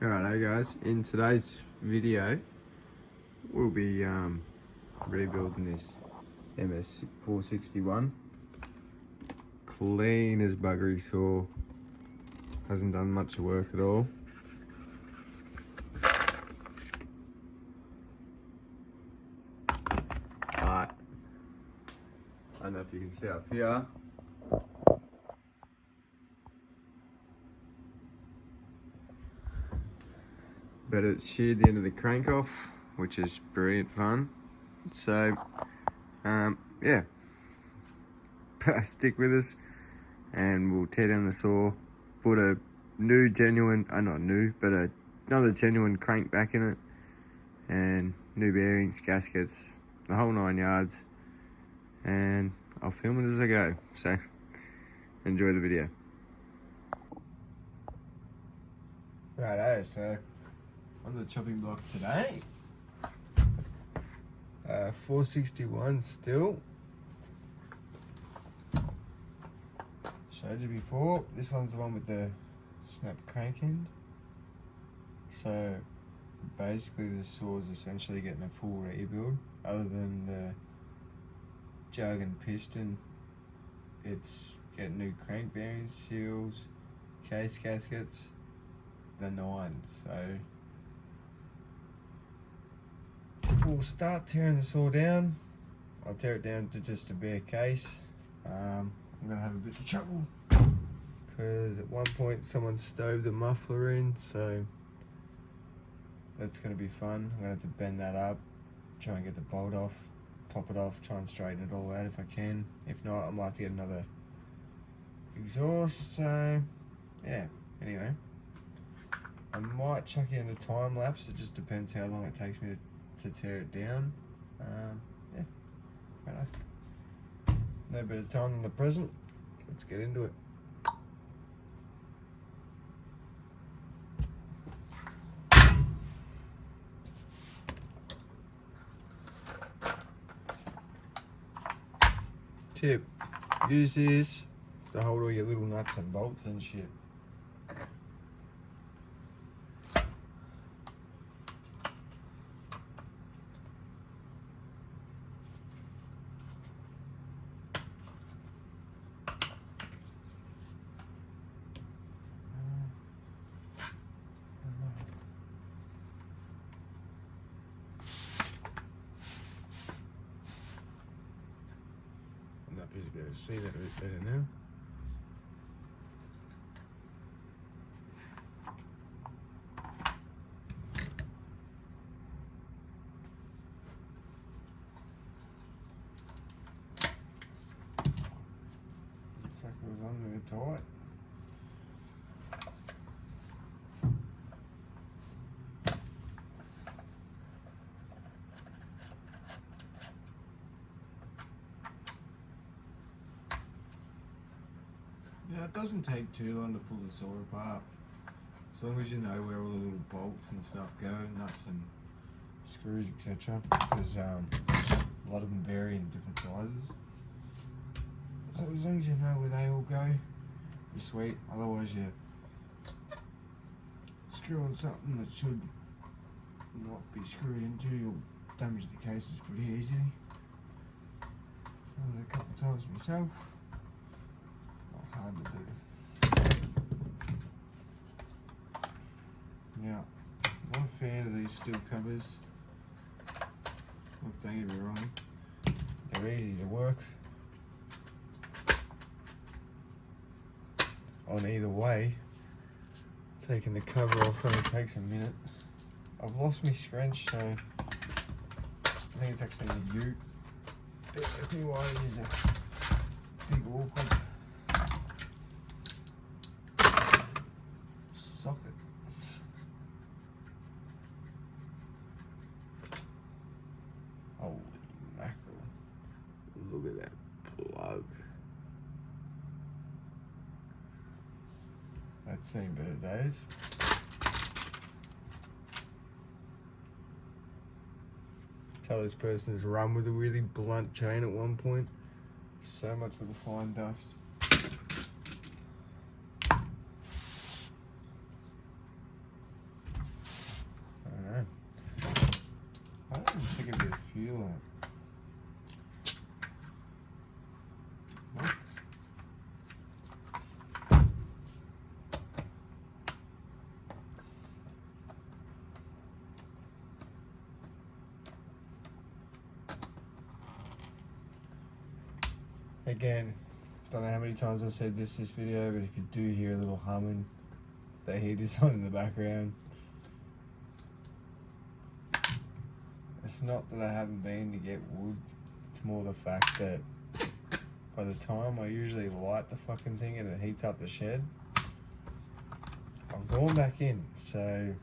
Alright guys, in today's video we'll be rebuilding this MS461. Clean as buggery saw, hasn't done much work at all. But I don't know if you can see up here, but it sheared the end of the crank off, which is brilliant fun. So yeah, stick with us and we'll tear down the saw, put a new genuine, not new, but another genuine crank back in it, and new bearings, gaskets, the whole 9 yards, and I'll film it as I go. So enjoy the video. Righto, so on the chopping block today, 461 Stihl. Showed you before. This one's the one with the snap crank end. So basically the saw's essentially getting a full rebuild. Other than the jug and piston, it's getting new crank bearings, seals, case gaskets, the 9. So we'll start tearing the saw down. I'll tear it down to just a bare case. I'm gonna have a bit of trouble because at one point someone stove the muffler in, so that's gonna be fun. I'm gonna have to bend that up, try and get the bolt off, pop it off, try and straighten it all out if I can. If not, I might have to get another exhaust. So yeah, anyway, I might chuck it in a time lapse. It just depends how long it takes me to tear it down. Yeah, right enough. No better time than the present. Let's get into it. Tip: use this to hold all your little nuts and bolts and shit. Might be able to see that a bit better now. Looks like it was on really tight. Yeah, it doesn't take too long to pull the saw apart, as long as you know where all the little bolts and stuff go, nuts and screws, etc. Because a lot of them vary in different sizes. So as long as you know where they all go, you're sweet. Otherwise you screw on something that should not be screwed into, you'll damage the cases pretty easily. I've done it a couple of times myself. Hard to do. Now, I'm not a fan of these steel covers. Look, don't get me wrong, they're easy to work on either way. Taking the cover off only takes a minute. I've lost my scrunch, so I think it's actually a U. Bear with me while I use a big awkward socket. Holy mackerel. Look at that plug. That's seen better days. Tell this person has run with a really blunt chain at one point. So much little fine dust. fuel in it. Again, don't know how many times I've said this video, but if you do hear a little humming, the heater's on in the background. It's not that I haven't been to get wood, it's more the fact that by the time I usually light the fucking thing and it heats up the shed, I've gone back in, so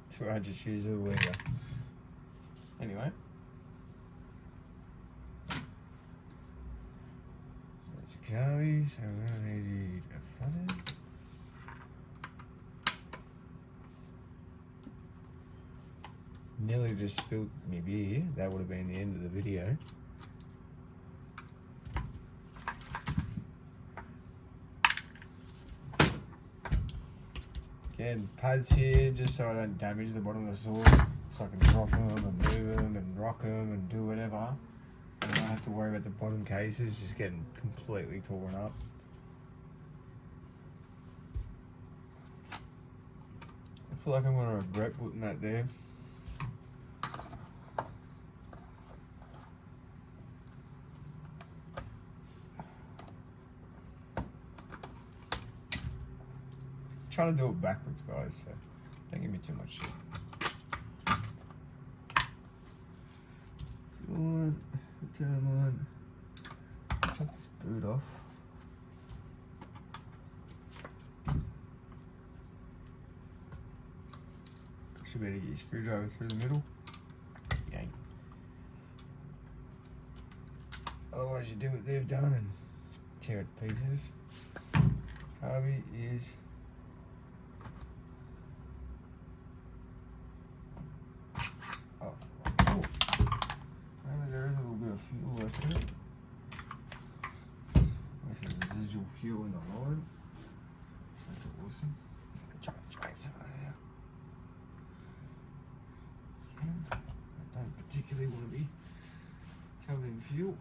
that's where I just use the weeder. Anyway. Carry, so we're gonna need a funnel. Nearly just spilled me beer. That would have been the end of the video. Again, pads here just so I don't damage the bottom of the saw, so I can drop them and move them and rock them and do whatever. I don't have to worry about the bottom cases just getting completely torn up. I feel like I'm going to regret putting that there. I'm trying to do it backwards, guys, so don't give me too much shit. Turn on. Chuck this boot off. Should be able to get your screwdriver through the middle. Yank. Otherwise, you do what they've done and tear it to pieces. Carby is off. Oh. There is a little bit of fuel left in it. This is residual fuel in the line. That's awesome. Try and drain some of that out. And I don't particularly want to be covered in fuel.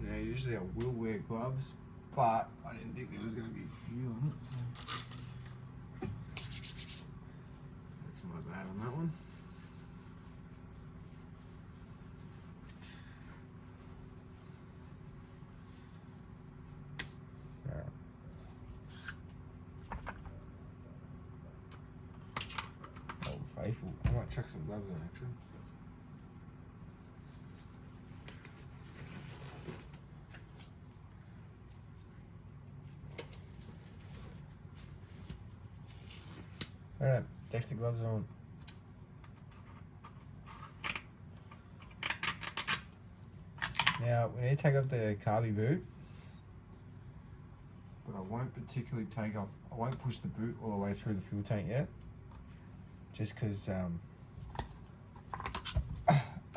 Now, usually I will wear gloves, but I didn't think there was going to be fuel in it. So that's my bad on that one. Faithful. I might chuck some gloves on actually. Alright, Dexter gloves on. Now we need to take off the carby boot, but I won't particularly take off, I won't push the boot all the way through the fuel tank yet. Just because I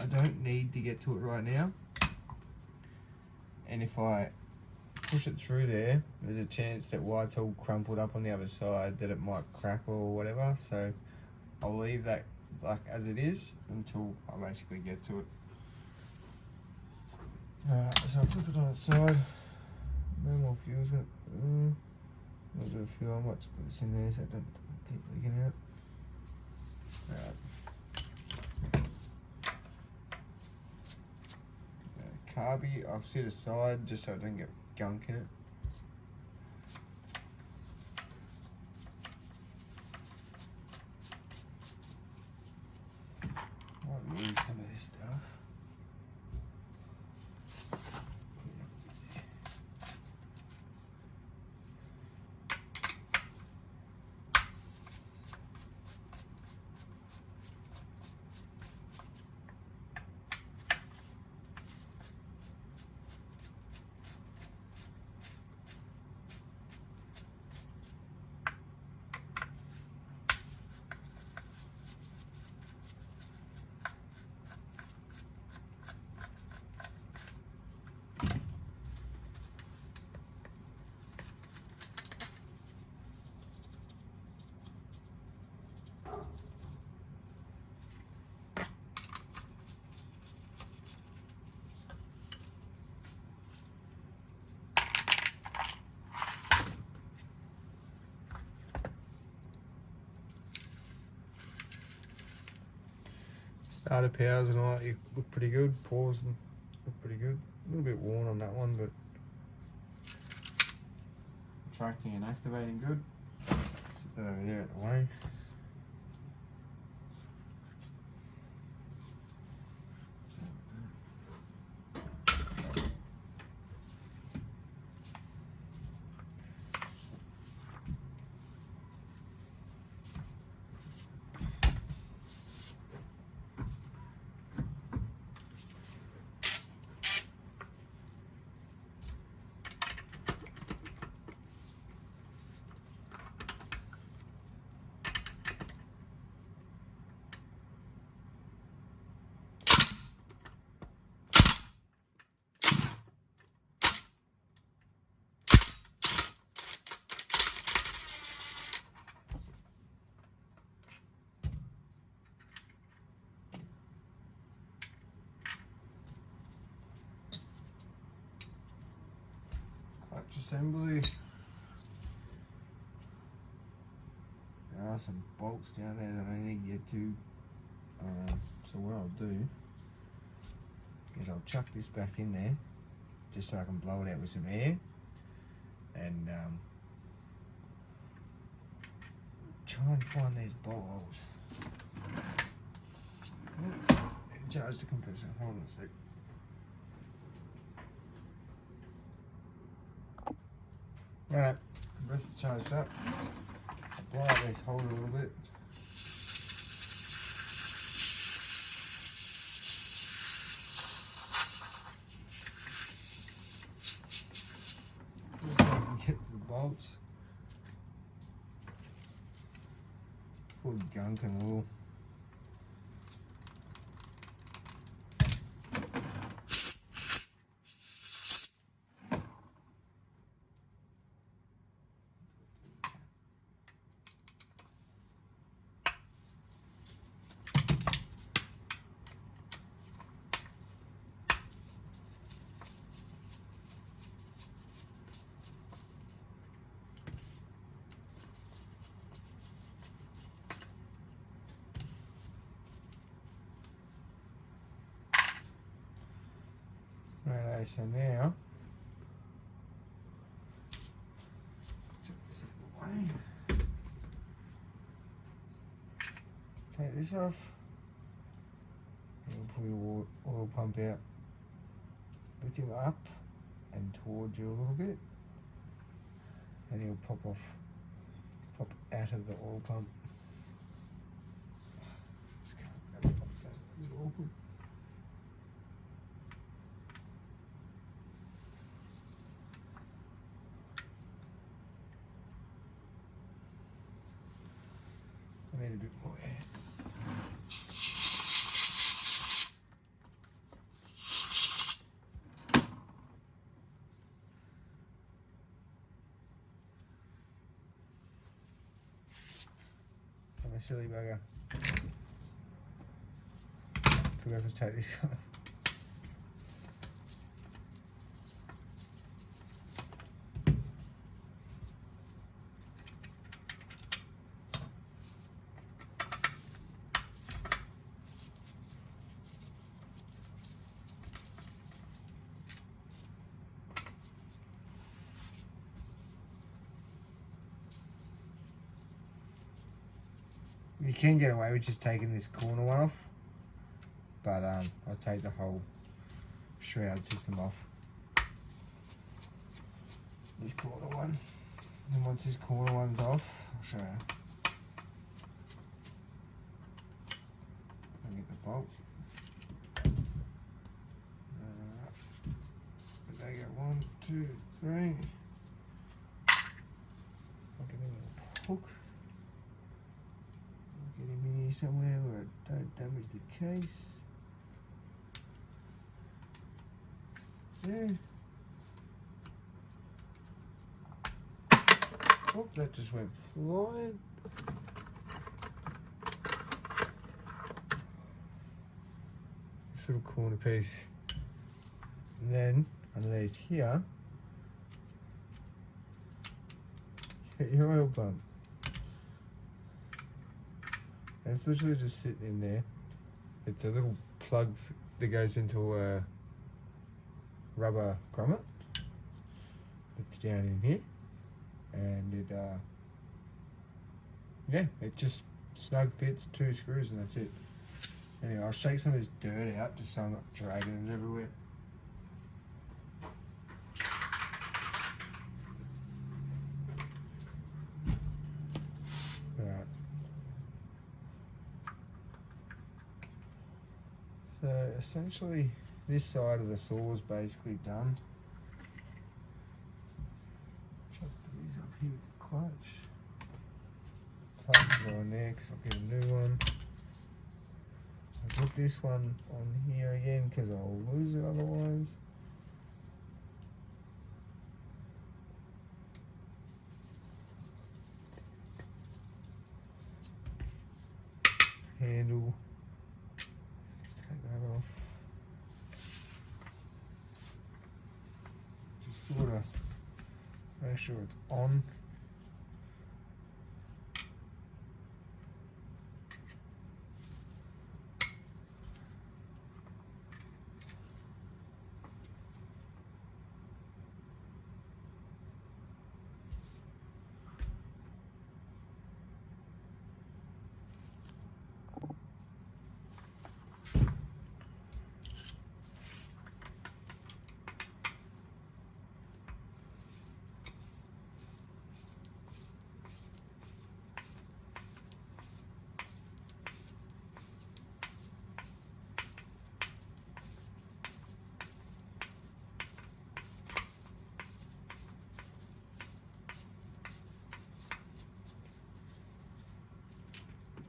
don't need to get to it right now, and if I push it through there, there's a chance that while it's all crumpled up on the other side that it might crack or whatever, so I'll leave that like as it is until I basically get to it. Alright, so I'll flip it on its side. No more fuel's in it. A little bit of fuel, I might just put this in there so it doesn't keep leaking out. Carby, I'll sit aside just so I don't get gunk in it. Might need some of this stuff. Starter powers and all that, you look pretty good. Paws look pretty good. A little bit worn on that one, but retracting and activating good. Sit that over there at the way. Assembly. There are some bolts down there that I need to get to. So what I'll do is I'll chuck this back in there just so I can blow it out with some air and try and find these bolt holes. Charge the compressor. Hold on a sec. Alright, compressor charged up. Blow out this hole a little bit. See if I can get the bolts. Full of gunk and wool. Right, so now take this off and pull your oil pump out. Lift him up and towards you a little bit, and he'll pop out of the oil pump. Just can't grab it like that. A bit awkward. I need a bit more air. I'm a silly bugger. Forgot to take this off. You can get away with just taking this corner one off, but I'll take the whole shroud system off. This corner one, and once this corner one's off, I'll show you. I'll get the bolt. There you go, 1, 2, 3. I'll get in a hook. Get him in here somewhere where it don't damage the case. There. Oh, that just went flying. This little corner piece. And then underneath here, get your oil pump. It's literally just sitting in there, It's a little plug that goes into a rubber grommet. It's down in here, and it yeah, it just snug fits 2 screws and that's it. Anyway, I'll shake some of this dirt out just so I'm not dragging it everywhere. Alright. So essentially this side of the saw is basically done. Chuck these up here with the clutch. Clutch go in there because I'll get a new one. I'll put this one on here again because I'll lose it otherwise. Handle. Take that off. Just sort of make sure it's on.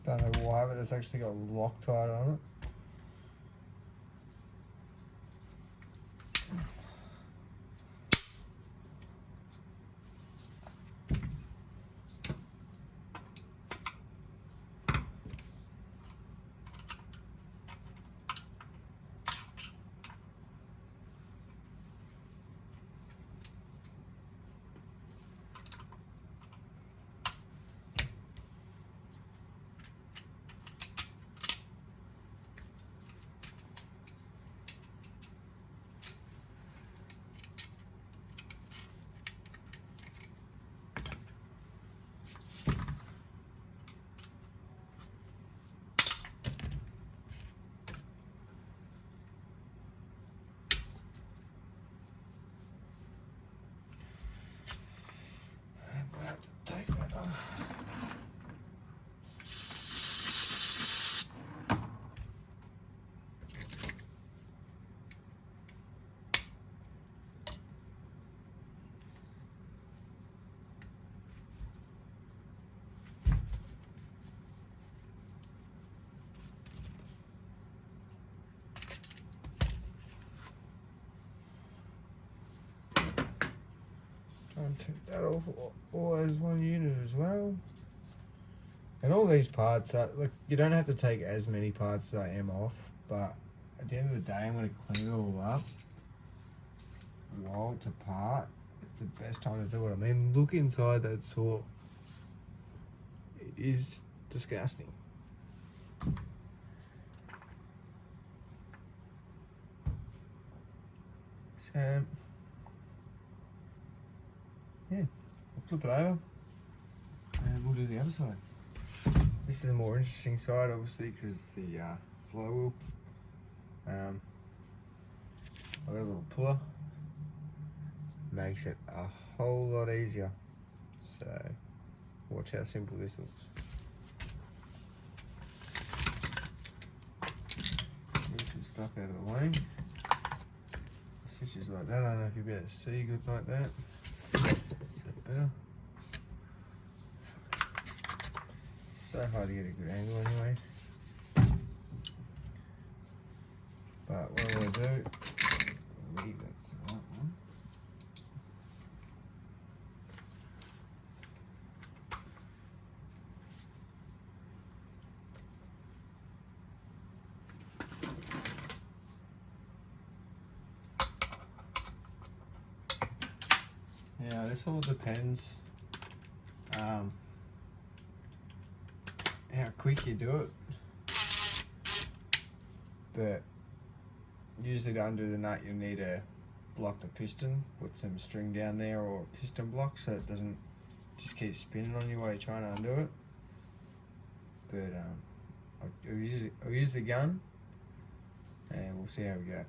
Don't know why, but it's actually got Loctite on it. Take that off. Try and take that off all as one unit as well. And all these parts are, look, you don't have to take as many parts as I am off, but at the end of the day I'm going to clean it all up while it's apart. It's the best time to do it. I mean, look inside that saw. It is disgusting. So yeah, I'll flip it over and we'll do the other side. This is the more interesting side, obviously, because the flywheel. I've got a little puller. Makes it a whole lot easier. So watch how simple this looks. Move some stuff out of the way. Stitches like that. I don't know if you'll be able to see good like that. Is that better? So hard to get a good angle anyway. But what I'm going to do, I believe that's the right one. Yeah, this all depends how quick you do it. but usually to undo the nut you need to block the piston, put some string down there or a piston block so it doesn't just keep spinning on you while you're trying to undo it. But I'll use the gun and we'll see how we go.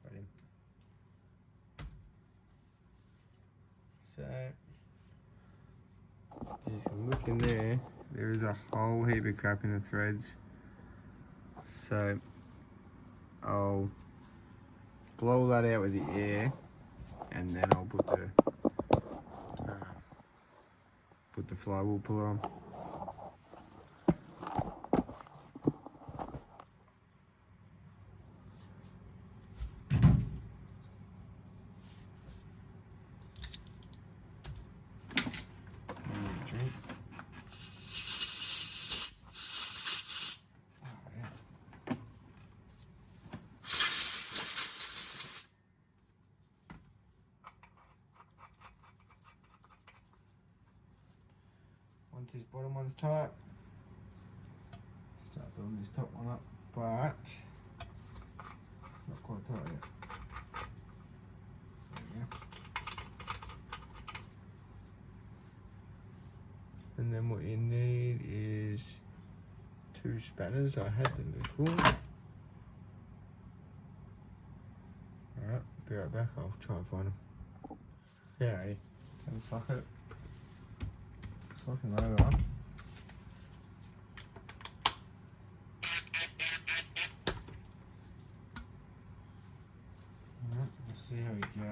Got him. So you can look in there, there is a whole heap of crap in the threads. So I'll blow that out with the air and then I'll put the flywheel puller on. Once this bottom one's tight, start building this top one up, but not quite tight yet. There we go. And then what you need is 2 spanners. I had them before. Alright, be right back. I'll try and find them. Yeah, can suck it. Fucking over. Alright, let's see how we go.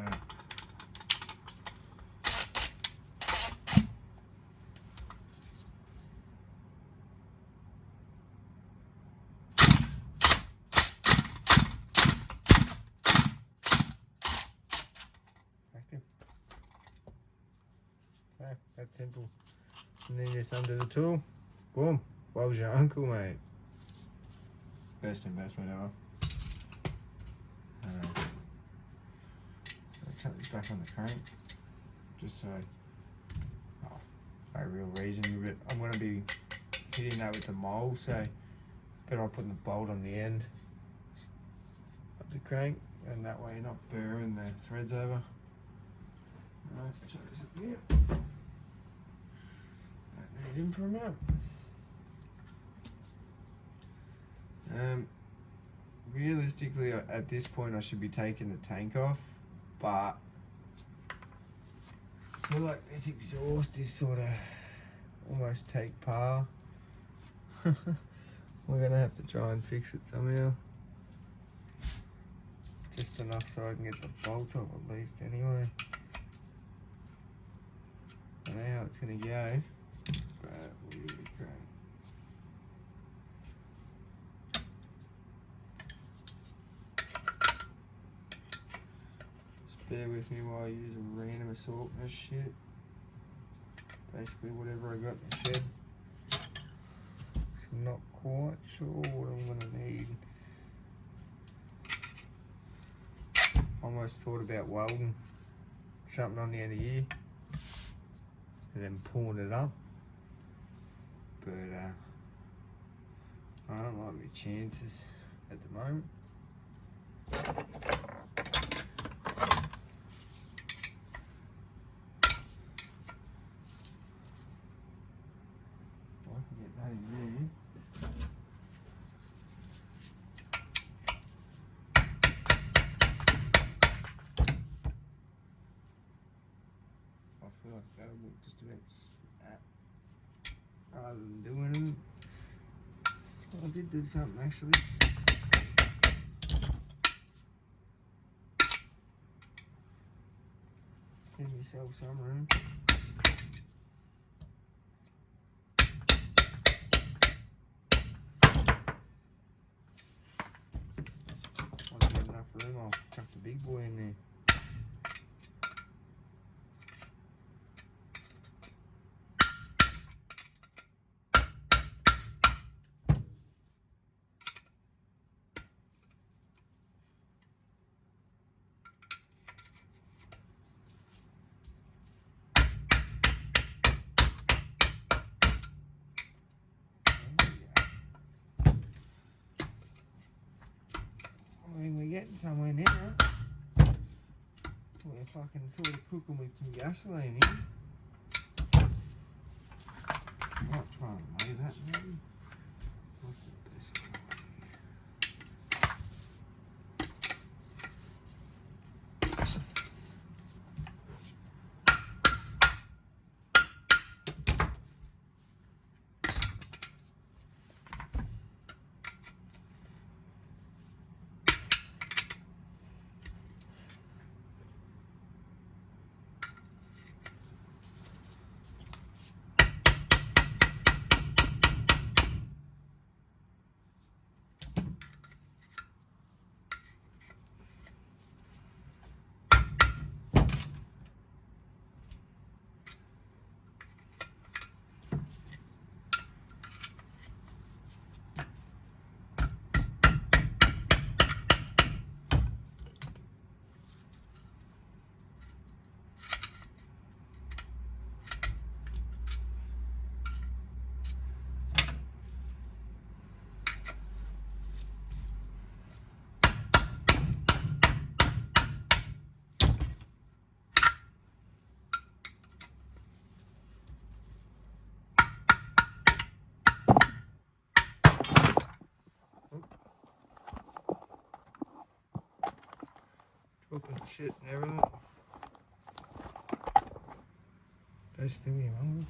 Active. Okay, that's simple. And then just under the tool, boom, what was your uncle, mate? Best investment ever. So I'll chuck this back on the crank, just so, no real reason, but I'm going to be hitting that with the mole, so better off putting the bolt on the end of the crank, and that way you're not burring the threads over. Alright, chuck this up here. Need him for a minute. Realistically, at this point, I should be taking the tank off, but I feel like this exhaust is sort of almost take par. We're gonna have to try and fix it somehow. Just enough so I can get the bolt off at least, anyway. I know how it's gonna go. But we'll give it a crank. Just bear with me while I use a random assortment of shit. Basically whatever I got in the shed. So I'm not quite sure what I'm gonna need. Almost thought about welding something on the end of here and then pulling it up. But I don't like my chances at the moment. I can get that in there. I feel like that'll look just about that. Rather than doing it, I did do something actually. Give myself some room. Wasn't enough room, I'll chuck the big boy in there. somewhere now. We're fucking sort of cooking with some gasoline in. Might try and lay that maybe. What's the best one? Dropping shit and everything. Don't sting me, man.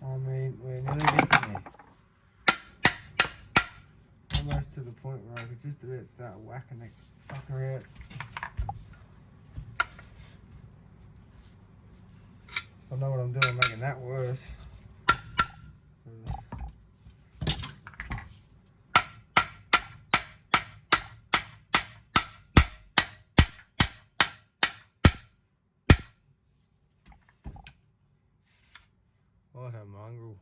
I mean, we're nearly getting there. Almost to the point where I could just about start whacking that fucker out. I know what I'm doing, making that worse. What a mongrel.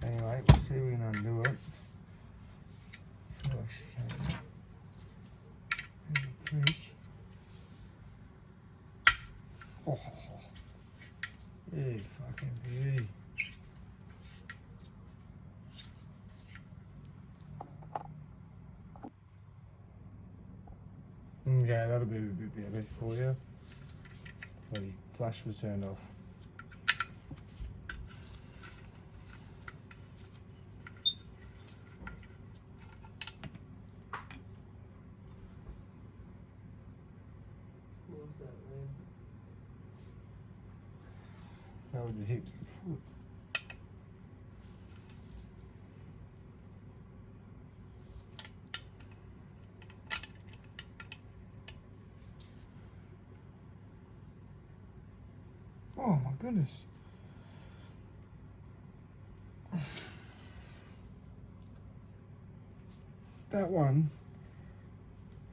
Anyway, we'll see if we can undo it. Oh, yeah, fucking beauty. Okay, that'll be a bit better for you. The flash was turned off. That would hit my foot. Oh my goodness. That one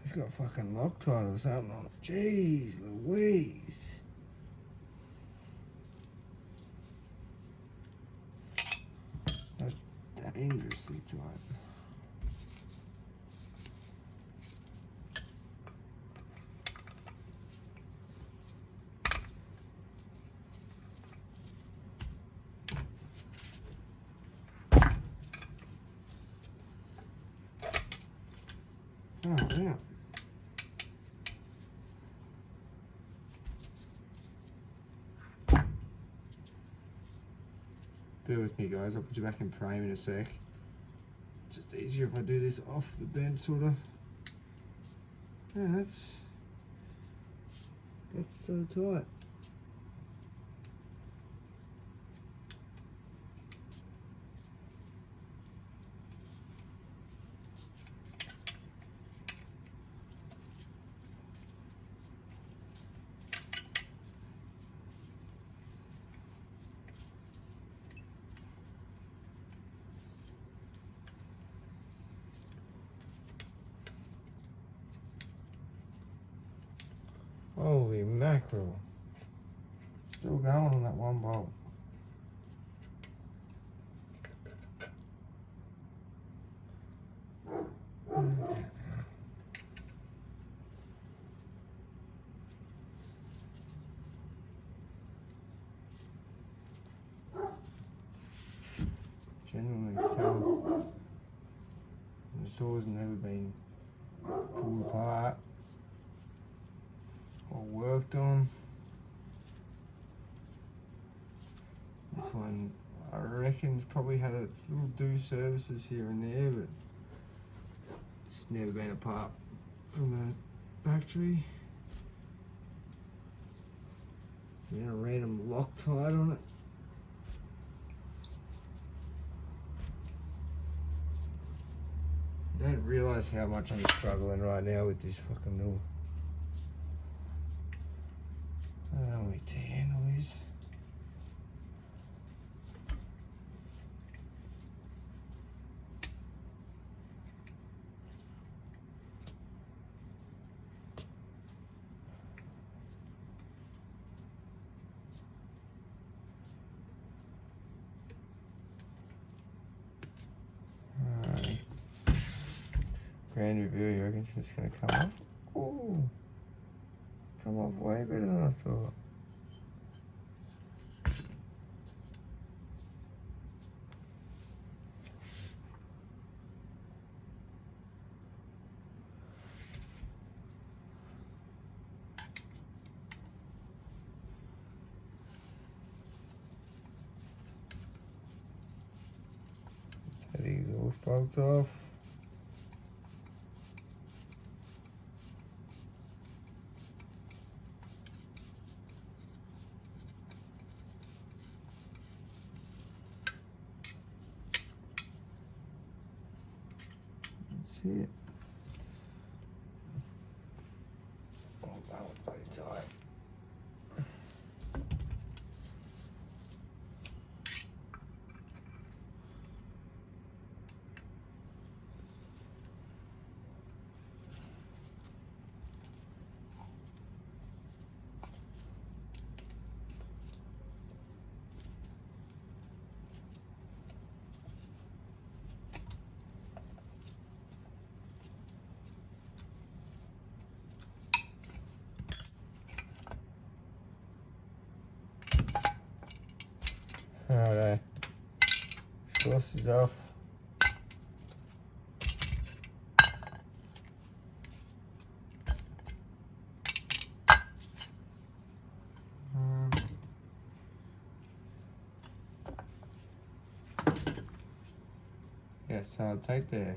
has got fucking Loctite or something on it. Jeez Louise. That's dangerously tight. Oh, yeah. Bear with me, guys. I'll put you back in frame in a sec. It's just easier if I do this off the bend, sort of. Yeah, that's so tight. mackerel. Still going on that one bolt. Genuinely tell the saw's never been pulled apart or worked on. This one, I reckon, it's probably had its little do services here and there, but it's never been apart from the factory. And a random Loctite on it. I don't realise how much I'm struggling right now with this fucking little. I don't know what to handle this. Grand review, you reckon it's just gonna come off? Ooh, come off way better than I thought. Take these exhaust bolts off. It. Oh, that was bloody tight. Alright, sauce is off. Yeah, so I'll take the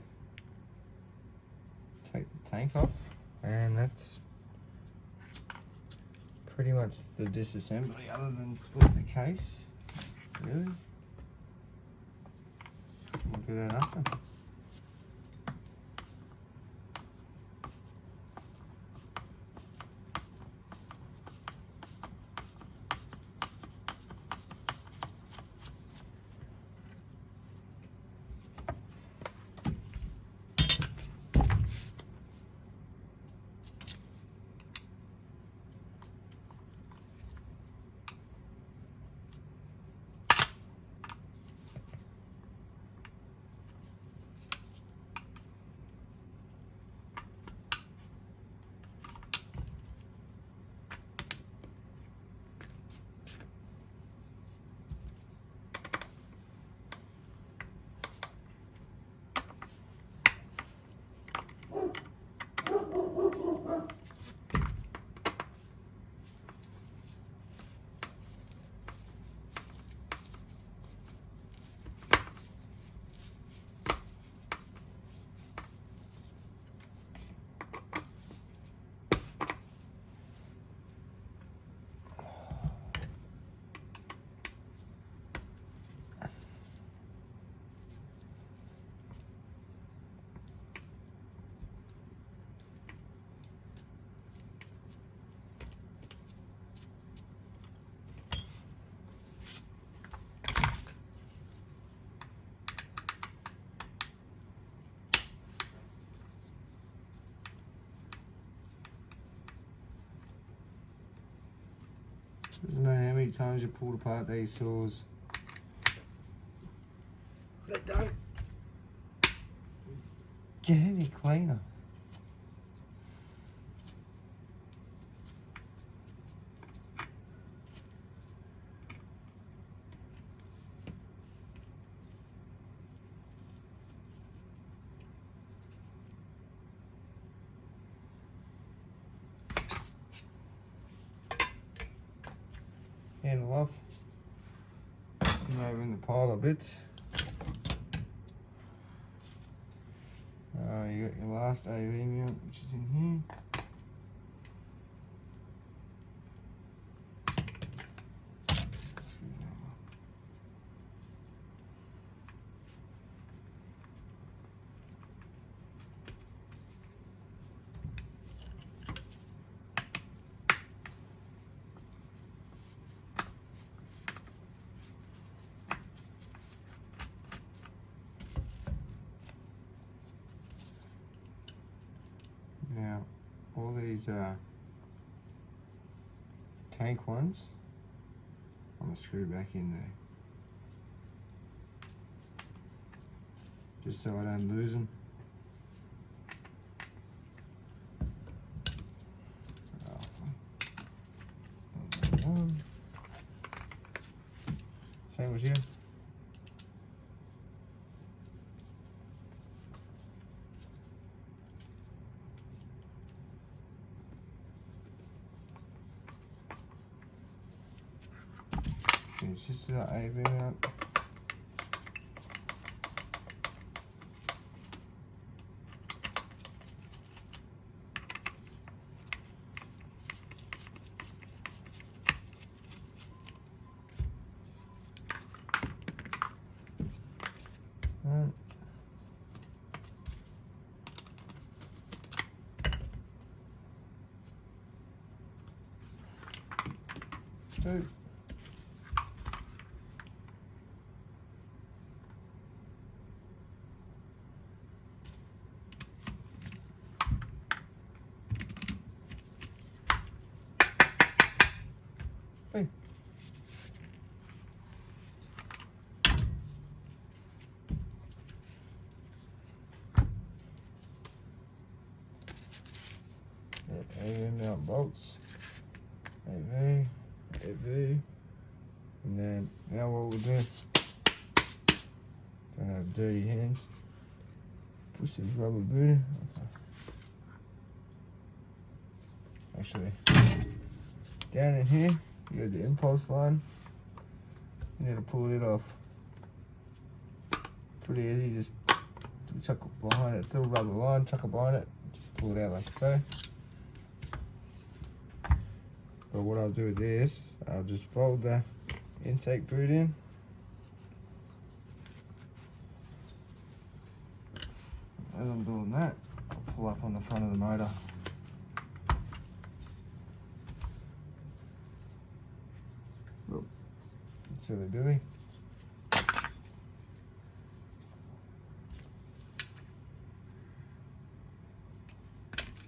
tank off, and that's pretty much the disassembly, other than splitting the case. Really? Look at that after. many times you pulled apart these saws, they don't get any cleaner. Handle off. And over in the pile of bits. You got your last AV mount, which is in here. Now, all these tank ones, I'm going to screw back in there, just so I don't lose them. Same as you. It's just that AV mount. Two. Three. AV mount bolts. AV. And then now what we'll do, don't have dirty hands, push this rubber booty. Actually, down in here, you got the impulse line. You need to pull it off. Pretty easy, just chuck it behind it. It's a little rubber line, chuck it behind it, just pull it out like so. But what I'll do with this, I'll just fold the intake boot in. As I'm doing that, I'll pull up on the front of the motor. Look, silly Billy.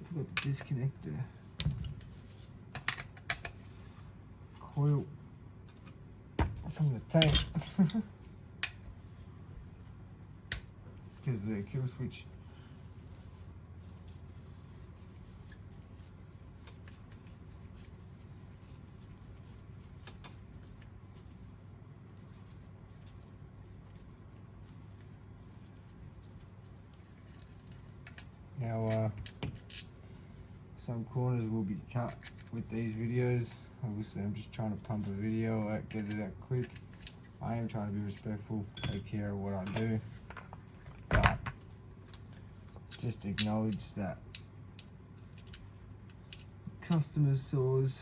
Forgot to disconnect there. Coil from the tank because the kill switch now some corners will be cut with these videos. Obviously, I'm just trying to pump a video out, get it out quick. I am trying to be respectful, take care of what I do, but just acknowledge that customers' saws,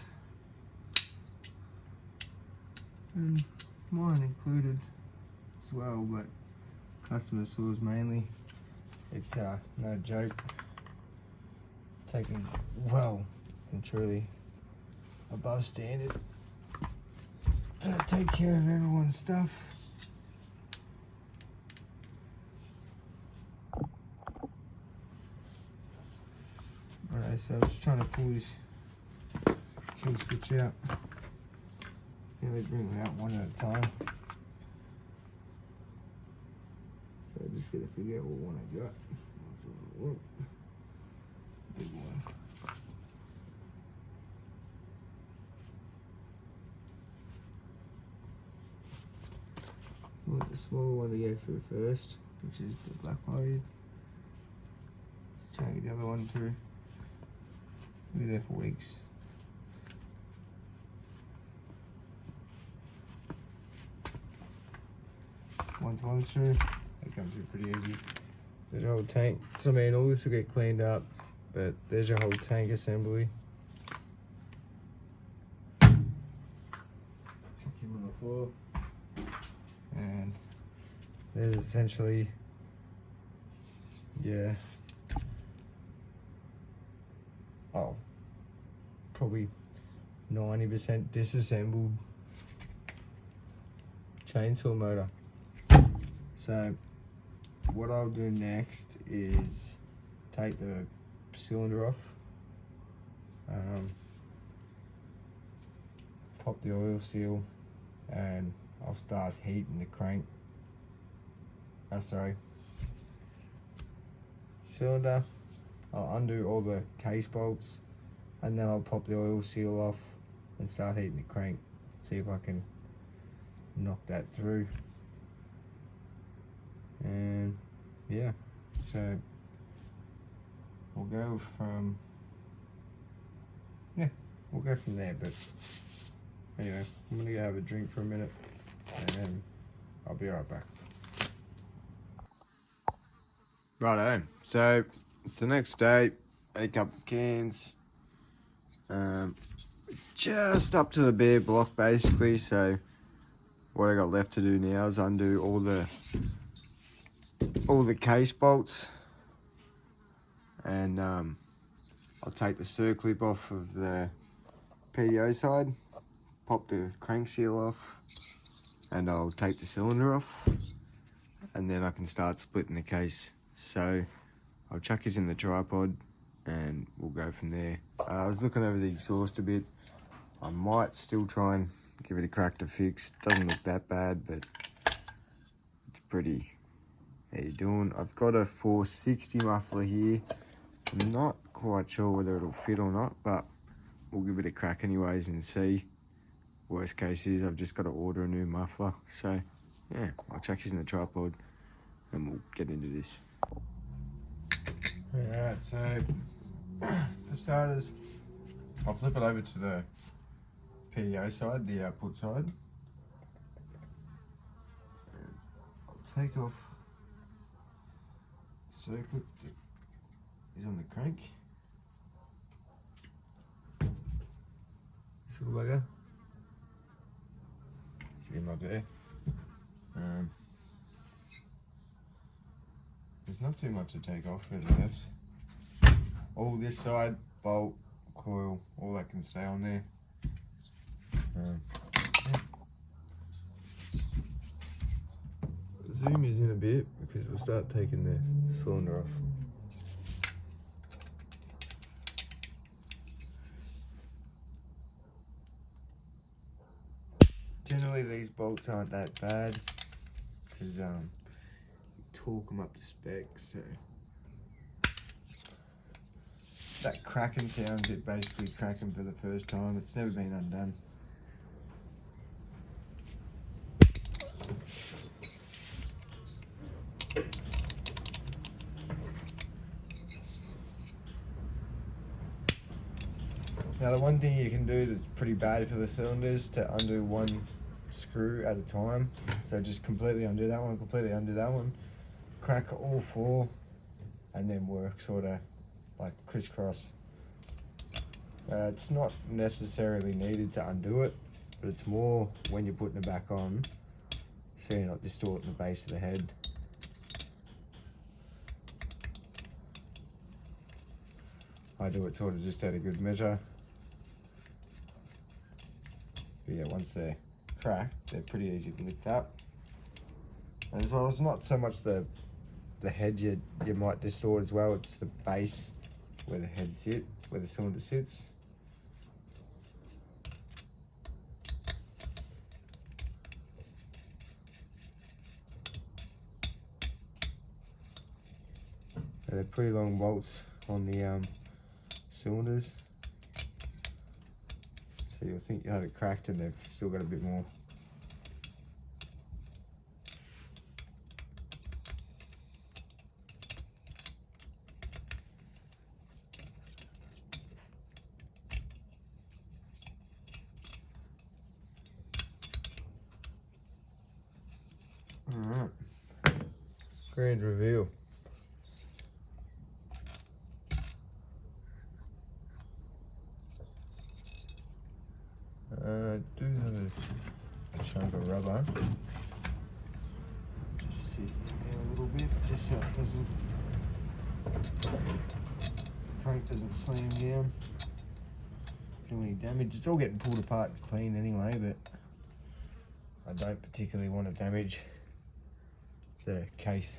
and mine included as well, but customer saws mainly, it's no joke, taken well and truly above standard to take care of everyone's stuff. Alright, so I'm just trying to pull this kill switch out. Gently bring them out one at a time. So I just gotta figure out what one I got. That's what I want. Big one. I want the smaller one to go through first, which is the black blade. Let's try and get the other one through. We'll be there for weeks. Once one's through, they come through pretty easy. There's your whole tank. So I mean, all this will get cleaned up, but there's your whole tank assembly. Chuck him on the floor. And there's essentially, yeah, probably 90% disassembled chainsaw motor. So what I'll do next is take the cylinder off, pop the oil seal, and I'll start heating the crank. Cylinder. I'll undo all the case bolts, and then I'll pop the oil seal off and start heating the crank. See if I can knock that through. And yeah, so we'll go from there. But anyway, I'm gonna go have a drink for a minute, and then I'll be right back. Righto, so it's the next day. Ate a couple of cans, just up to the bare block basically. So what I got left to do now is undo all the case bolts, and I'll take the circlip off of the PDO side, pop the crank seal off, and I'll take the cylinder off, and then I can start splitting the case. So I'll chuck his in the tripod and we'll go from there. I was looking over the exhaust a bit. I might still try and give it a crack to fix. Doesn't look that bad, but it's pretty. How you doing? I've got a 460 muffler here. I'm not quite sure whether it'll fit or not, but we'll give it a crack anyways and see. Worst case is I've just got to order a new muffler. So yeah, I'll chuck his in the tripod and we'll get into this. Alright, so for starters, I'll flip it over to the PDO side, the output side. And I'll take off the circlip that is on the crank. This little bugger. See him up there. There's not too much to take off for the left. All this side, bolt, coil, all that can stay on there. Zoom is in a bit because we'll start taking the cylinder off. Generally these bolts aren't that bad because torque them up to spec, so that cracking sounds it basically cracking for the first time. It's never been undone. Now the one thing you can do that's pretty bad for the cylinders to undo one screw at a time. So just completely undo that one, completely undo that one, crack all four, and then work sort of like crisscross. It's not necessarily needed to undo it, but it's more when you're putting it back on, so you're not distorting the base of the head. I do it sort of just at a good measure. But yeah, once they're cracked, they're pretty easy to lift up. And as well, it's not so much the head you might distort as well, it's the base where the head sits, where the cylinder sits. they're pretty long bolts on the cylinders. So you'll think you have it cracked and they've still got a bit more. Alright, grand reveal. I do have a chunk of rubber. Just sit in there a little bit, just so it doesn't, crank doesn't slam down, do any damage. It's all getting pulled apart and cleaned anyway, but I don't particularly want to damage the case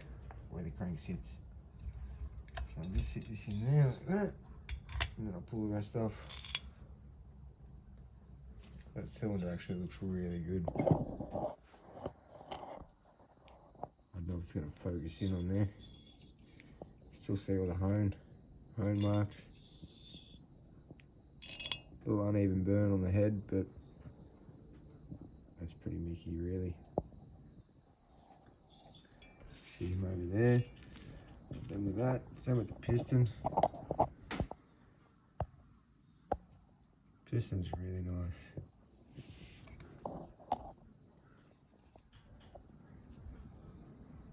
where the crank sits. So I'll just sit this in there like that, and then I'll pull the rest off. That cylinder actually looks really good. I don't know if it's going to focus in on there. Still see all the hone marks. A little uneven burn on the head, but that's pretty mickey really. See him over there. Then with that, same with the piston. Piston's really nice.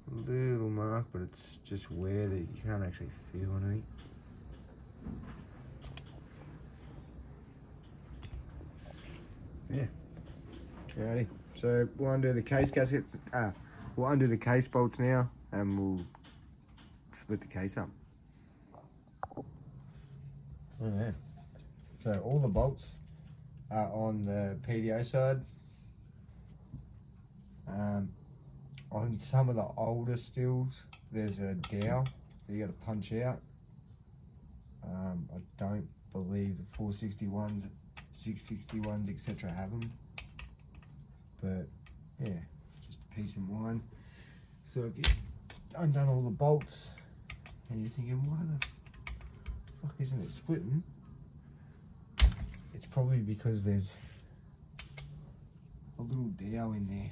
A little mark, but it's just wear that you can't actually feel anything. Yeah. Alrighty. So we'll undo the case gaskets. We'll undo the case bolts now, and we'll split the case up. Oh yeah. So all the bolts are on the PDO side. On some of the older Stihls, there's a dowel that you got to punch out. I don't believe the 461s, 661s, etc. have them. But yeah, just a peace of mind. So if you've undone all the bolts and you're thinking, why the fuck isn't it splitting? It's probably because there's a little dowel in there.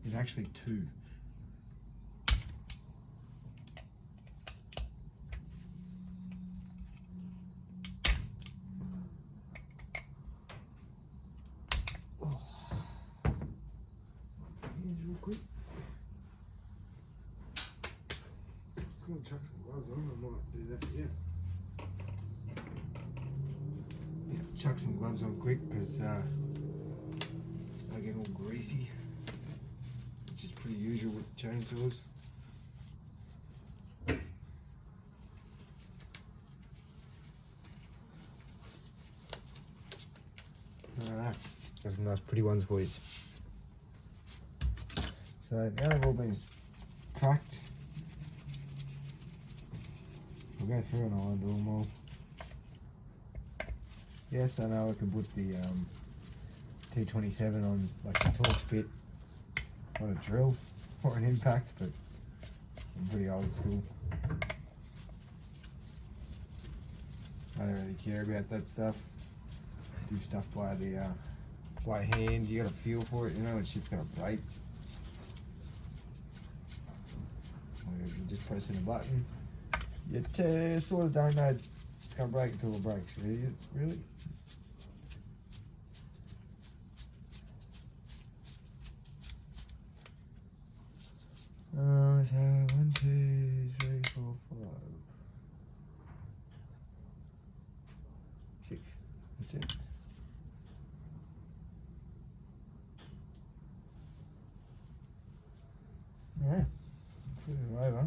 There's actually two. Oh. Hands real quick. Just gonna chuck some gloves on. I might do that, yeah. Chuck some gloves on quick because I get all greasy. Which is pretty usual with chainsaws. Alright, got some nice pretty ones for you. So now they've all been cracked, we'll go through and I'll undo them all. Yes, I know I can put the T27 on like the Torx bit on a drill or an impact, but I'm pretty old school. I don't really care about that stuff. I do stuff by the by hand. You got a feel for it. You know when shit's gonna break. Or if you're just pressing a button, you sort of don't know it's gonna break until it breaks. Really? So 1, 2, 3, 4, 5, 6. That's it. Yeah, put it over.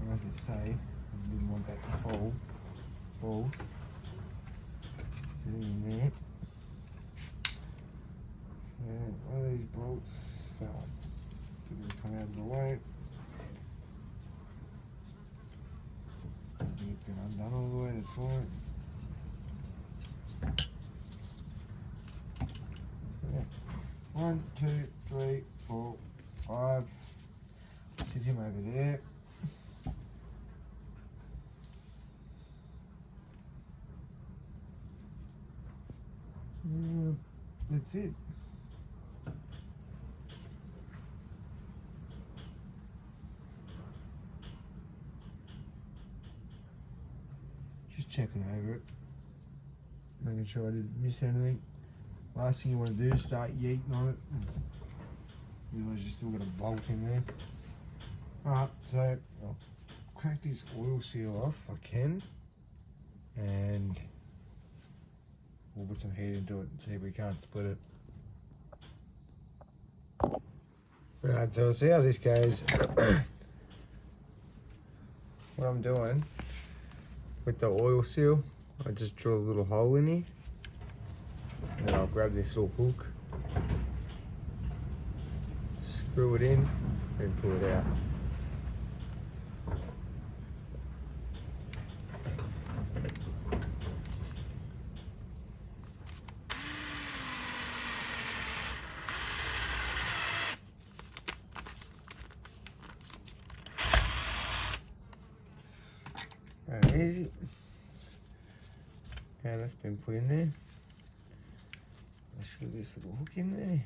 And as I say, I didn't want that to fall. Sitting in there. And one of these bolts didn't come out of the way. It's been undone all the way, that's fine. So yeah. 1, 2, 3, 4, over there. Yeah, that's it. Just checking over it, making sure I didn't miss anything. Last thing you want to do is start yeeting on it. Realize you still got a bolt in there. Alright, so I'll crack this oil seal off if I can, and we'll put some heat into it and see if we can't split it. Right, so we'll see how this goes. What I'm doing with the oil seal, I just drill a little hole in here, and then I'll grab this little hook, screw it in, and pull it out. Very easy. Now that's been put in there. Let's screw this little hook in there.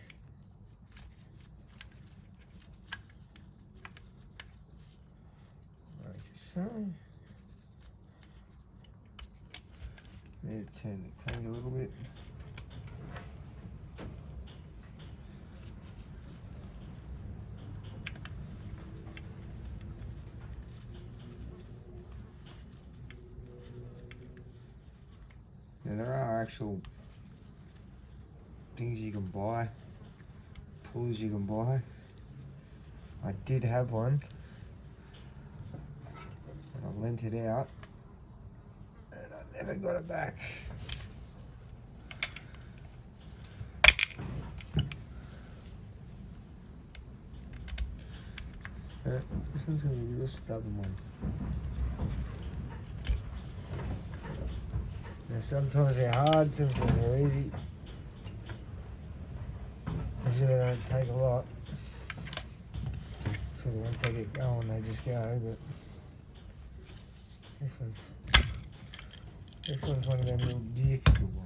Like so. Need to turn the crank a little bit. Now there are actual things you can buy, pulleys you can buy. I did have one, and I lent it out, and I never got it back. This one's gonna be a real stubborn one. Now sometimes they're hard, sometimes they're easy. Usually they don't take a lot. Sort of once they get going, they just go. But this one's one of them little difficult ones.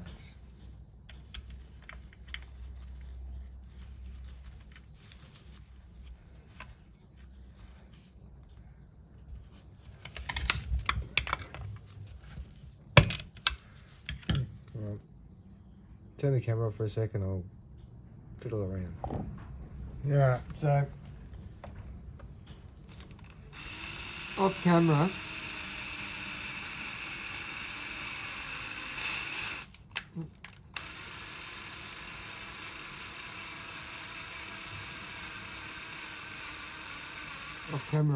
Right. Turn the camera off for a second. I'll fiddle around. Alright, so off camera,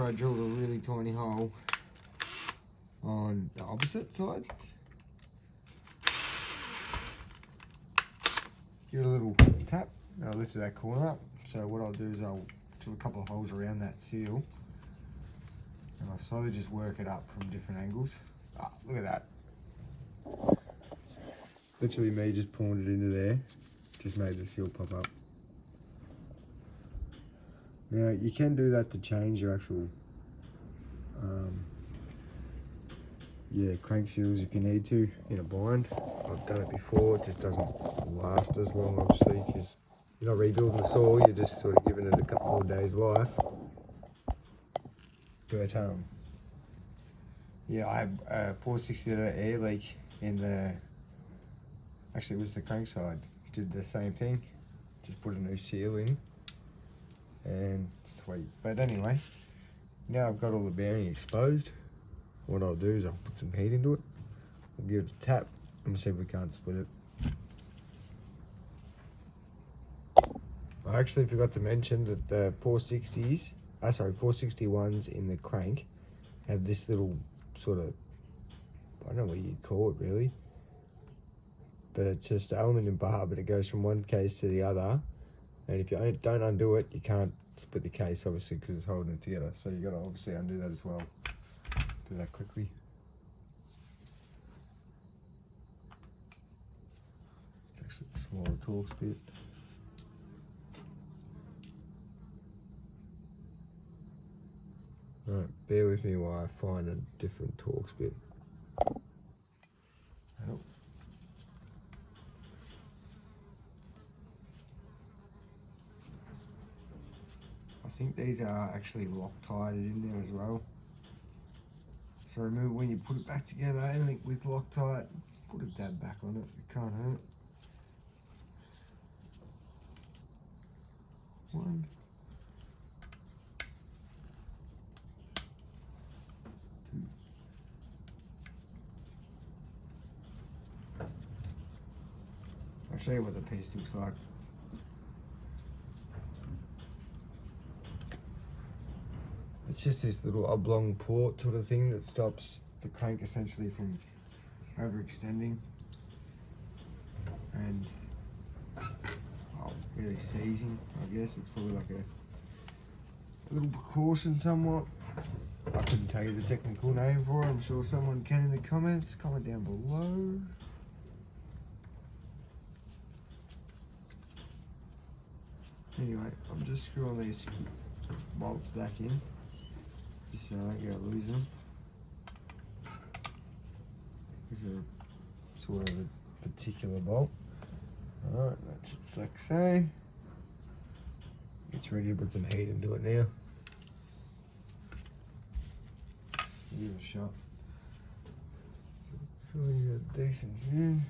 I drilled a really tiny hole on the opposite side. Give it a little tap, and I lifted that corner up. So what I'll do is I'll drill a couple of holes around that seal, and I'll slowly just work it up from different angles. Ah, look at that. Literally me just pulling it into there, just made the seal pop up. Now you can do that to change your actual crank seals if you need to in a bind. I've done it before. It just doesn't last as long, obviously, because you're not rebuilding the saw, you're just sort of giving it a couple more days life. But yeah, I have a 460 air leak in the, actually it was the crank side. Did the same thing, just put a new seal in, and sweet. But anyway, now I've got all the bearing exposed. What I'll do is I'll put some heat into it, we'll give it a tap, and we'll see if we can't split it. I actually forgot to mention that the 461s in the crank have this little sort of, I don't know what you'd call it really, but it's just aluminium bar, but it goes from one case to the other, and if you don't undo it, you can't split the case, obviously, because it's holding it together. So you got to obviously undo that as well. Do that quickly. It's actually the smaller Torx bit. Alright, bear with me while I find a different Torx bit. Oh. I think these are actually Loctited in there as well. So remember, when you put it back together, anything with Loctite, put a dab back on it, it can't hurt. One. Two. I'll show you what the piece looks like. It's just this little oblong port sort of thing that stops the crank essentially from overextending and really seizing. I guess it's probably like a little precaution somewhat. I couldn't tell you the technical name for it. I'm sure someone can in the comments. Comment down below. Anyway, I'm just screwing these bolts back in just so I don't go lose them. These are sort of a particular bolt. Alright, that's it's like so. It's ready to put some heat into it now. Give it a shot. So you got a decent view.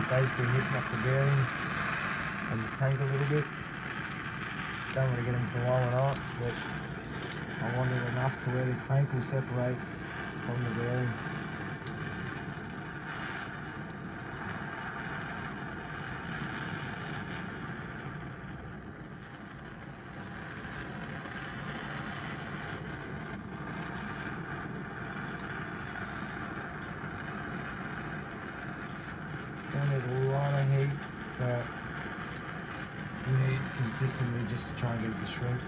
Basically hitting up the bearing and the crank a little bit. Don't want to get them blowing up, but I want it enough to where the crank will separate from the bearing. Don't need a lot of heat, but you need consistently just to try and get it to shrink.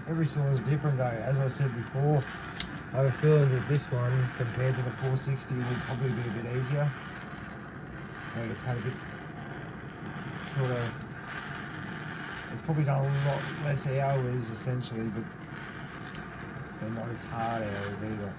Every saw is different though. As I said before, I have a feeling that this one compared to the 460 will probably be a bit easier. Like it's had a bit sort of, it's probably done a lot less hours essentially, but they're not as hard hours either.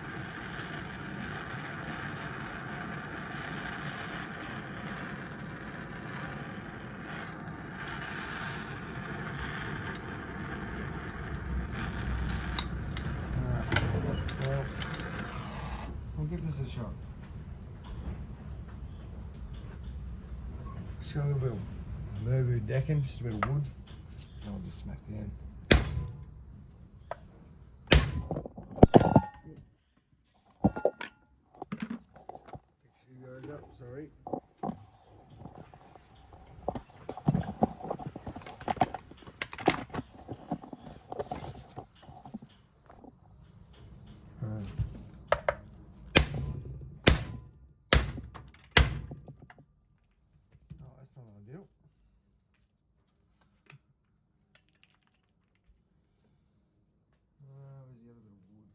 Well, we'll give this a shot. Just got a little bit of Merbu decking, just a bit of wood. And I'll just smack down. Pick you guys up, sorry. That's not ideal. Where's the other bit of wood?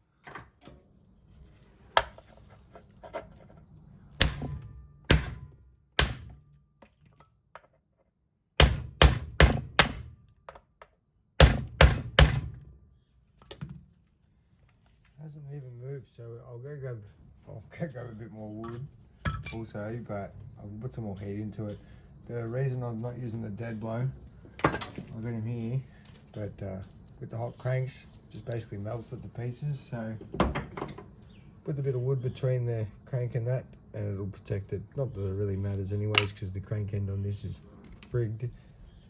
Hasn't even moved, so I'll go grab a bit more wood also, but I'll put some more heat into it. The reason I'm not using the dead blow, I've got him here, but with the hot cranks, just basically melts it to pieces. So put a bit of wood between the crank and that, and it'll protect it. Not that it really matters anyways, because the crank end on this is frigged.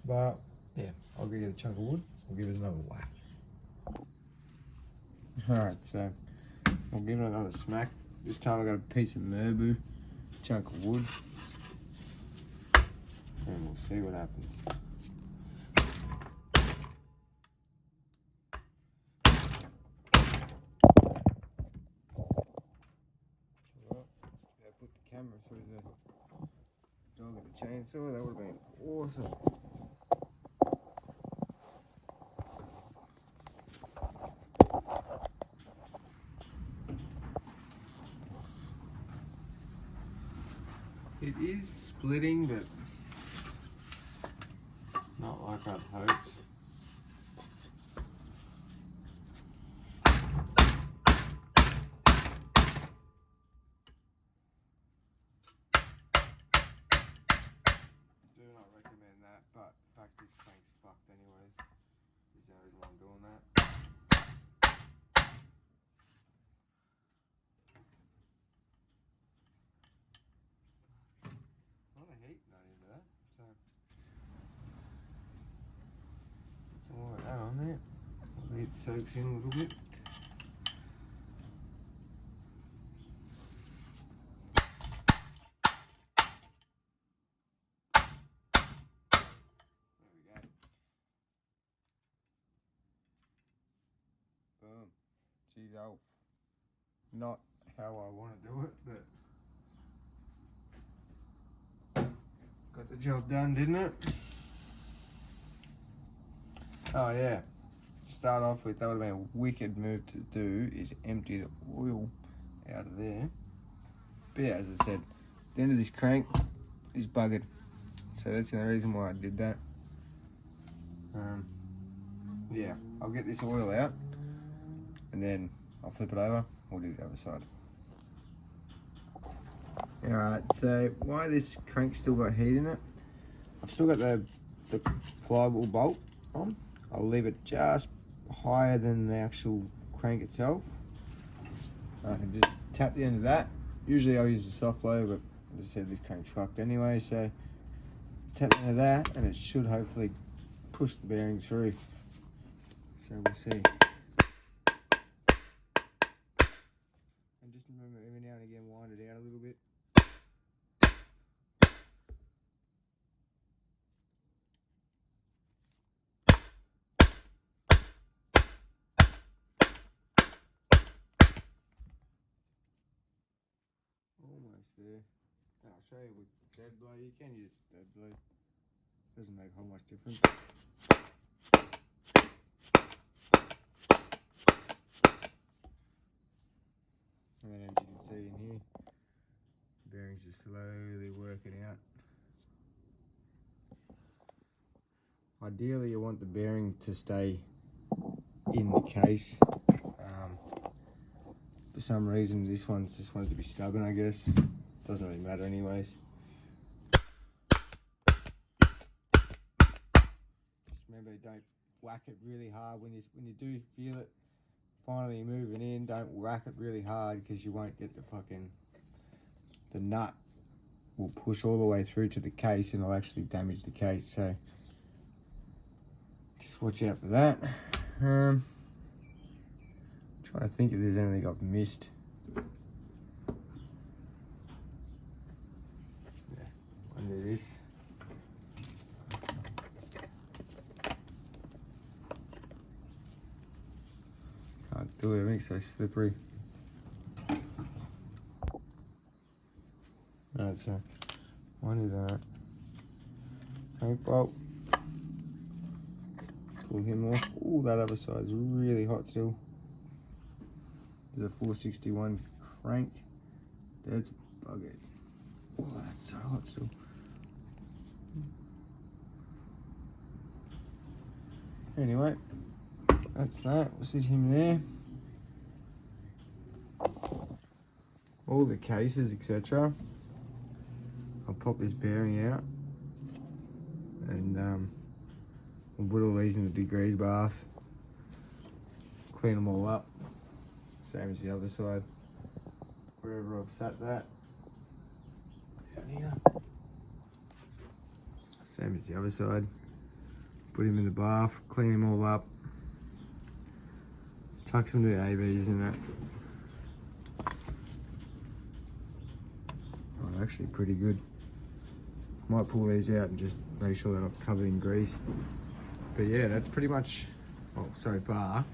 But yeah, I'll go get a chunk of wood. We'll give it another whack. Alright, so we'll give it another smack This time I got a piece of Merbu, chunk of wood, and we'll see what happens. Right, I put the camera through the dog of the chainsaw. That would have been awesome. It is splitting, but not like I'd hoped. Do not recommend that, but the fact this crank's fucked anyways. There's no reason why I'm doing that. A lot of heat not into that, so get some more of that on there. It soaks in a little bit. There we go. Boom. Geez, oh, not how I want to do it, but got the job done, didn't it? Oh yeah. To start off with, that would have been a wicked move to do, is empty the oil out of there. But yeah, as I said, the end of this crank is buggered. So that's the only reason why I did that. Yeah, I'll get this oil out and then I'll flip it over. We'll do the other side. Alright, so why this crank's still got heat in it, I've still got the flywheel bolt on. I'll leave it just higher than the actual crank itself. I can just tap the end of that. Usually I'll use the soft blow, but as I said, this crank's fucked anyway, so tap the end of that and it should hopefully push the bearing through. So we'll see. And just remember every now and again wind it out a little bit. Almost there. And I'll show you with dead blow. You can use dead blow. Doesn't make a whole much difference. And then as you can see in here, the bearing's just slowly working out. Ideally you want the bearing to stay in the case. For some reason this one's just wanted to be stubborn, I guess. Doesn't really matter anyways. Just remember, don't whack it really hard. When you do feel it finally moving in, don't whack it really hard because you won't get the nut will push all the way through to the case and it'll actually damage the case. So just watch out for that. Trying to think if there's anything I've missed. Yeah, undo this. Can't do it, everything's so slippery. Right, so undo that. Crank bolt. Pull him off. Ooh, that other side's really hot still. There's a 461 crank. That's buggered. Oh, that's so hot still. Anyway, that's that. We'll sit him there. All the cases, etc. I'll pop this bearing out and we'll put all these in the degrease bath. Clean them all up. Same as the other side, wherever I've sat that. Down here. Same as the other side. Put him in the bath, clean him all up. Tuck some new ABs in that. actually pretty good. Might pull these out and just make sure they're not covered in grease. But yeah, that's pretty much, well, so far,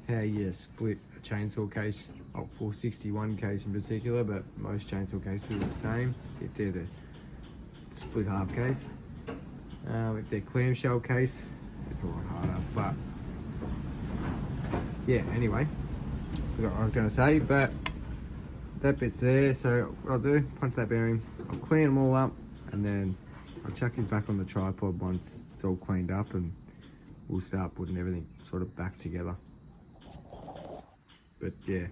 how you split a chainsaw case. 461 case in particular, but most chainsaw cases are the same if they're the split half case. If they're clamshell case, it's a lot harder, but yeah, anyway, forgot what I was going to say, but that bit's there. So what I'll do, punch that bearing, I'll clean them all up, and then I'll chuck his back on the tripod once it's all cleaned up, and we'll start putting everything sort of back together. But yeah,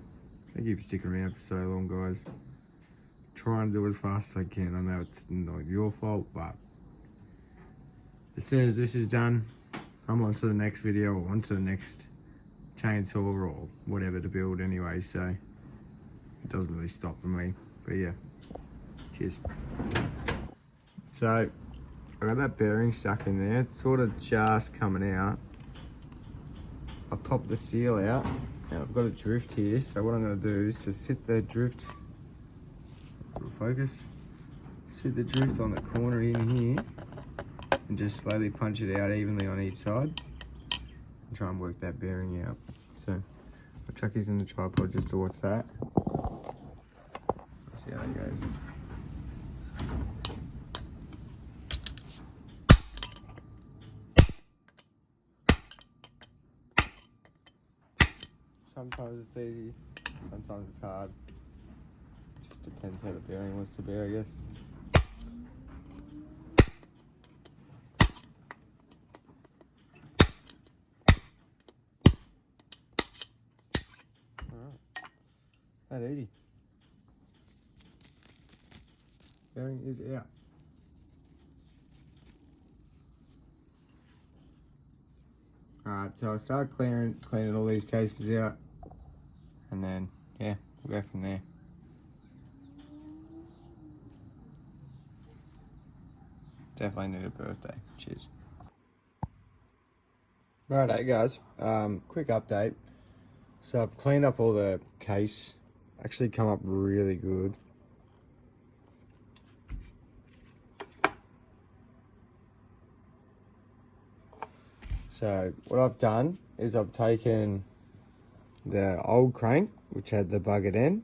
thank you for sticking around for so long, guys. Trying to do it as fast as I can. I know it's not your fault, but as soon as this is done, I'm on to the next video or on to the next chainsaw or whatever to build anyway, so it doesn't really stop for me. But yeah, cheers. So I got that bearing stuck in there. It's sort of just coming out. I popped the seal out and I've got a drift here, so what I'm going to do is just sit the drift, focus, sit the drift on the corner in here and just slowly punch it out evenly on each side and try and work that bearing out. So I'll chuck these in the tripod just to watch that. Let's see how that goes. Sometimes it's easy, sometimes it's hard. Just depends how the bearing wants to be, I guess. Alright, that easy. Bearing is out. Alright, so I start cleaning all these cases out, and then yeah, we'll go from there. Definitely need a birthday. Cheers. Alright guys, quick update. So I've cleaned up all the case, actually come up really good. So what I've done is I've taken the old crank, which had the buggered end,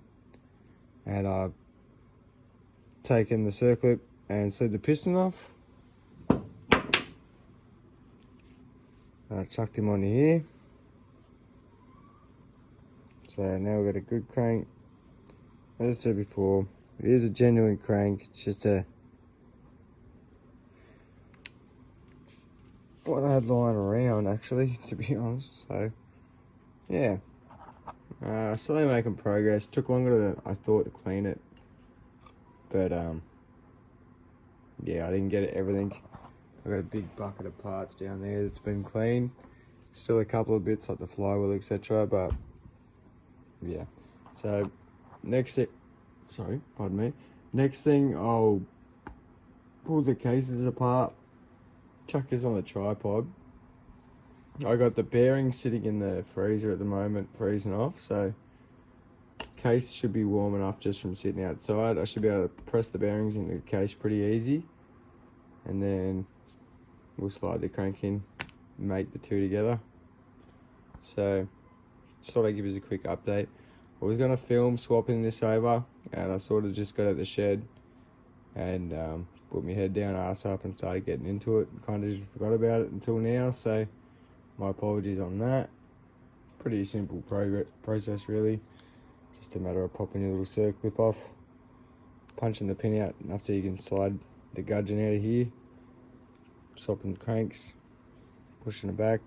and I've taken the circlip and slid the piston off. I chucked him on here. So now we've got a good crank. As I said before, it is a genuine crank. It's just a what I had lying around, actually, to be honest. So yeah, slowly making progress. Took longer than I thought to clean it, but yeah, I didn't get everything. I've got a big bucket of parts down there that's been cleaned. Still a couple of bits like the flywheel, etc. But yeah, so next thing, I'll pull the cases apart, chuck this on the tripod. I got the bearing sitting in the freezer at the moment, freezing off, so case should be warm enough just from sitting outside. I should be able to press the bearings into the case pretty easy, and then we'll slide the crank in, mate the two together. So just thought I'd give you a quick update. I was going to film swapping this over, and I sort of just got at the shed and put my head down, ass up, and started getting into it. Kind of just forgot about it until now, so my apologies on that. Pretty simple process really. Just a matter of popping your little circlip off, punching the pin out enough so you can slide the gudgeon out of here, swapping the cranks, pushing it back,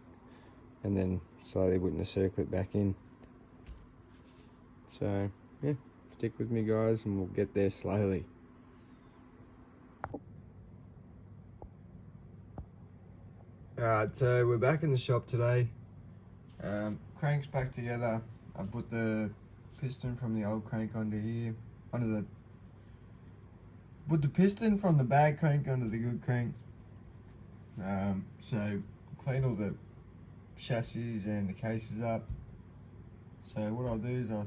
and then slowly putting the circlip back in. So yeah, stick with me guys and we'll get there slowly. Alright, so we're back in the shop today. Crank's back together. I put the piston from the old crank onto here, put the piston from the bad crank onto the good crank. So clean all the chassis and the cases up. So what I'll do is I'll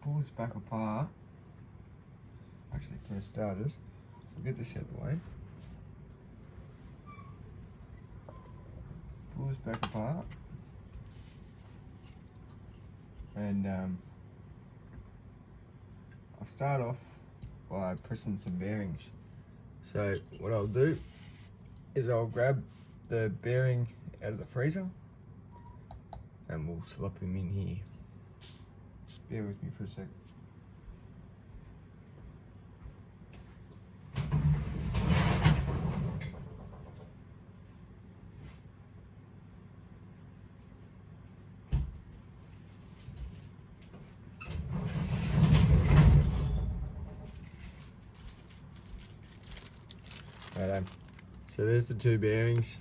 pull this back apart. Actually, for starters, I'll get this out of the way. Pull this back apart. And I'll start off by pressing some bearings. So what I'll do is I'll grab the bearing out of the freezer and we'll slop him in here. Bear with me for a sec. Righto. So there's the two bearings.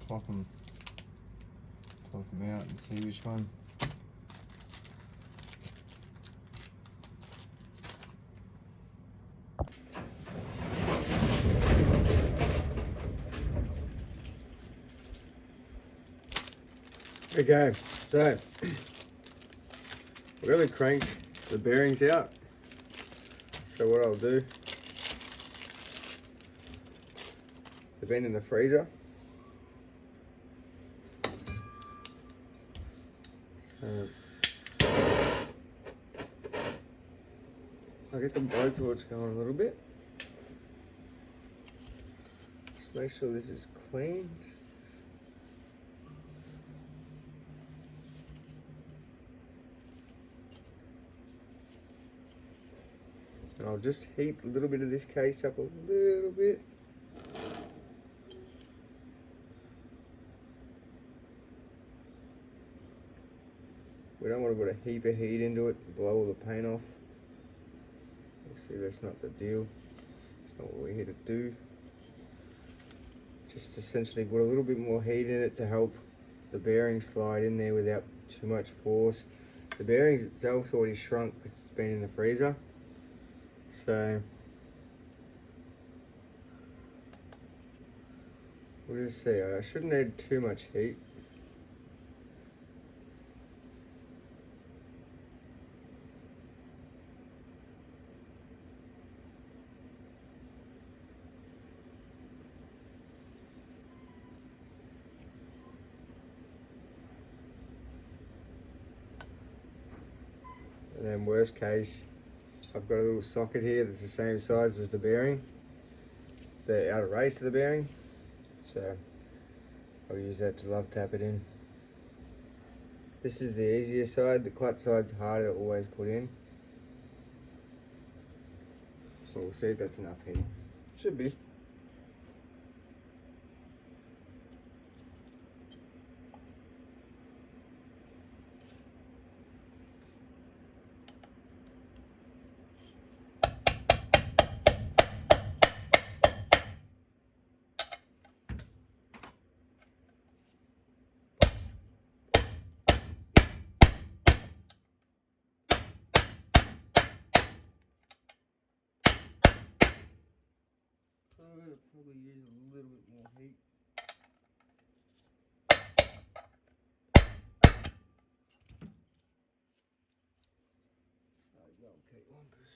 Plop them out and see which one. Okay, so we're going to crank the bearings out. So what I'll do, they've been in the freezer. So I'll get the blowtorch going a little bit. Just make sure this is cleaned. And I'll just heat a little bit of this case up a little bit. We don't want to put a heap of heat into it and blow all the paint off. Obviously that's not the deal. It's not what we're here to do. Just essentially put a little bit more heat in it to help the bearings slide in there without too much force. The bearings itself's already shrunk because it's been in the freezer. So we'll just see. I shouldn't add too much heat. And then worst case, I've got a little socket here that's the same size as the bearing, the outer race of the bearing. So I'll use that to love tap it in. This is the easier side. The clutch side's harder to always put in. So we'll see if that's enough heat. Should be. I'm going to probably use a little bit more heat. Start going, keep lumpers.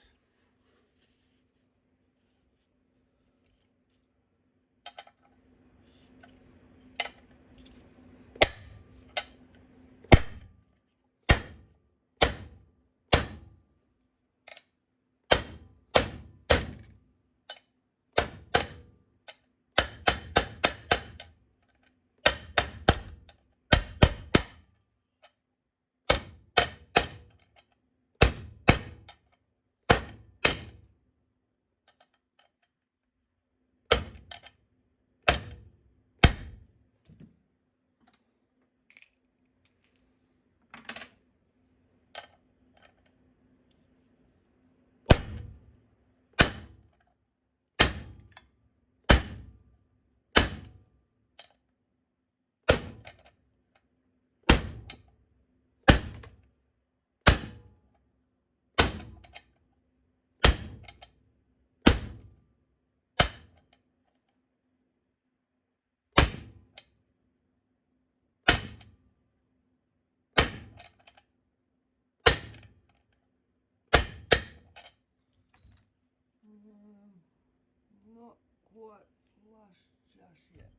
quite flush just yet.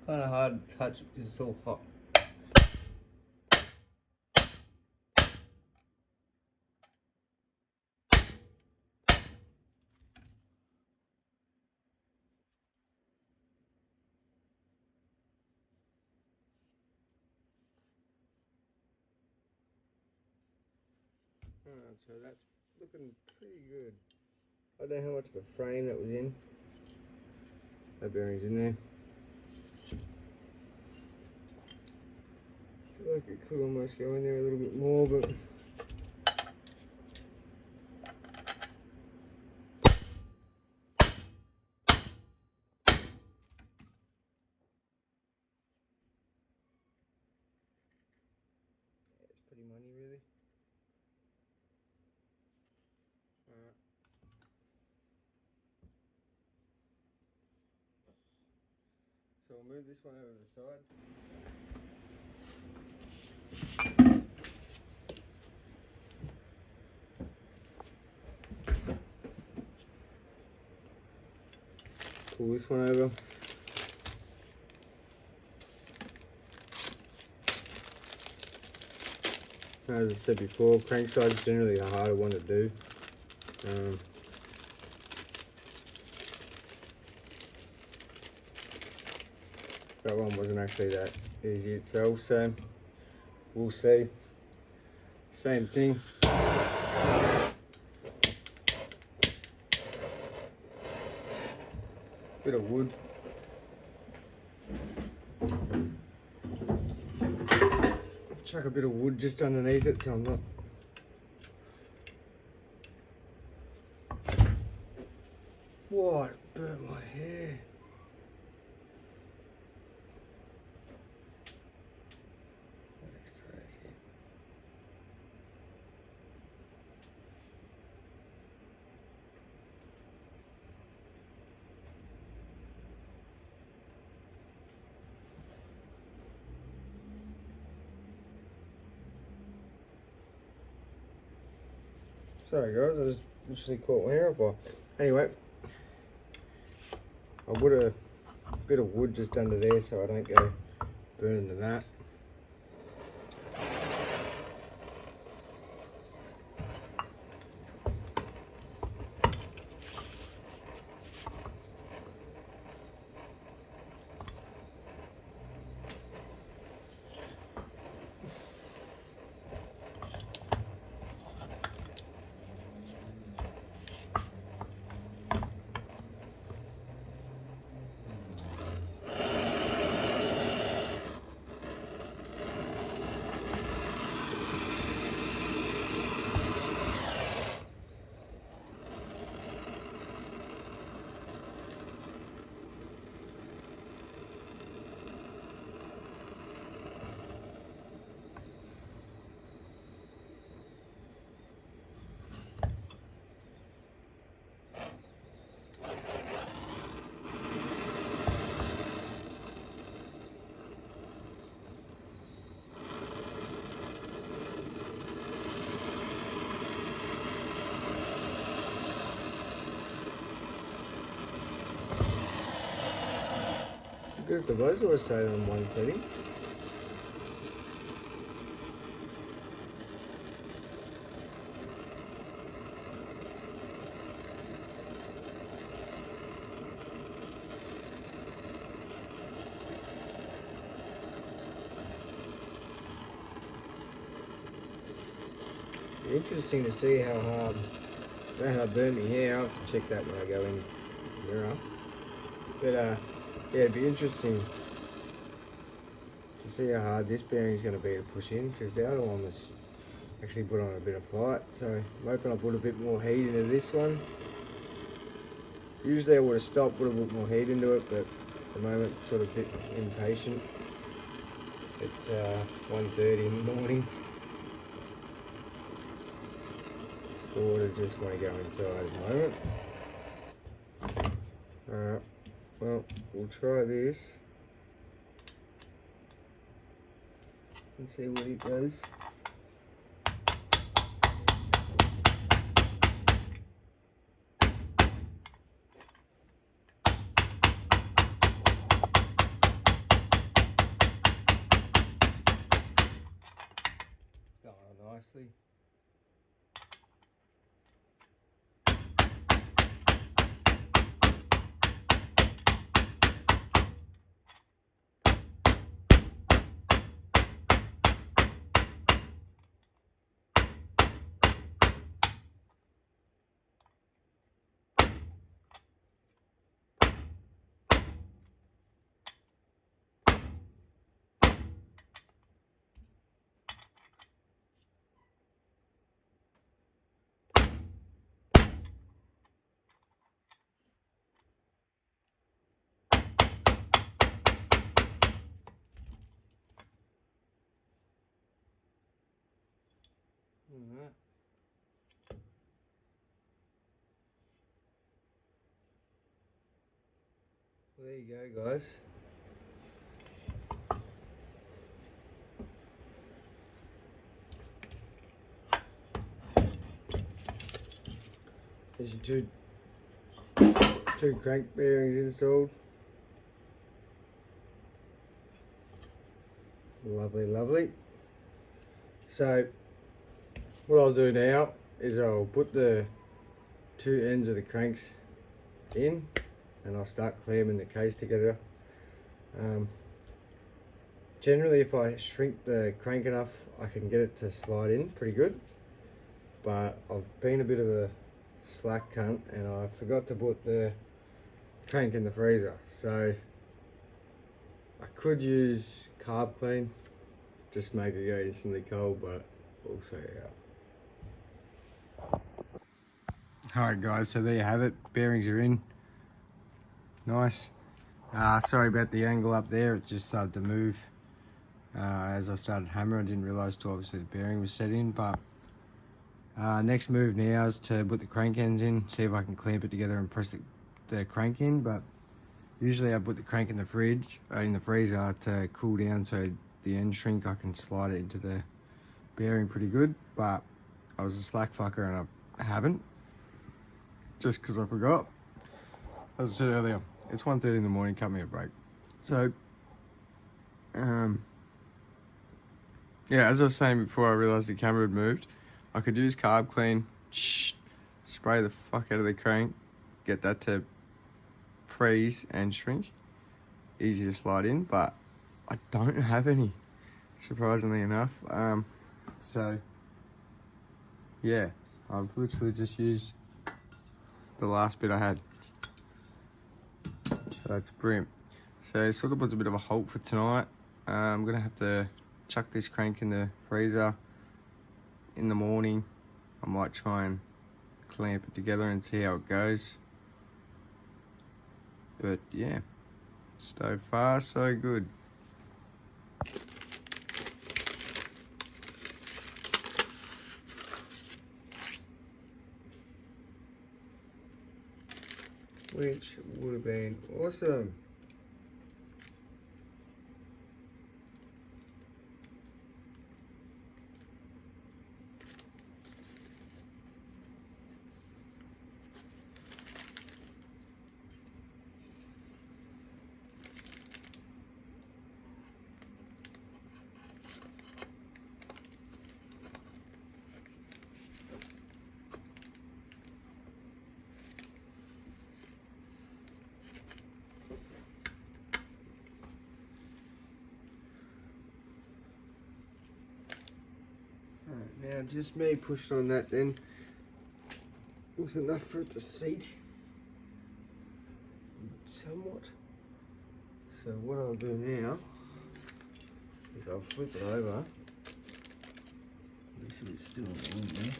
Kind of hard to touch because it's all hot. Alright, so that's looking pretty good. I don't know how much of a frame that was in. That bearing's in there. I feel like it could almost go in there a little bit more, but it's pretty money really. Alright. So we'll move this one over to the side. Pull this one over. As I said before, crank size is generally a harder one to do. That one wasn't actually that easy itself, so we'll see. Same thing. Bit of wood. Chuck a bit of wood just underneath it so I'm not. What? Burnt my hair. That's crazy. Sorry guys, I just literally caught my hair up. Anyway, I put a bit of wood just under there so I don't go burning the mat. Good if the buzz was set on one setting. Interesting to see how hard I burnt my hair. I'll have to check that when I go in the mirror. But yeah, it'd be interesting to see how hard this bearing is going to be to push in, because the other one was actually put on a bit of fight. So I'm hoping I put a bit more heat into this one. Usually I would have stopped, put a bit more heat into it, but at the moment I'm sort of a bit impatient. It's 1:30 in the morning. Sort of just want to go inside at the moment. Alright, well, we'll try this. and see where it goes. Going on nicely. Alright. Well, there you go, guys. There's your two crank bearings installed. Lovely, lovely. So what I'll do now is I'll put the two ends of the cranks in and I'll start clamping the case together. Generally, if I shrink the crank enough, I can get it to slide in pretty good, but I've been a bit of a slack cunt and I forgot to put the crank in the freezer, so I could use carb clean, just make it go instantly cold, but we'll see how. Alright guys, so there you have it, bearings are in, nice. Sorry about the angle up there, it just started to move as I started hammering. I didn't realise till obviously the bearing was set in, but next move now is to put the crank ends in, see if I can clamp it together and press the crank in. But usually I put the crank in the freezer to cool down, so the end shrink, I can slide it into the bearing pretty good. But I was a slack fucker and I haven't, just because I forgot. As I said earlier, it's 1:30 in the morning, cut me a break. So yeah, as I was saying before I realised the camera had moved, I could use carb clean, spray the fuck out of the crank, get that to freeze and shrink, easy to slide in, but I don't have any, surprisingly enough. So yeah, I've literally just used the last bit I had, so that's brilliant. So it sort of puts a bit of a halt for tonight. I'm gonna have to chuck this crank in the freezer. In the morning I might try and clamp it together and see how it goes. But yeah, so far so good. Which would have been awesome. Now just me pushed on that then was enough for it to seat somewhat. So what I'll do now is I'll flip it over. Make sure it's still on there.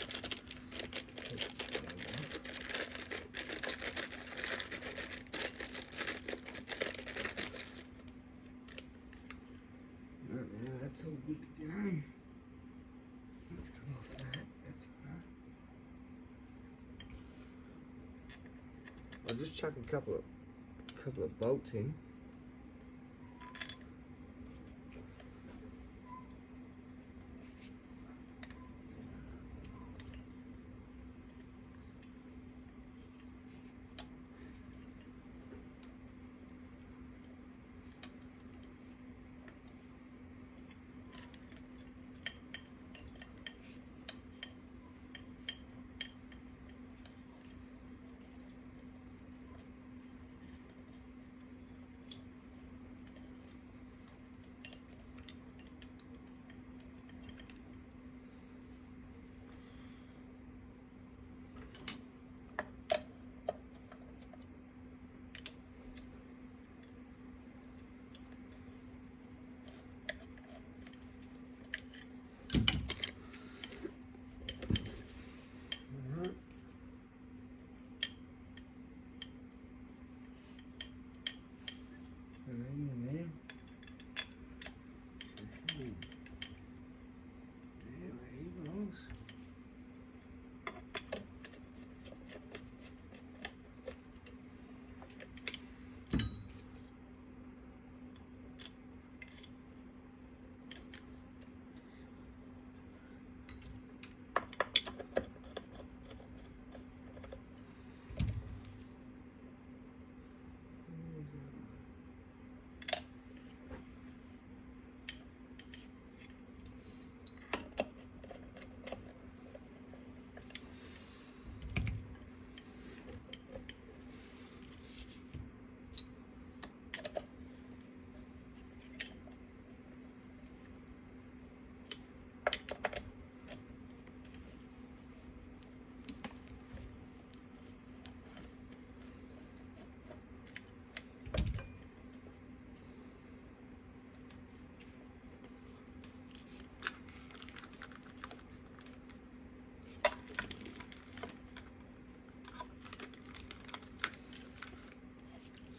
Right, now that's all good to go. Let's come off that. That's alright. I'll just chuck a couple of bolts in.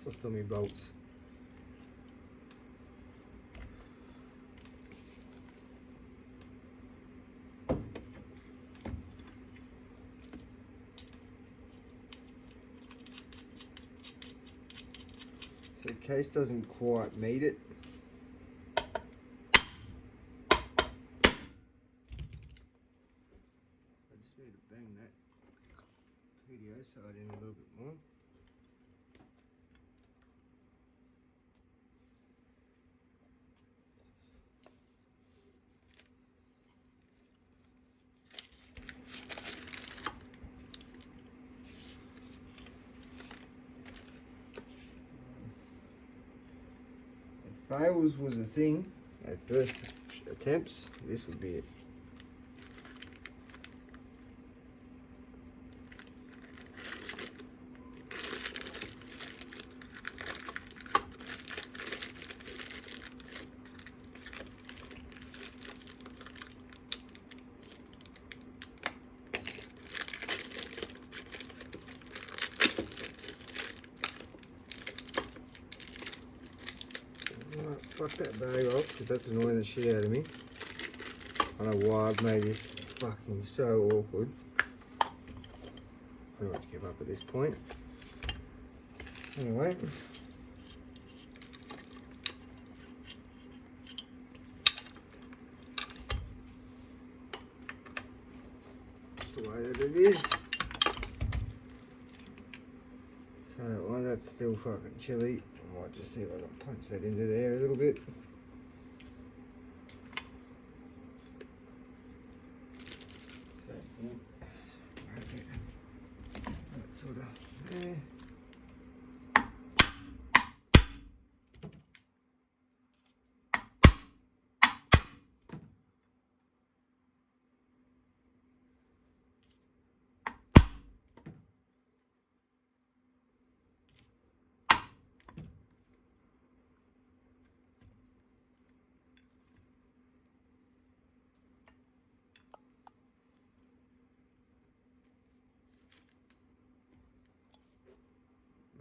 lost all my bolts. So the case doesn't quite meet it. I just need to bang that PDO side in a little bit more. Fails was a thing at first attempts, this would be it. Fuck that bag off, because that's annoying the shit out of me. I don't know why I've made this fucking so awkward. Pretty much give up at this point. Anyway. That's the way that it is. So while that's still fucking chilly, I might just see if I can punch that into there a little bit. That sort of there.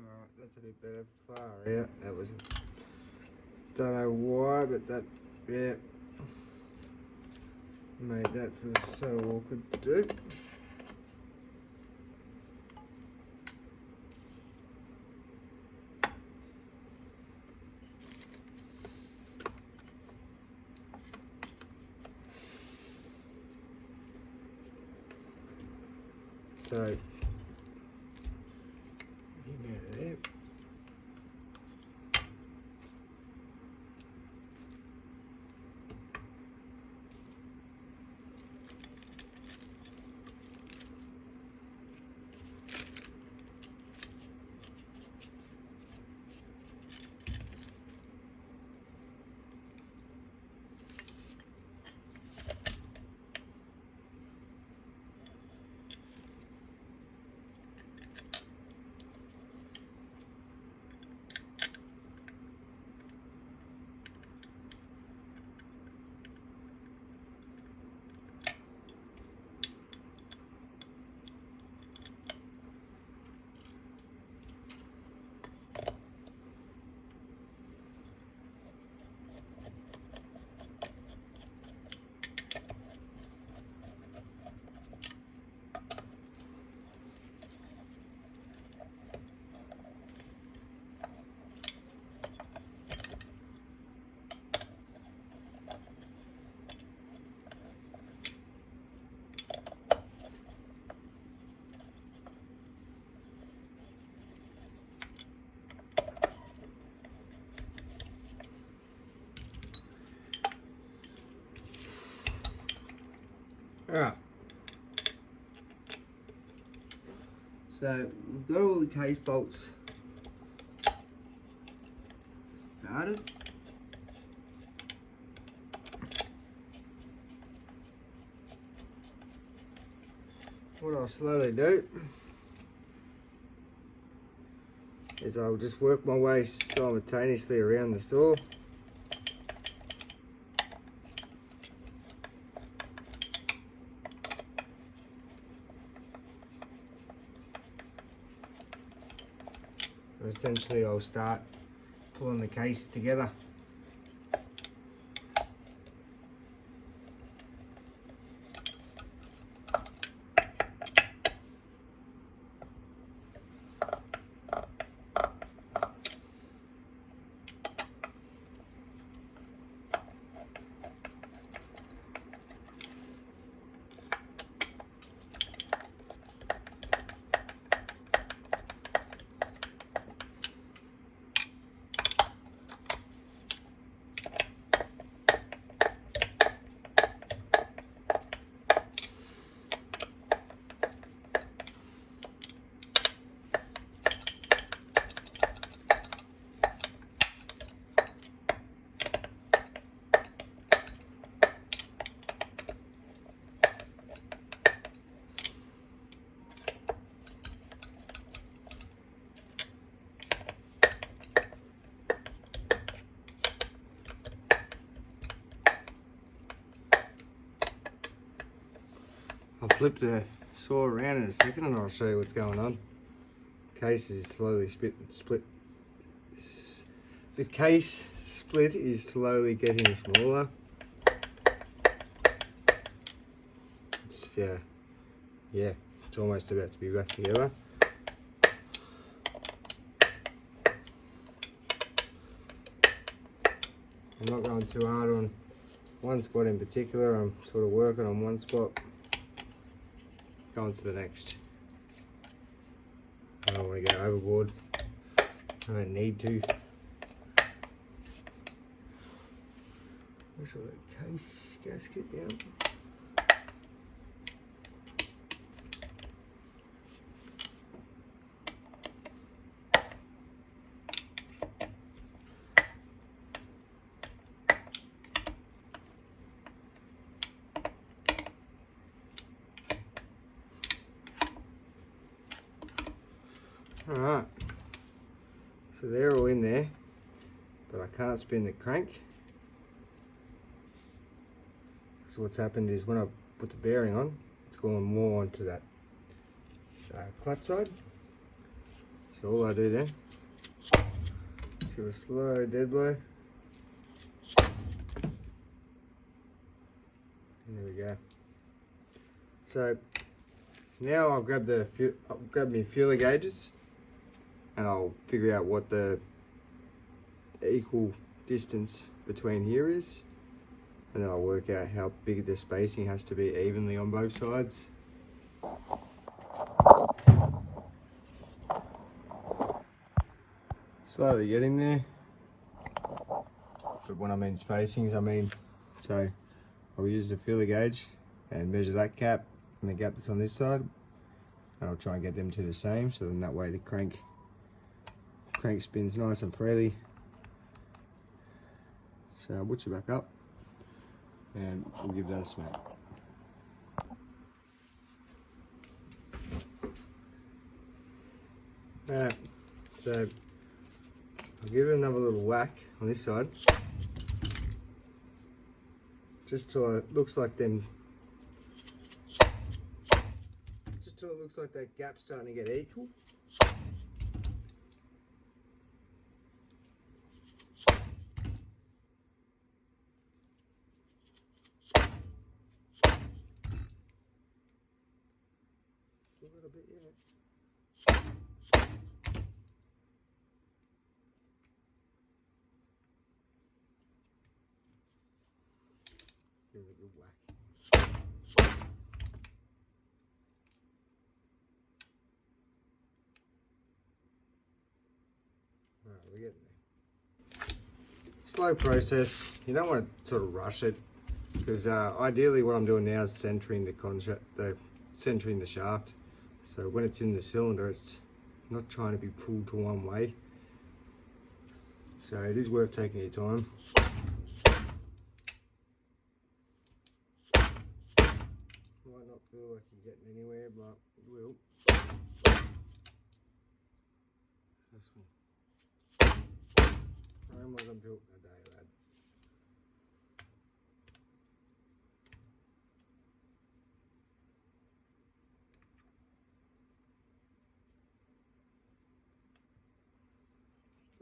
Alright, that's a bit better. Far out. That was, don't know why, but that, yeah, made that feel so awkward to do. So, get out of there. Alright, so we've got all the case bolts started. What I'll slowly do is I'll just work my way simultaneously around the saw. But essentially I'll start pulling the case together. I'll flip the saw around in a second and I'll show you what's going on. The case is slowly split. The case split is slowly getting smaller. It's yeah, it's almost about to be back together. I'm not going too hard on one spot in particular. I'm sort of working on one spot, going to the next. I don't want to go overboard. I don't need to. Where's the case gasket down? Alright, so they're all in there, but I can't spin the crank. So what's happened is when I put the bearing on, it's going more onto that clutch side. So all I do then, is give a slow dead blow. And there we go. So now I'll grab my feeler gauges and I'll figure out what the equal distance between here is, and then I'll work out how big the spacing has to be evenly on both sides. Slowly getting there, but when I mean spacings, I mean, so I'll use the feeler gauge and measure that gap and the gap that's on this side, and I'll try and get them to the same, so then that way the crank spins nice and freely. So I'll butcher back up and we'll give that a smack. Alright, so I'll give it another little whack on this side, just till it looks like that gap's starting to get equal. A little bit, yeah. Give it a good whack. Alright, we're getting there. Slow process. You don't want to sort of rush it, because ideally what I'm doing now is centering the shaft. So when it's in the cylinder, it's not trying to be pulled to one way. So it is worth taking your time. Might not feel like you're getting anywhere, but it will. Rome wasn't built in a day, lad.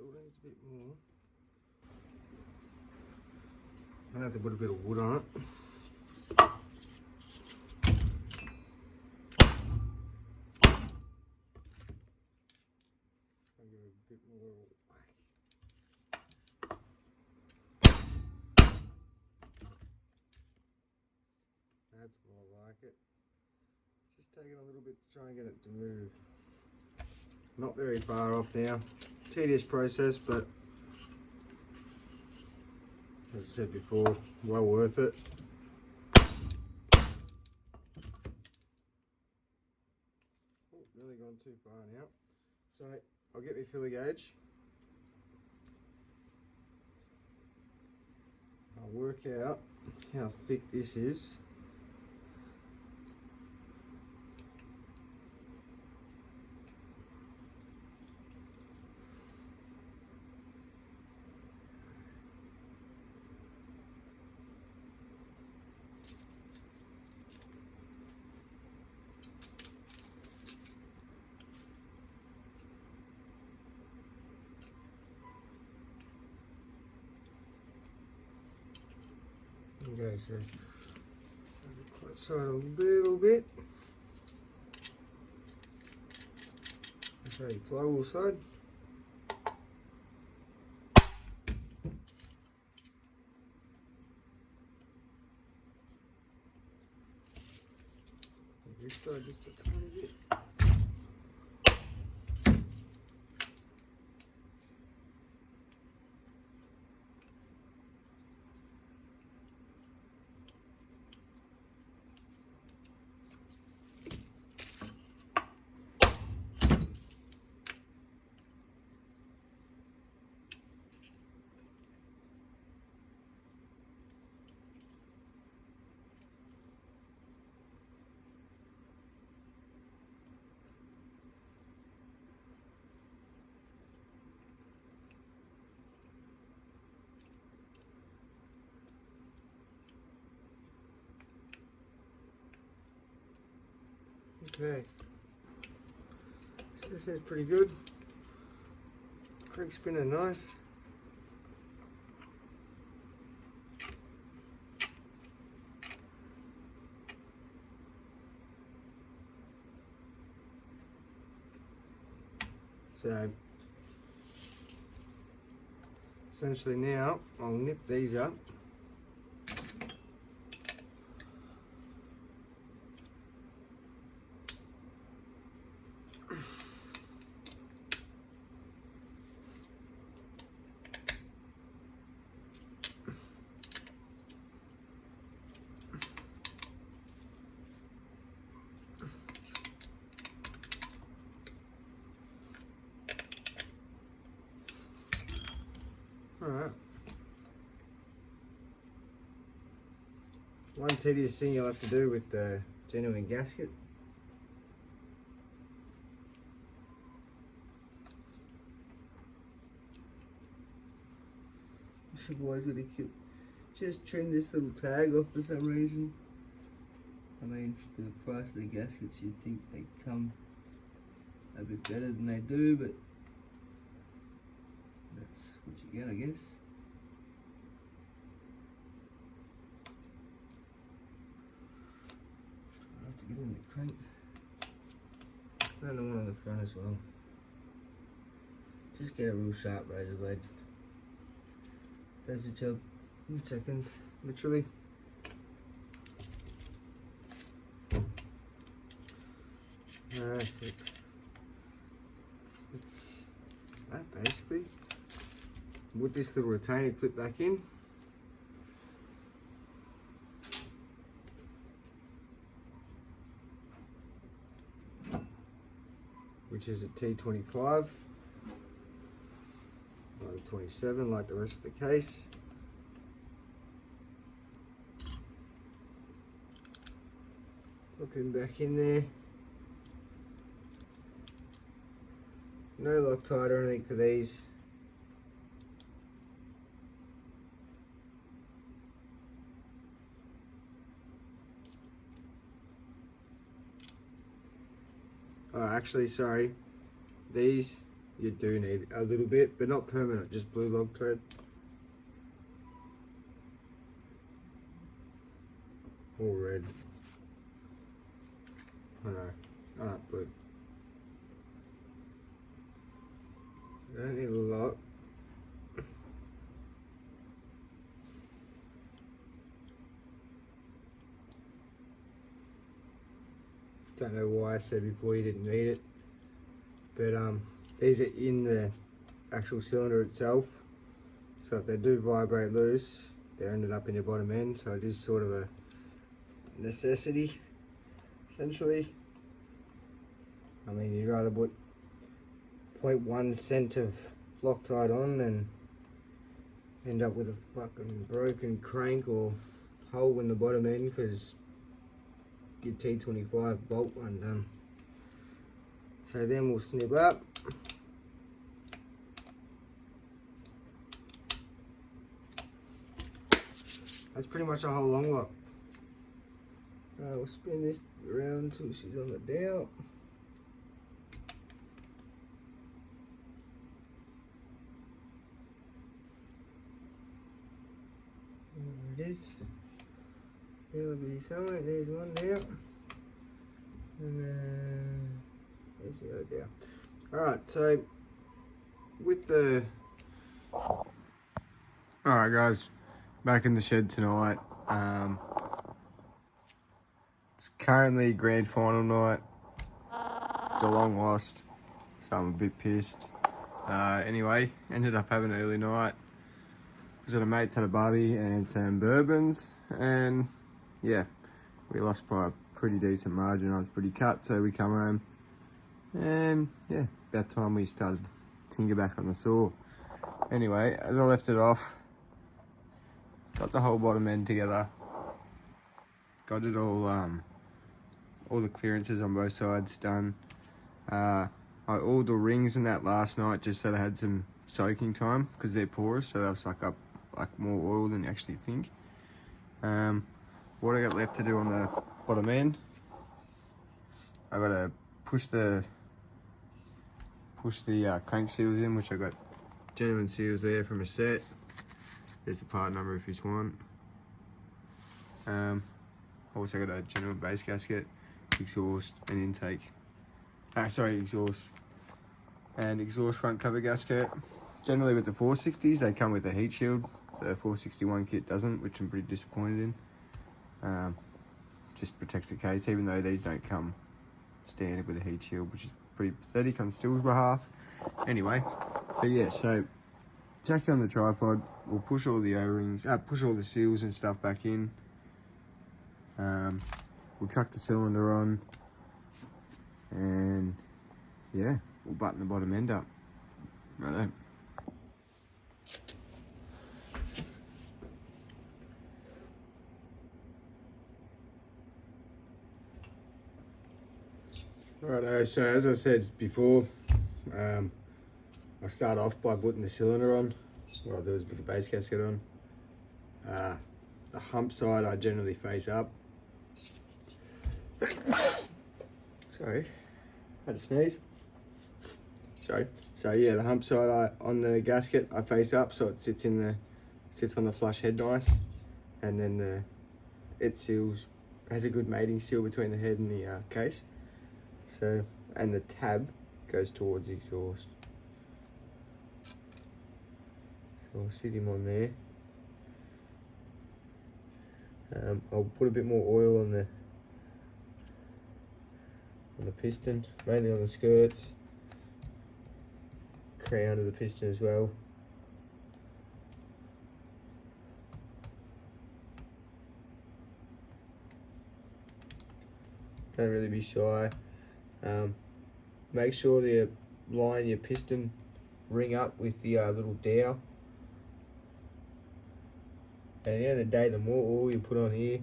still needs a bit more. I have to put a bit of wood on it. I'll give it a bit more whack. That's more like it. Just take it a little bit to try and get it to move. Not very far off now. Tedious process, but as I said before, well worth it. Oh, really gone too far now. So I'll get my filler gauge. I'll work out how thick this is. Okay, so close side a little bit. Okay, flywheel side. This side just a tiny bit. Okay, so this is pretty good. Creek spinning nice. So essentially now I'll nip these up. Alright. One tedious thing you'll have to do with the genuine gasket. Your boy's gonna just trim this little tag off for some reason. I mean, for the price of the gaskets, you'd think they'd come a bit better than they do, but that's what you get, I guess. I have to get in the crank. And the one on the front as well. Just get a real sharp razor blade. Does the job in seconds, literally. So it's that basically. With this little retainer clip back in. Which is a T25. Not a 27 like the rest of the case. Pop him back in there. No Loctite or anything for these. Oh, actually, sorry. These you do need a little bit, but not permanent, just blue log thread. Or red. Oh no, blue. You don't need a lot. Don't know why I said before you didn't need it, but these are in the actual cylinder itself, so if they do vibrate loose, they're ended up in your bottom end, so it is sort of a necessity, essentially. I mean, you'd rather put 0.1 cent of Loctite on than end up with a fucking broken crank or hole in the bottom end because your T25 bolt undone. So then we'll snip up. That's pretty much a whole long lock. We'll spin this around until she's on the dowel. There it is. There'll be somewhere. There's one down. And then there's the other down. Alright, so with the... Alright guys, back in the shed tonight. It's currently grand final night. Geelong lost, so I'm a bit pissed. Anyway, ended up having an early night. Was at a mate's, had a barbie and some bourbons, and yeah, we lost by a pretty decent margin. I was pretty cut, so we come home, and yeah, about time we started to tinker back on the saw. Anyway, as I left it off, got the whole bottom end together, got it all the clearances on both sides done. I oiled the rings in that last night just so they had some soaking time because they're porous, so they'll suck up like more oil than you actually think. What I got left to do on the bottom end, I got to push the crank seals in, which I got genuine seals there from a set. There's the part number if you want. Also got a genuine base gasket, exhaust and intake. Exhaust and exhaust front cover gasket. Generally with the 460s they come with a heat shield. The 461 kit doesn't, which I'm pretty disappointed in. Just protects the case, even though these don't come standard with a heat shield, which is pretty pathetic on Stihl's behalf. Anyway, but yeah, so jack it on the tripod. We'll push all the O-rings, push all the seals and stuff back in. We'll chuck the cylinder on, and yeah, we'll button the bottom end up. Righto. Righto, so as I said before, I start off by putting the cylinder on. What I'll do is put the base gasket on. The hump side I generally face up. Sorry, had to sneeze. Sorry. So yeah, the hump side on the gasket I face up, so it sits on the flush head nice, and then it has a good mating seal between the head and the case. So, and the tab goes towards the exhaust. So I'll sit him on there. I'll put a bit more oil on the piston, mainly on the skirts, crown of the piston as well. Don't really be shy. Make sure that you line your piston ring up with the little dowel. And at the end of the day, the more oil you put on here,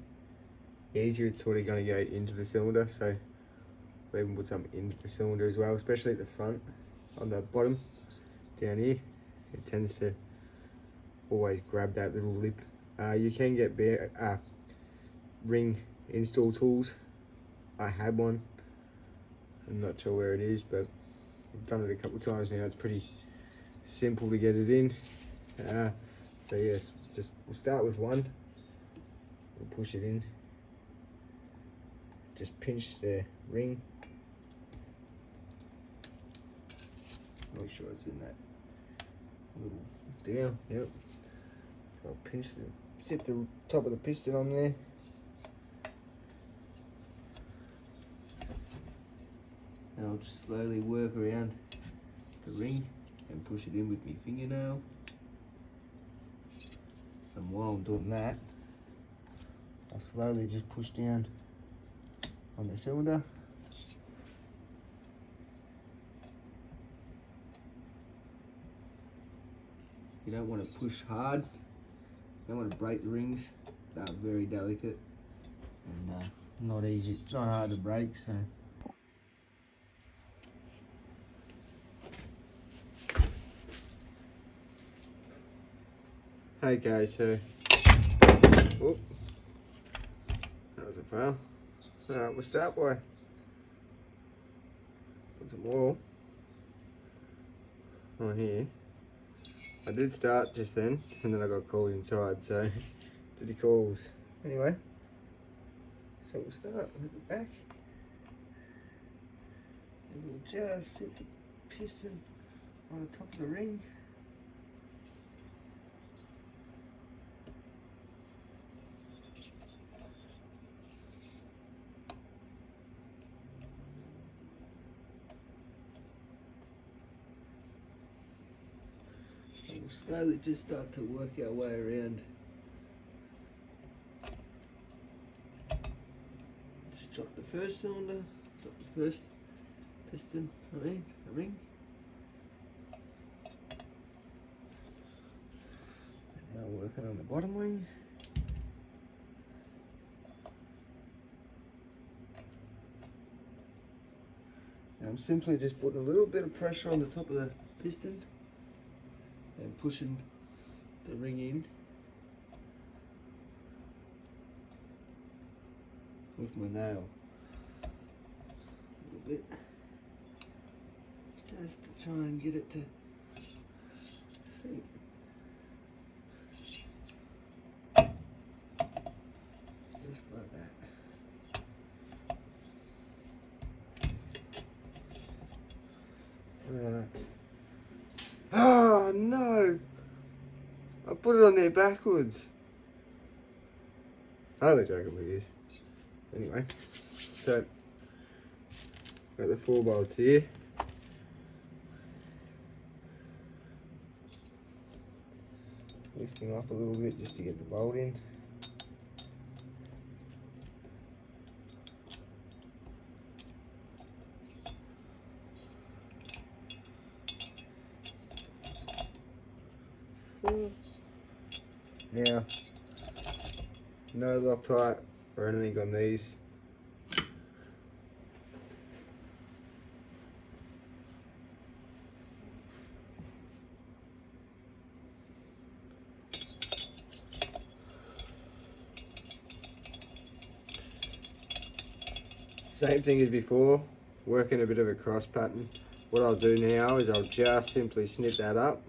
the easier it's sort of going to go into the cylinder. So we'll even put some into the cylinder as well, especially at the front. On the bottom, down here, it tends to always grab that little lip. You can get ring install tools. I had one. I'm not sure where it is, but I've done it a couple of times now. It's pretty simple to get it in. So yes, we'll start with one. We'll push it in. Just pinch the ring. Make sure it's in that little down. Yep. So I'll pinch sit the top of the piston on there. And I'll just slowly work around the ring and push it in with my fingernail. And while I'm doing that, I'll slowly just push down on the cylinder. You don't want to push hard. You don't want to break the rings. They're very delicate and not easy. It's not hard to break, so. Okay, so, whoop, that was a fail. Alright, we'll start by put some oil on here. I did start just then, and then I got called inside, so did calls. Anyway, so we'll start with the back, and we'll just set the piston on the top of the ring. We'll slowly just start to work our way around. Just drop the first cylinder, drop the first piston, the ring. And now working on the bottom wing. Now I'm simply just putting a little bit of pressure on the top of the piston and pushing the ring in with my nail a little bit, just to try and get it to sink. Just like that. Oh no! I put it on there backwards. Only joking with this. Anyway, so got the 4 bolts here. Lifting up a little bit just to get the bolt in. Now, no Loctite or anything on these. Same thing as before, working a bit of a cross pattern. What I'll do now is I'll just simply snip that up.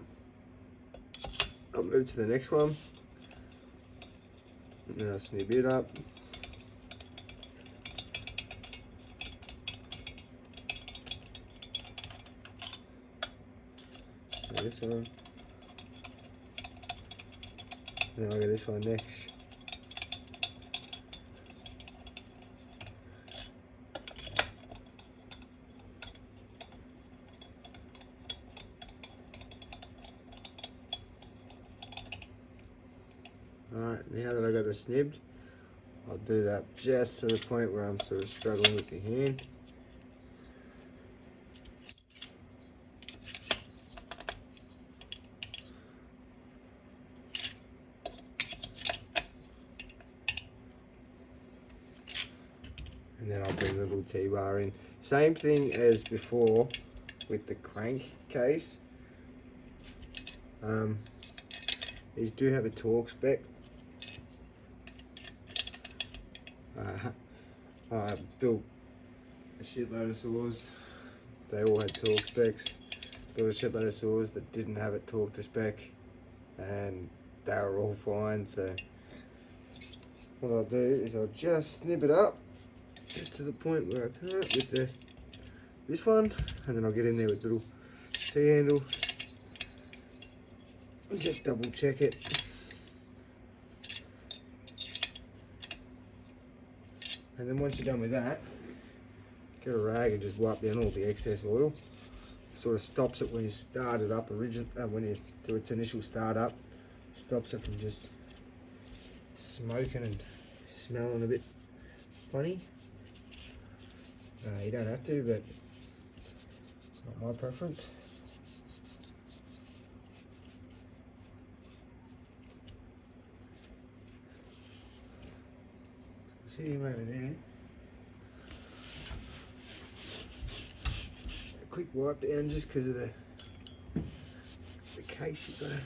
I'll move to the next one. And then I'll snip it up. So this one. Then I'll get this one next. Alright, now that I got it snibbed, I'll do that just to the point where I'm sort of struggling with the hand. And then I'll bring the little T-bar in. Same thing as before with the crank case. These do have a torque spec. I built a shitload of saws they all had torque specs. There was a shitload of saws that didn't have it torqued to spec, and they were all fine. So what I'll do is I'll just snip it up just to the point where I turn it with this one, and then I'll get in there with the little C-handle and just double check it. And then once you're done with that, get a rag and just wipe down all the excess oil. Sort of stops it when you start it up when you do its initial start up. Stops it from just smoking and smelling a bit funny. You don't have to, but it's not my preference. See him over there. A quick wipe down just because of the case you've got to.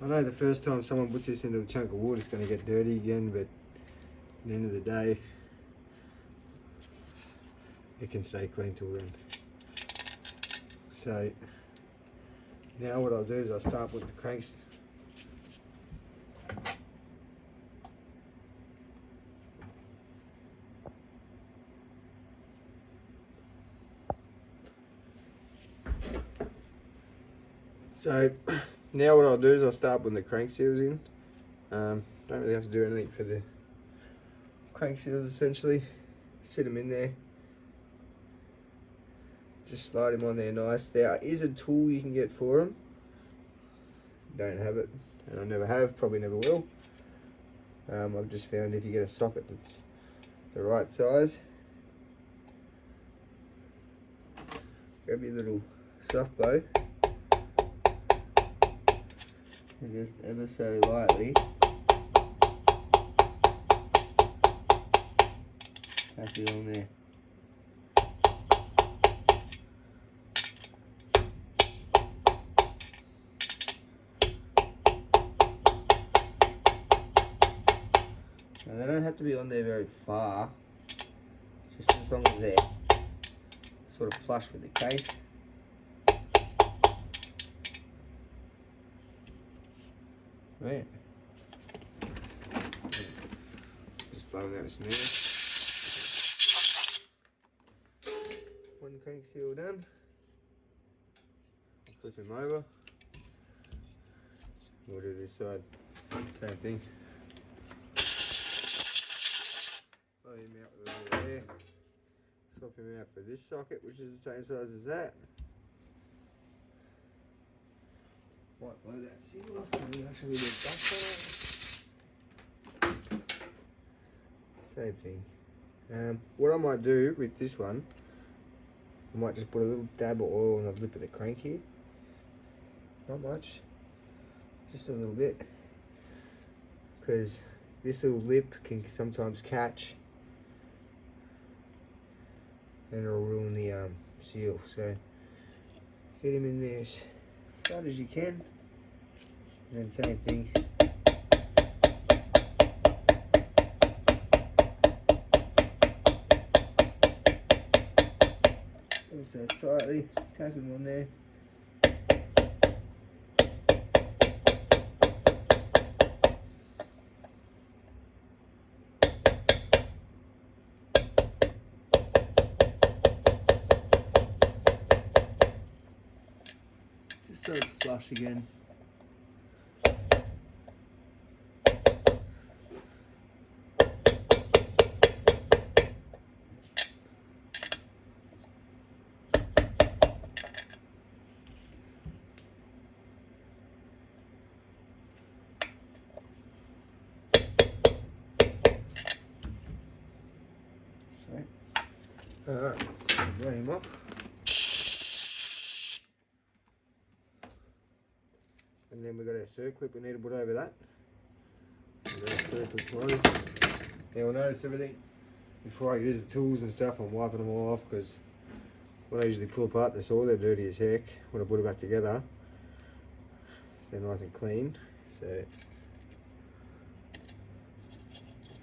I know the first time someone puts this into a chunk of wood it's going to get dirty again, but at the end of the day it can stay clean till then. So now what I'll do is I'll start with the cranks. So now what I'll do is I'll start putting the crank seals in. Don't really have to do anything for the crank seals essentially. Sit them in there. Just slide them on there nice. There is a tool you can get for them. Don't have it, and I never have, probably never will. I've just found if you get a socket that's the right size, grab your little soft blow and just ever so lightly tap it on there. Now they don't have to be on there very far, just as long as they're sort of flush with the case. Right. Just blowing out some air. One crank seal done. I'll flip him over. We'll do this side. Same thing. Blow him out with a little air. Swap him out for this socket, which is the same size as that. Might blow that seal off and then actually get dust on it. Same thing. What I might do with this one, I might just put a little dab of oil on the lip of the crank here. Not much, just a little bit, because this little lip can sometimes catch and it'll ruin the seal. So get him in there as tight as you can, and then same thing. Also slightly tap him on there. So it's flush again. Alright, blow him up. And then we've got our circlip we need to put over that. Now you'll notice everything before I use the tools and stuff, I'm wiping them all off, because when I usually pull apart the saw, they're dirty as heck. When I put it back together, they're nice and clean. So I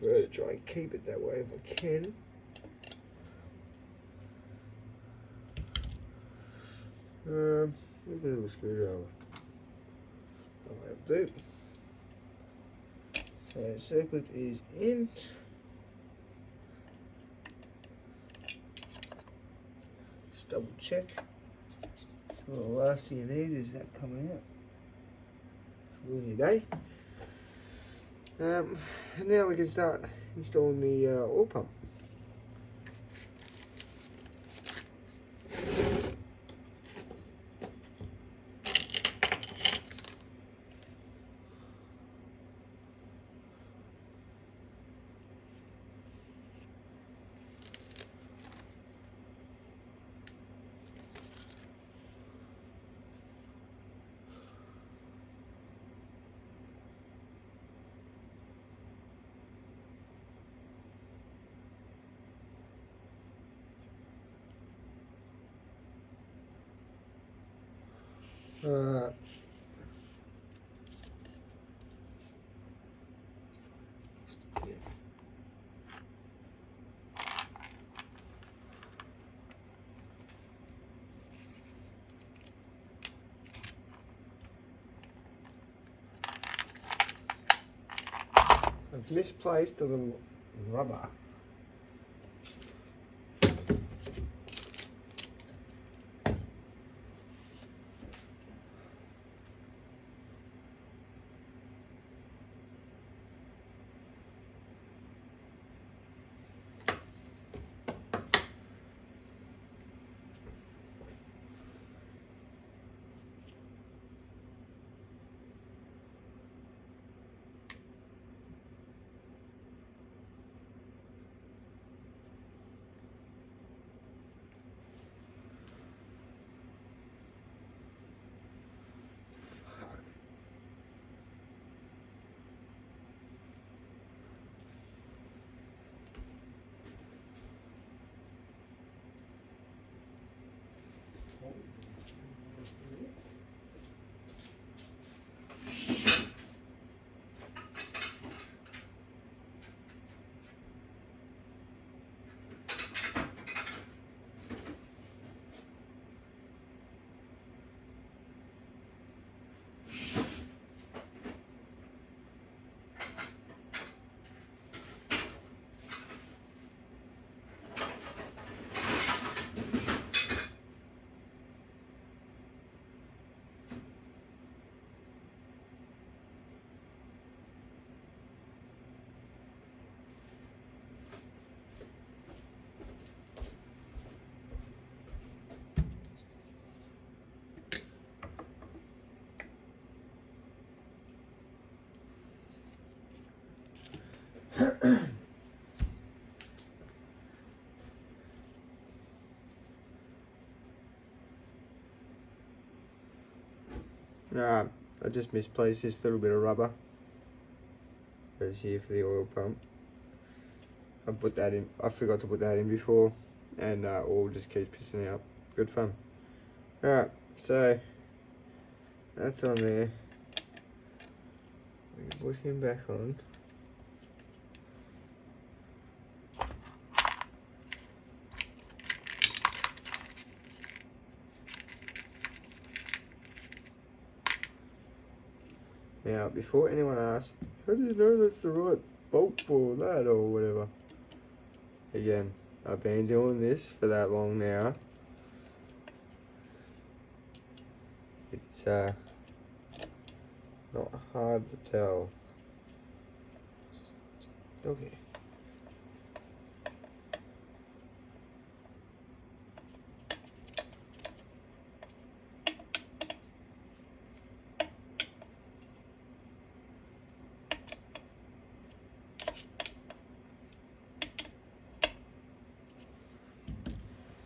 prefer to try and keep it that way if I can. A bit of a screwdriver. That'll do. So circlip is in. Just double check. So the last thing you need is that coming out. Ruin your day. And now we can start installing the oil pump. Yeah. I've misplaced a little rubber. I just misplaced this little bit of rubber. Goes here for the oil pump. I put that in. I forgot to put that in before, and oil just keeps pissing out. Good fun. Alright, so that's on there. We can put him back on. Now, before anyone asks, how do you know that's the right bolt for that or whatever? Again, I've been doing this for that long now. It's not hard to tell. Okay.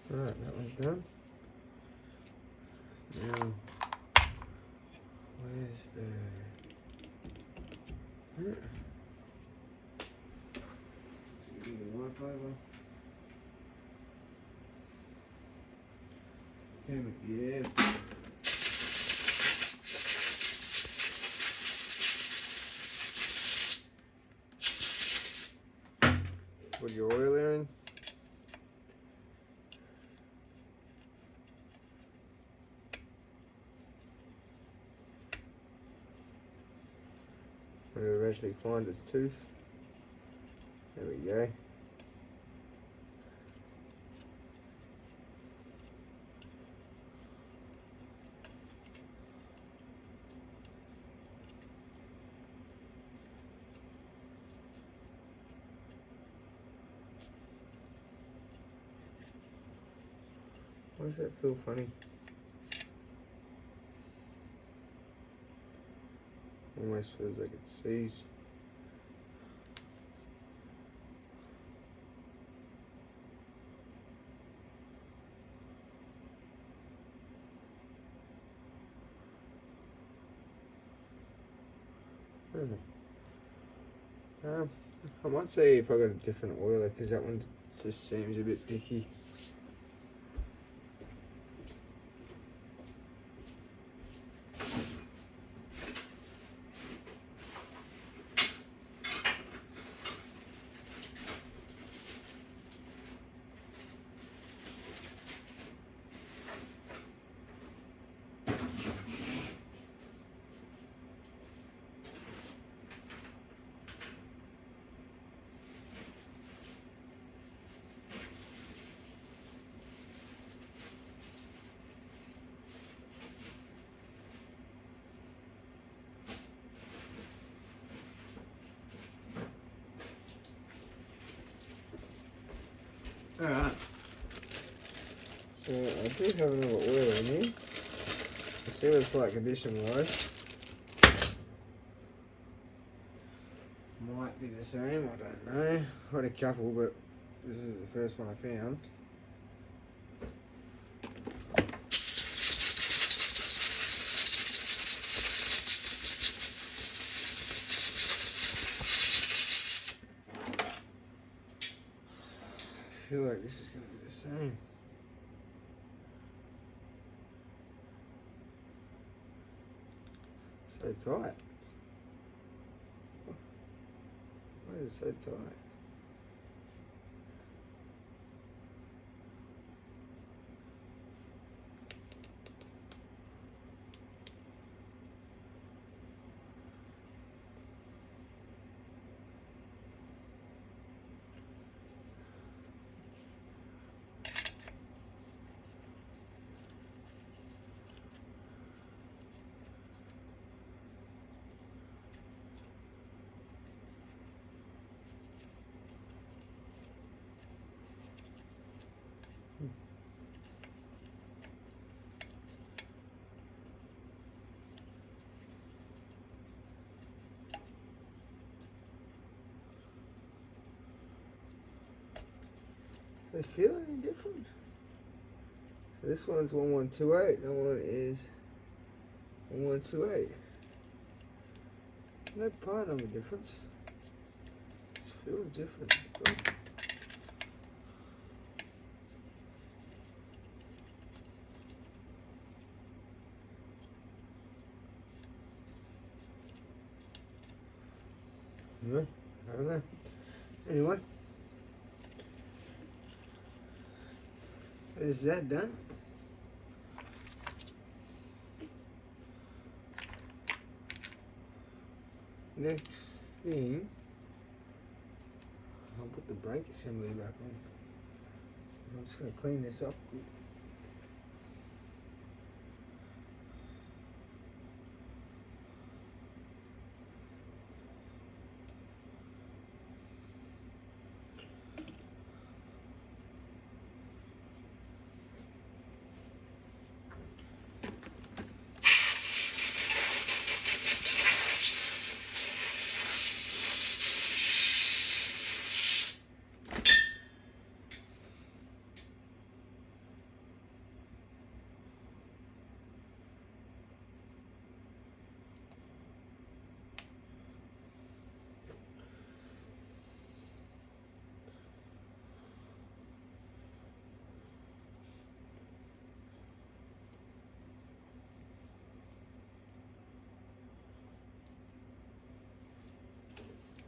Alright, that one's done. Now, where's the... Wipe over. Yeah. Put your oil in. eventually find its tooth. There we go. Why does that feel funny? Almost feels like it's seized. I might see if I got a different oiler because that one just seems a bit dicky. Alright, so I do have another oil in here. Let's see what it's like condition wise. Might be the same, I don't know. I had a couple, but this is the first one I found. I feel like this is going to be the same. So tight. Why is it so tight? They feel any different? So this one's 1128, that one is 1128. No part number difference. This feels different. That's all. Yeah, I don't know. Anyway. Is that done? Next thing, I'll put the brake assembly back on. I'm just going to clean this up.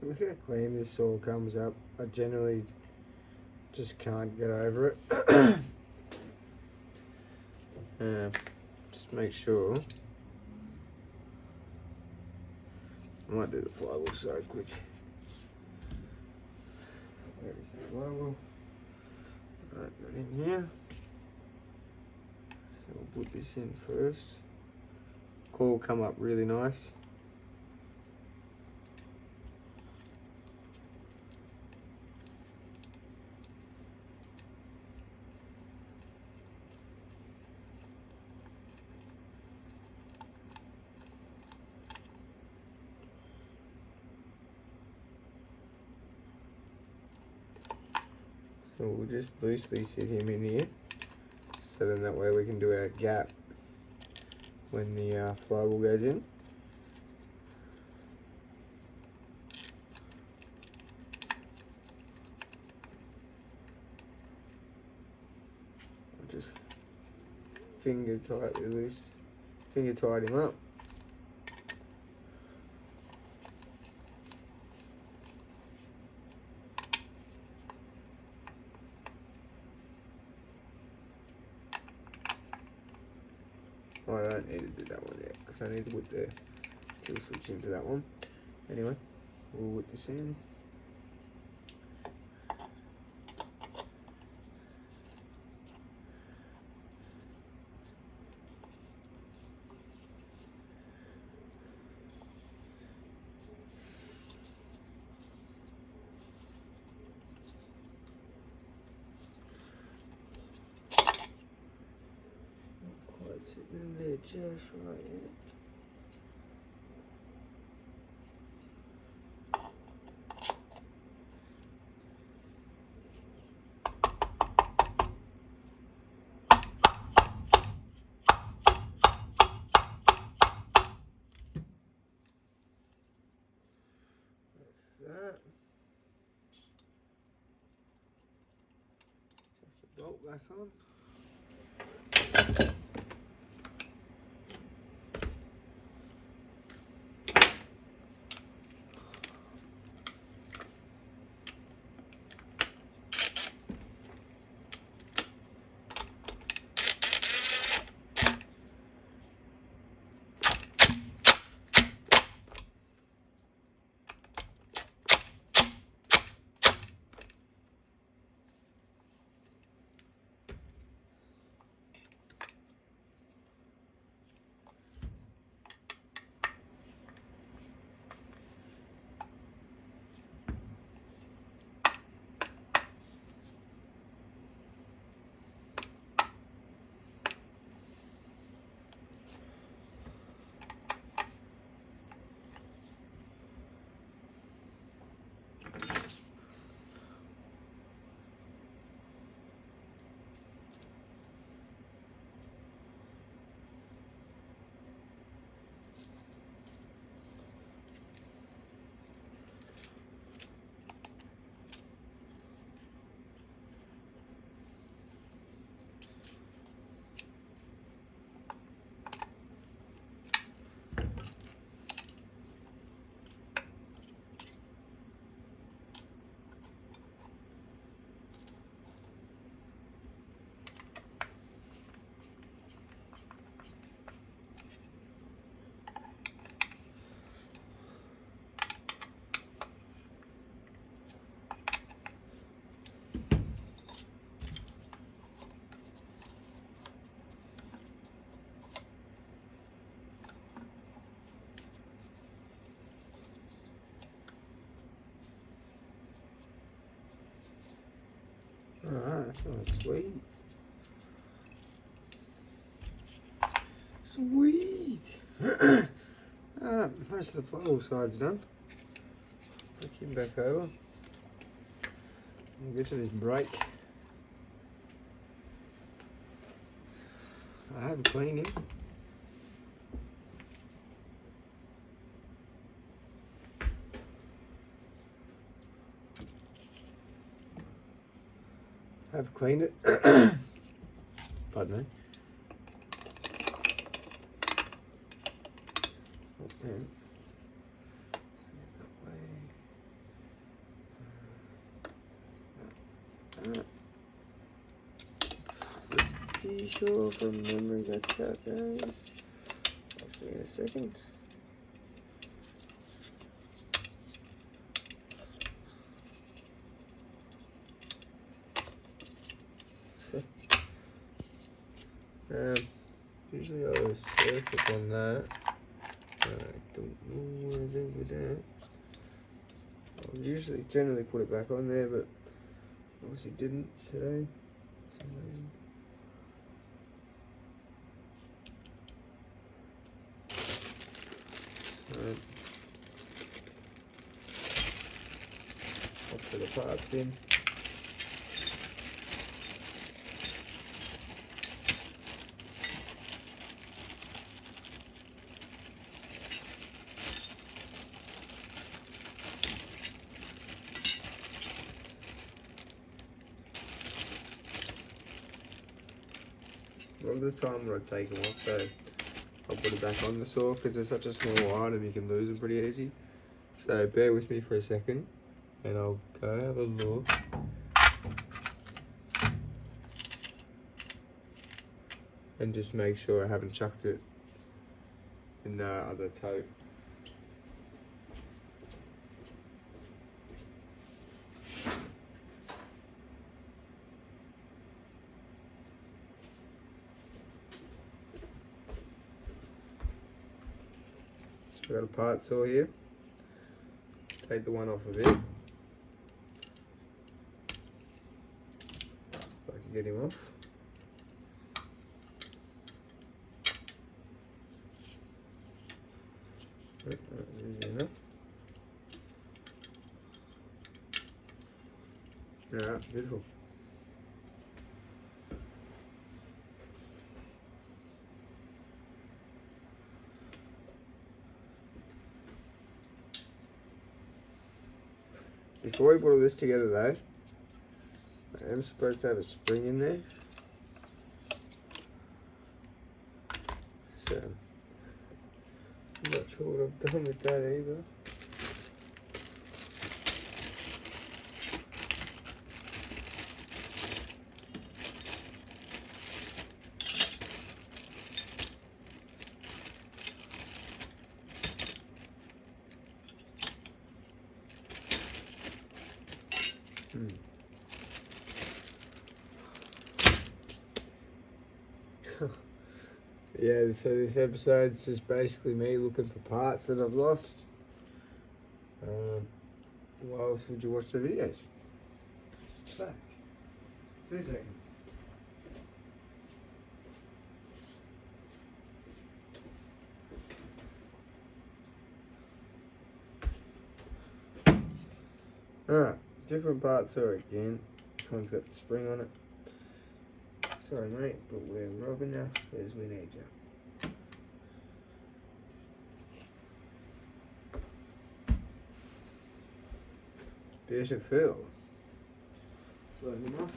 Look how clean this saw comes up. I generally just can't get over it. Just make sure I might do the flywheel side quick. Where is the flywheel? Right, got in here. So we'll put this in first. Coil will come up really nice. So we'll just loosely sit him in here, so then that way we can do our gap when the flywheel goes in. I'll just finger tight him up. Oh, I don't need to do that one yet because I need to put the kill switch into that one. Anyway, we'll put this in. Sitting in there just right yet. That's that. Chuck the bolt back on. Alright, that smells sweet. Sweet! Alright, most of the flywheel side's done. Flick him back over. We'll get to this brake. I have cleaned him. I've cleaned it. Pardon me. Pretty sure from memory that's how it goes. I'll see you in a second. Usually I have a circuit on that. I don't know what I do with that. I usually generally put it back on there, but obviously didn't today for some reason. So I'll put the parts in. A lot of the time when I take them off, so I'll put it back on the saw because they're such a small item you can lose them pretty easy. So bear with me for a second and I'll go have a look. And just make sure I haven't chucked it in the other tote. I've got a part saw here. Take the one off of it. So I can get him off. Easy enough. Yeah, beautiful. Before we put all this together though, I am supposed to have a spring in there. So, I'm not sure what I've done with that either. Yeah, so this episode's just basically me looking for parts that I've lost. Why else would you watch the videos? Back. 2 seconds. Alright, different parts are again. This one's got the spring on it. Sorry mate, but we're robbing you as we need you. Beautiful. Load him off.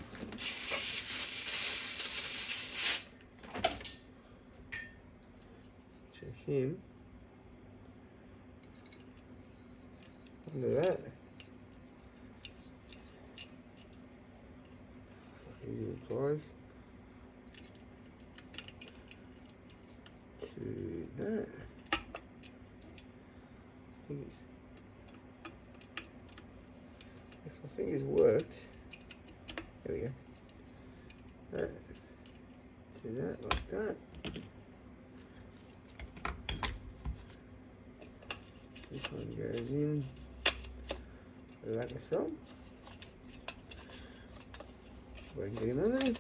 Check him. Under that. Easy applies. To that. If my fingers worked, there we go. That. To that like that. This one goes in like so. Go ahead and get him on there.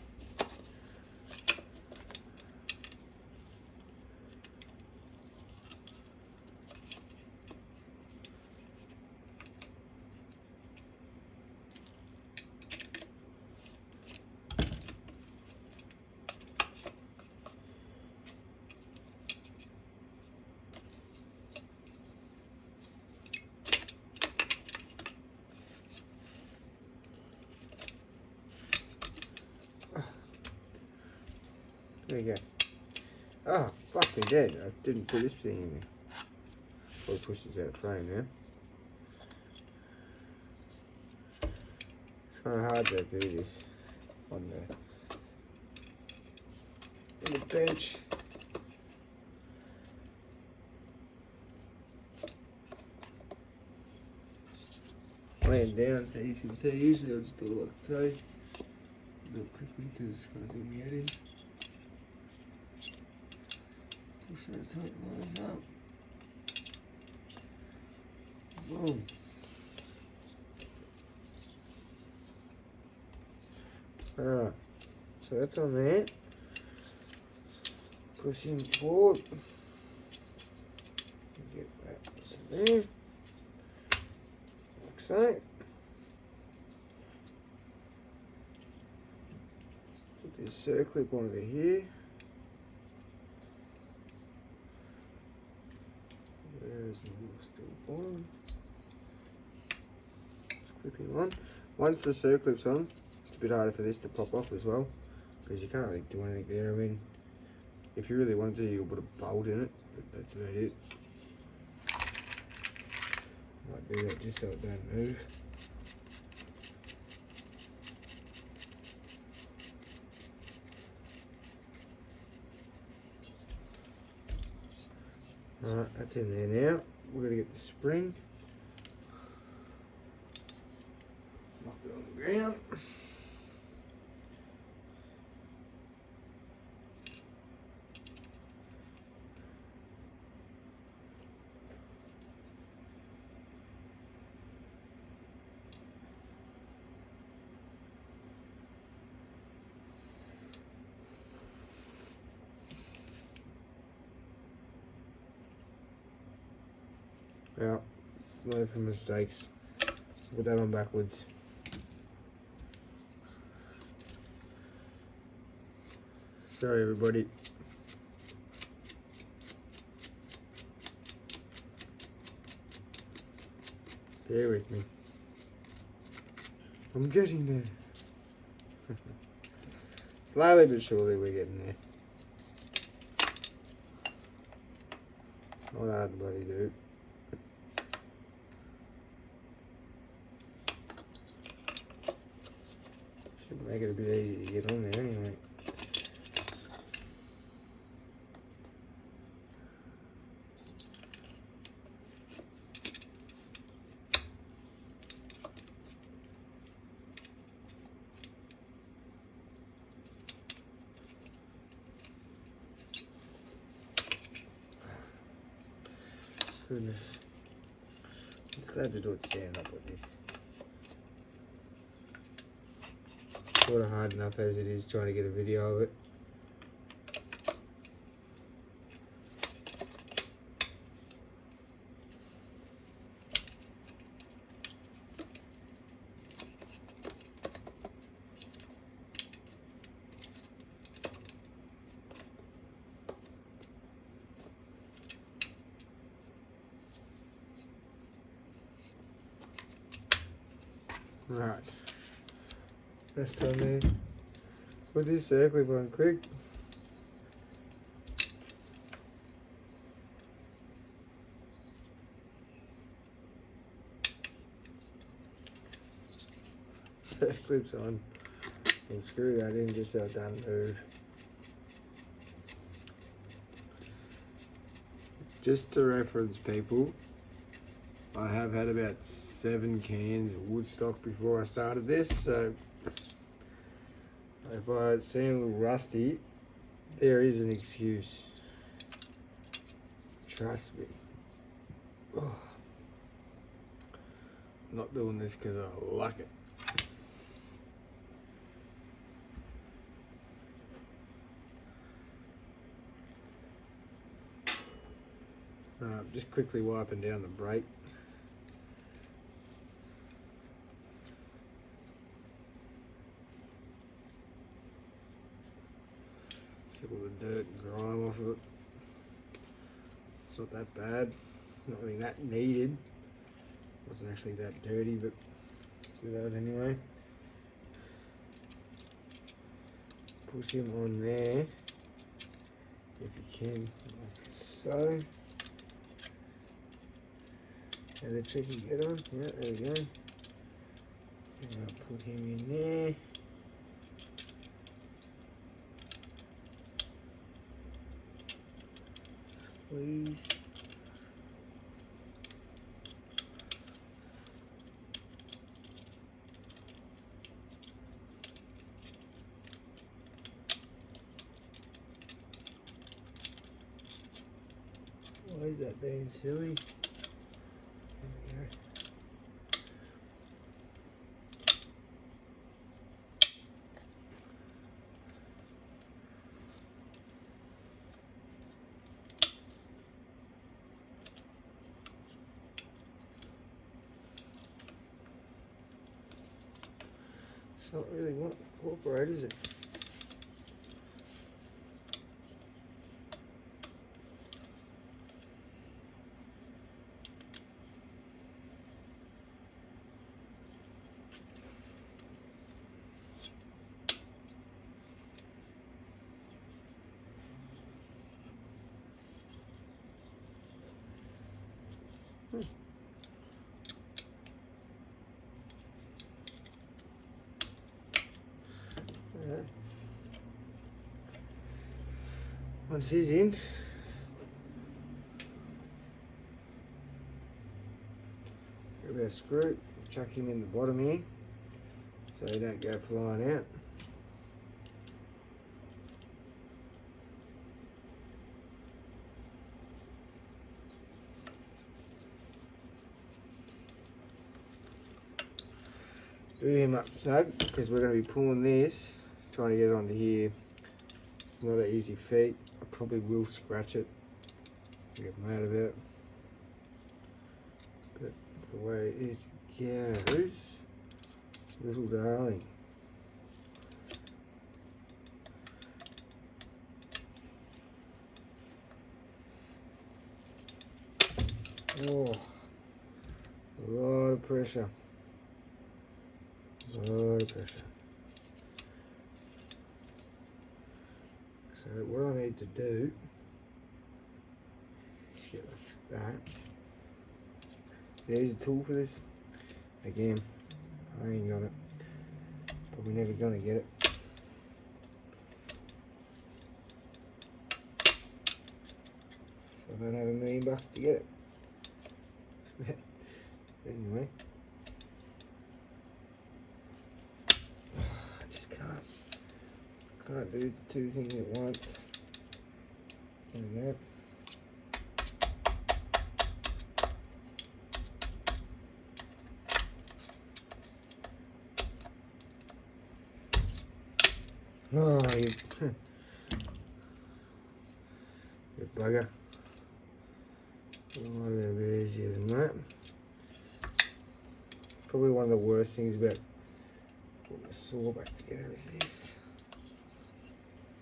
There you go. Oh, fucking dead. I didn't put this thing in there. Probably push this out of frame now. It's kind of hard to do this on the bench. Laying down so you can see. Usually I'll just do it like so. Do it quickly because it's going to do me head in. That's how it lines up. Boom. Alright, so that's on there. Push him forward. Get that there. Like so. Put this circlip onto here. There's the still bottom. Just clip him on. Once the circlip's on, it's a bit harder for this to pop off as well, because you can't really do anything there. I mean, if you really wanted to, you'll put a bolt in it, but that's about it. Might do that just so it don't move. Alright, that's in there now. We're going to get the spring. Knock it on the ground. Yeah, learn from mistakes. Put that on backwards. Sorry, everybody. Bear with me. I'm getting there. Slowly but surely we're getting there. Not hard to bloody do. Should make it a bit easy to get on there anyway. Goodness. It's glad to do it standing up like this. Sort of hard enough as it is trying to get a video of it. Right, that's on there. Put this circlip on quick. Circlip's on. And screw that in just so it doesn't move. Just to reference, people, I have had about 7 cans of Woodstock before I started this, so if I seem a little rusty, there is an excuse. Trust me. Oh. I'm not doing this because I like it. Just quickly wiping down the brake. Get all the dirt and grime off of it. It's not that bad. Not really that needed. Wasn't actually that dirty, but do that anyway. Push him on there if you can, like so. And the tricky get on. Yeah, there we go. And I'll put him in there. Please. Why is that being silly? There we go. It's not really want to cooperate, is it? Alright. Once he's in, grab our screw, chuck him in the bottom here so he don't go flying out. Do him up snug because we're going to be pulling this, trying to get it onto here. It's not an easy feat. I probably will scratch it, get mad about it. But the way it goes, little darling. Oh, a lot of pressure. A lot of pressure. So what I need to do is get like that. There's a tool for this. Again, I ain't got it. Probably never gonna get it. So I don't have $1 million to get it. Anyway. Can't do two things at once. There we go. Oh, you bugger. It might have been a bit easier than that. Probably one of the worst things about putting a saw back together is this,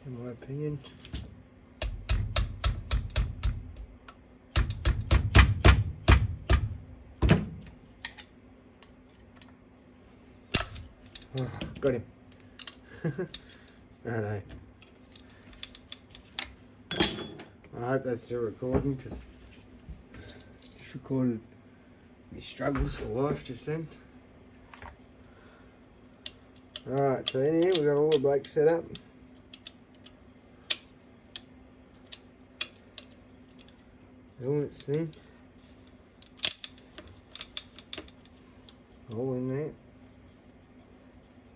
in my opinion. Oh, got him. Righto. I hope that's still recording because just recorded my struggles for life just then. Alright, so in here we've got all the brakes set up. Helmet's thing. All in there.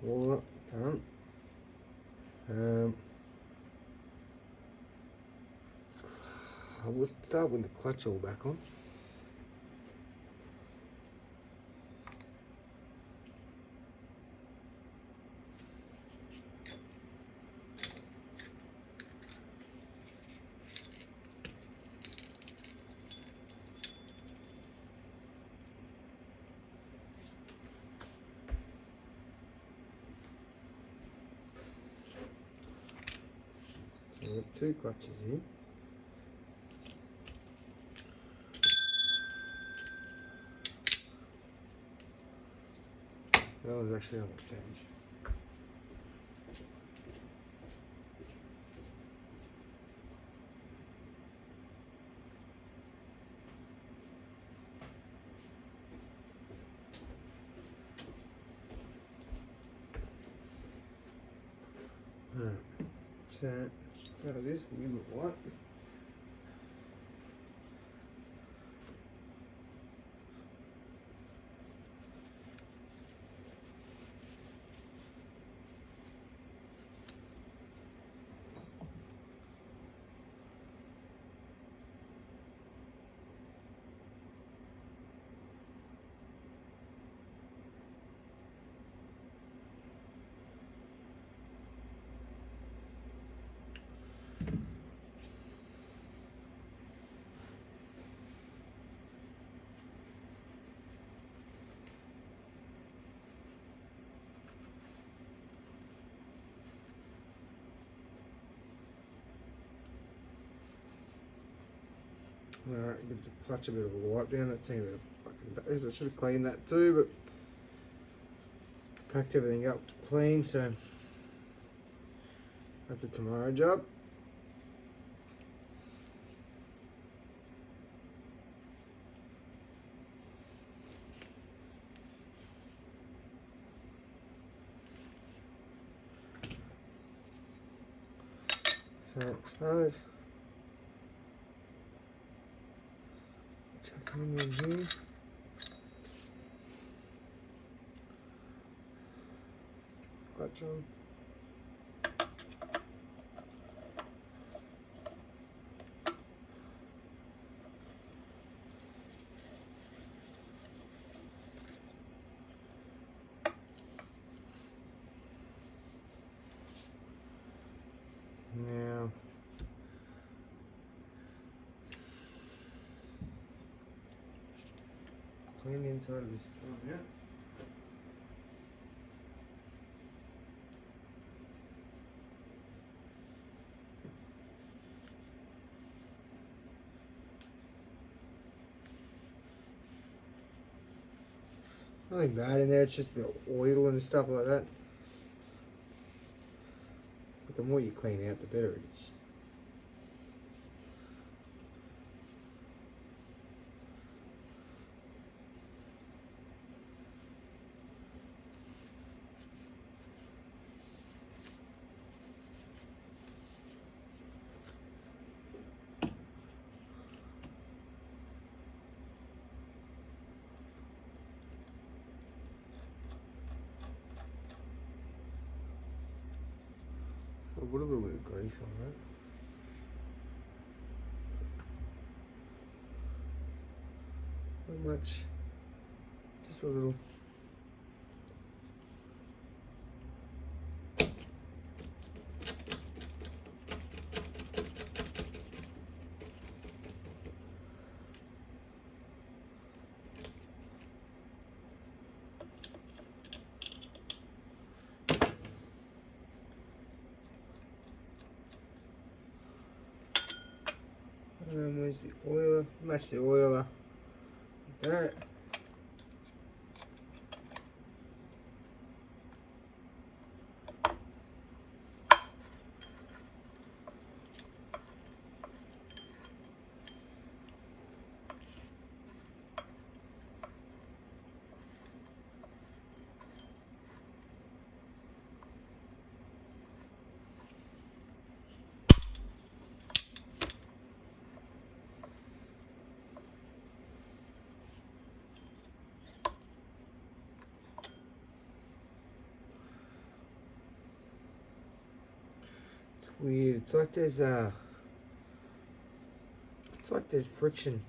All up, done. I will start with the clutch all back on. So I've got 2 clutches here. That was actually on the stage. Alright, so out of this, we'll give it white. Alright, give the clutch a bit of a wipe down. That seemed a bit of fucking days. I should have cleaned that too, but packed everything up clean, so that's a tomorrow job. So starters, chuck them in here. Clutch on. Now, clean the inside of this front out. Nothing bad in there, it's just a bit of oil and stuff like that. But the more you clean out, the better it is. I'll put a little bit of grease on that. Not much, just a little. And then where's the oiler? Match the oiler. Like that. Weird. It's like there's friction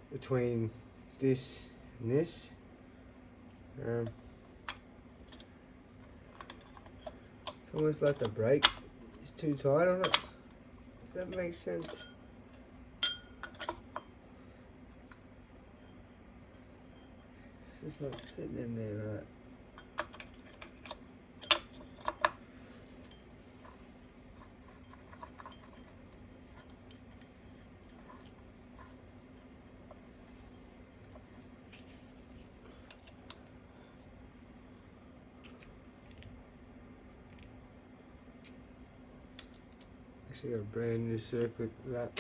between this and this. It's almost like the brake is too tight on it. If that makes sense. It's just not sitting in there right. Actually got a brand new circlip for that.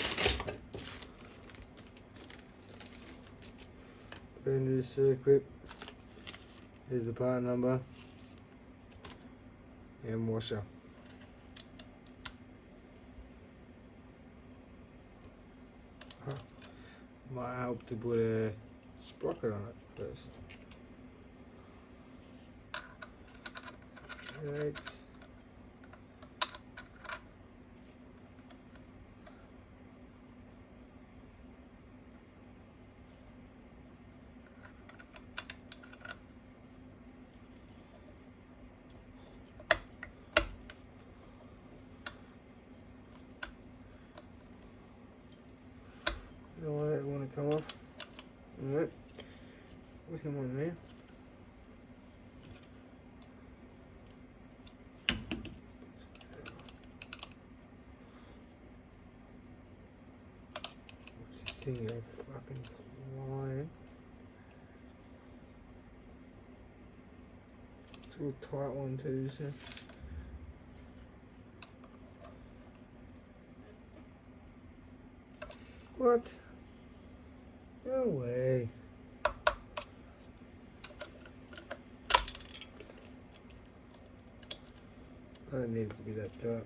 Brand new circlip. Here's the part number and washer. Might help to put a sprocket on it first. Right. Don't want to come off. Alright, put him on there. thing go fucking flying. It's a real tight one too, so. What? No way. I don't need it to be that tight.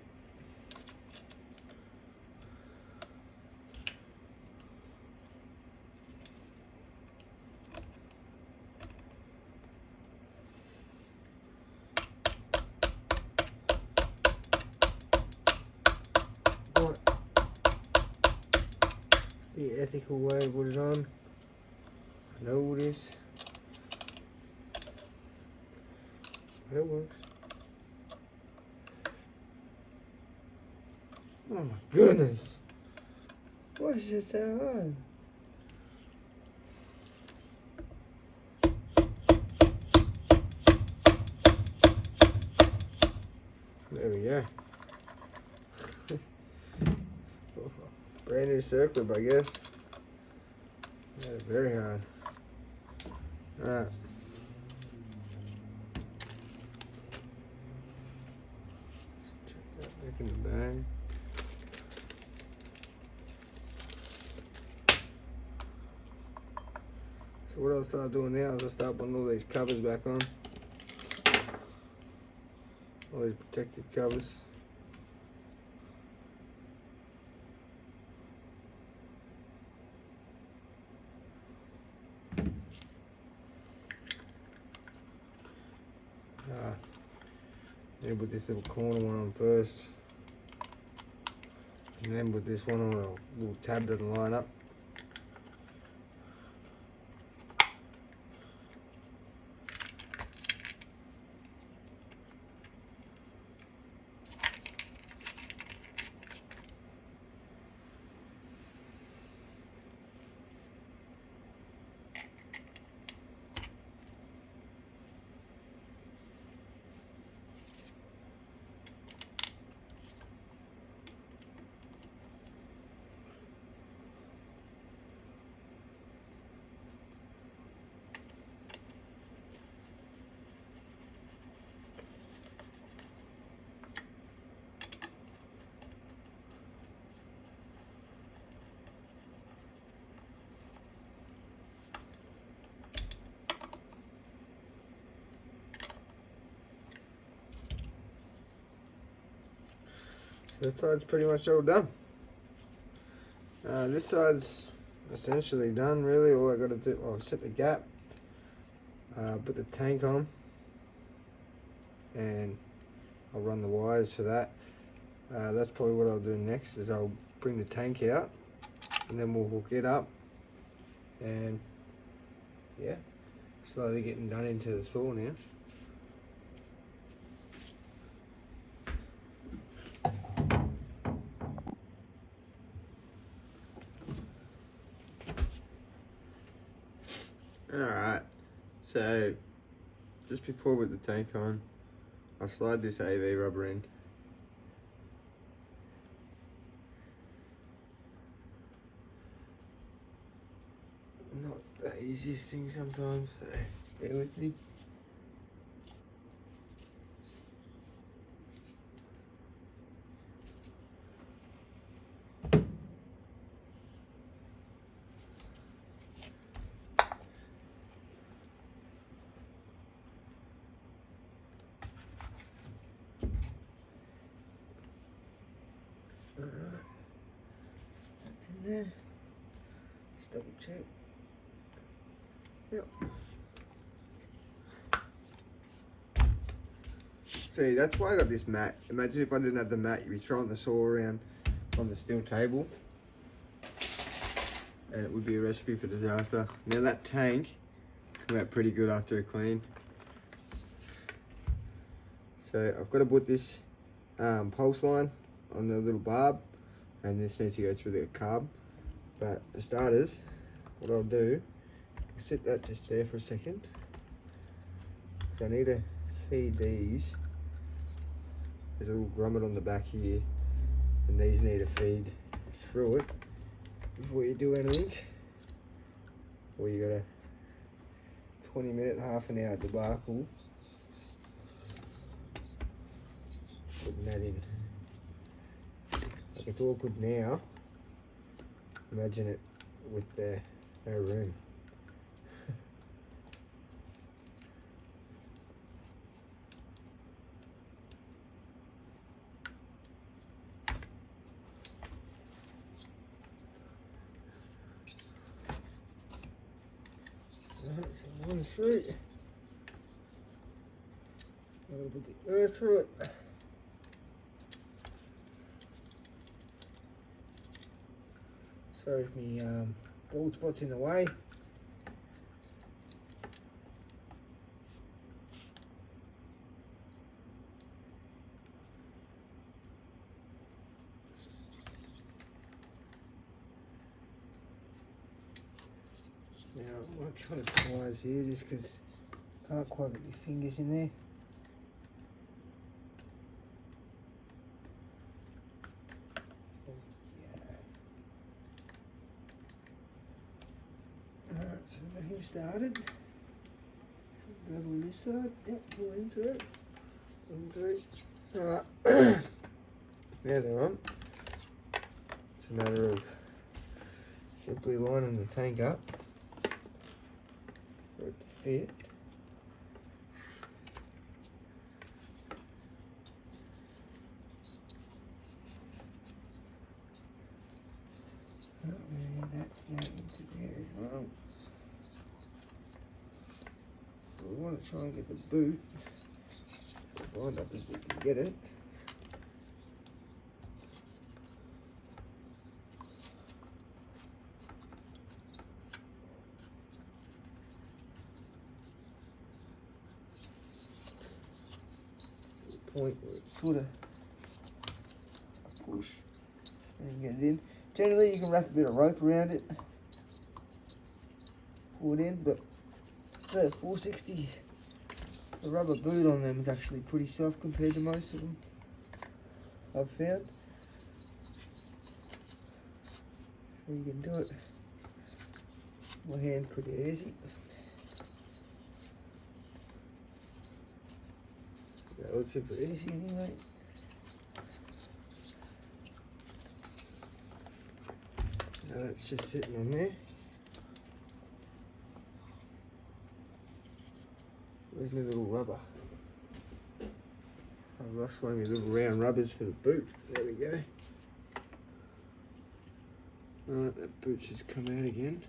What? The ethical way to put it on. I know this. But it works. Oh my goodness. Why is it so hard? There we go. Brand new circlip, I guess. Yeah, very hard. Alright. Check that back in the bag. So what I'll start doing now is I'll start putting all these covers back on. All these protective covers. Then put this little corner one on first. And then put this one on a little tab to line up. So that side's pretty much all done. This side's essentially done really. All I got to do, I'll set the gap, put the tank on, and I'll run the wires for that. That's probably what I'll do next, is I'll bring the tank out and then we'll hook it up, and yeah, slowly getting done into the saw now. Alright, so just before we put the tank on, I'll slide this AV rubber in. Not the easiest thing sometimes, so bear with me. Alright, that's in there. Just double check. Yep. See, that's why I got this mat. Imagine if I didn't have the mat, you'd be throwing the saw around on the steel table and it would be a recipe for disaster. Now that tank came out pretty good after a clean. So I've got to put this pulse line on the little barb, and this needs to go through the carb. But for starters, what I'll do, I'll set that just there for a second. So I need to feed these. There's a little grommet on the back here, and these need to feed through it before you do anything, or you got a 20-minute, half an hour debacle, putting that in. Like, it's awkward now. Imagine it with no room. Alright, so one through. I'm going to put the earth through it. Sorry if me bald spot's in the way. Now I'm not trying to pliers here just because I can't quite get my fingers in there. Alright, so we've got him started. Grab on this side, yep, pull into it. Alright, now they're on. It's a matter of simply lining the tank up for it to fit. And that into there as well. So we want to try and get the boot as lined up as we can get it. To the point where it's sort of a push and get it in. Generally, you can wrap a bit of rope around it, pull it in, but the 460, the rubber boot on them is actually pretty soft compared to most of them, I've found. So you can do it one hand pretty easy. That looks super easy anyway. Now that's just sitting on there. Where's my little rubber? I've lost one of my little round rubbers for the boot. There we go. Alright, that boot's just come out again.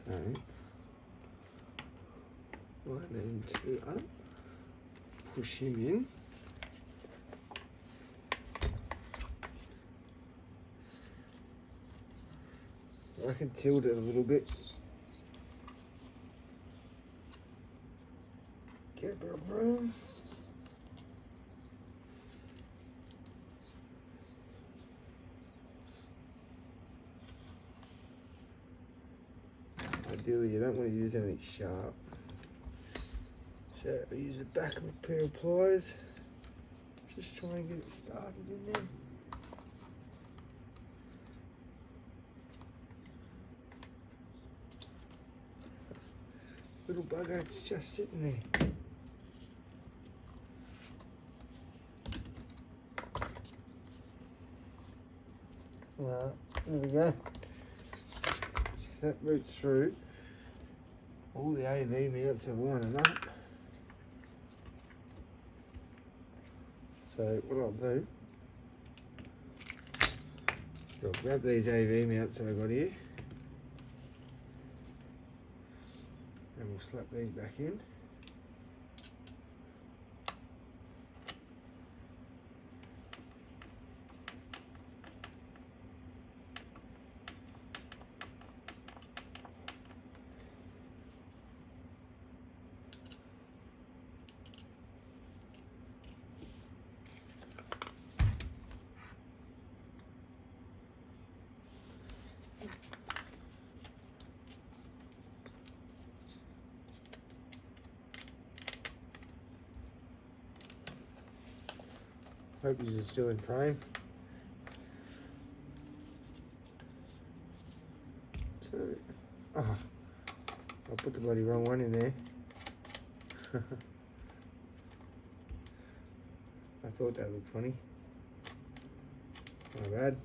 So, 1 and 2 up, push him in. I can tilt it a little bit. Get a bit of room. Ideally, you don't want to use anything sharp. So I use the back of a pair of pliers. Just try and get it started in there. Little bugger, it's just sitting there. Well, there we go. If that boots through, all the AV mounts are lining up. So what I'll do is I'll grab these AV mounts that I've got here and we'll slap these back in. Hope these are still in frame. So, oh, I put the bloody wrong one in there. I thought that looked funny. Not bad.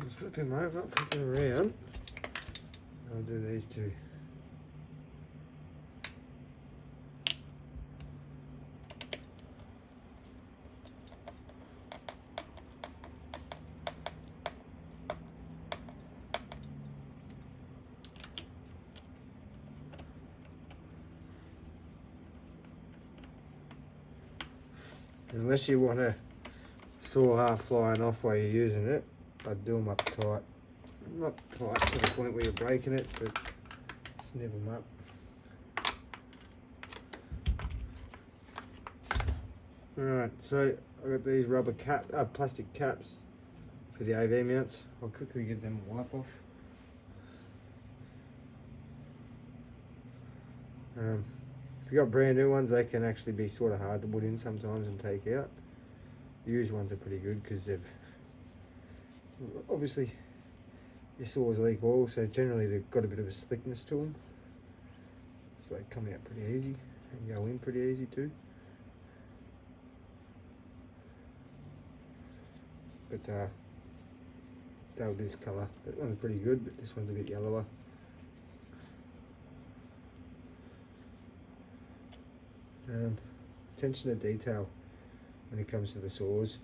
Just flip him over, flip him around. I'll do these two. Unless you want to saw half flying off while you're using it, I'd do them up tight. Not tight to the point where you're breaking it, but snip them up. Alright, so I've got these rubber plastic caps for the AV mounts. I'll quickly get them a wipe off. If you've got brand new ones, they can actually be sort of hard to put in sometimes and take out. The used ones are pretty good because they've obviously your saws leak oil, so generally they've got a bit of a slickness to them, so they come out pretty easy and go in pretty easy too. But they'll discolour. That one's pretty good, but this one's a bit yellower. Attention to detail when it comes to the saws.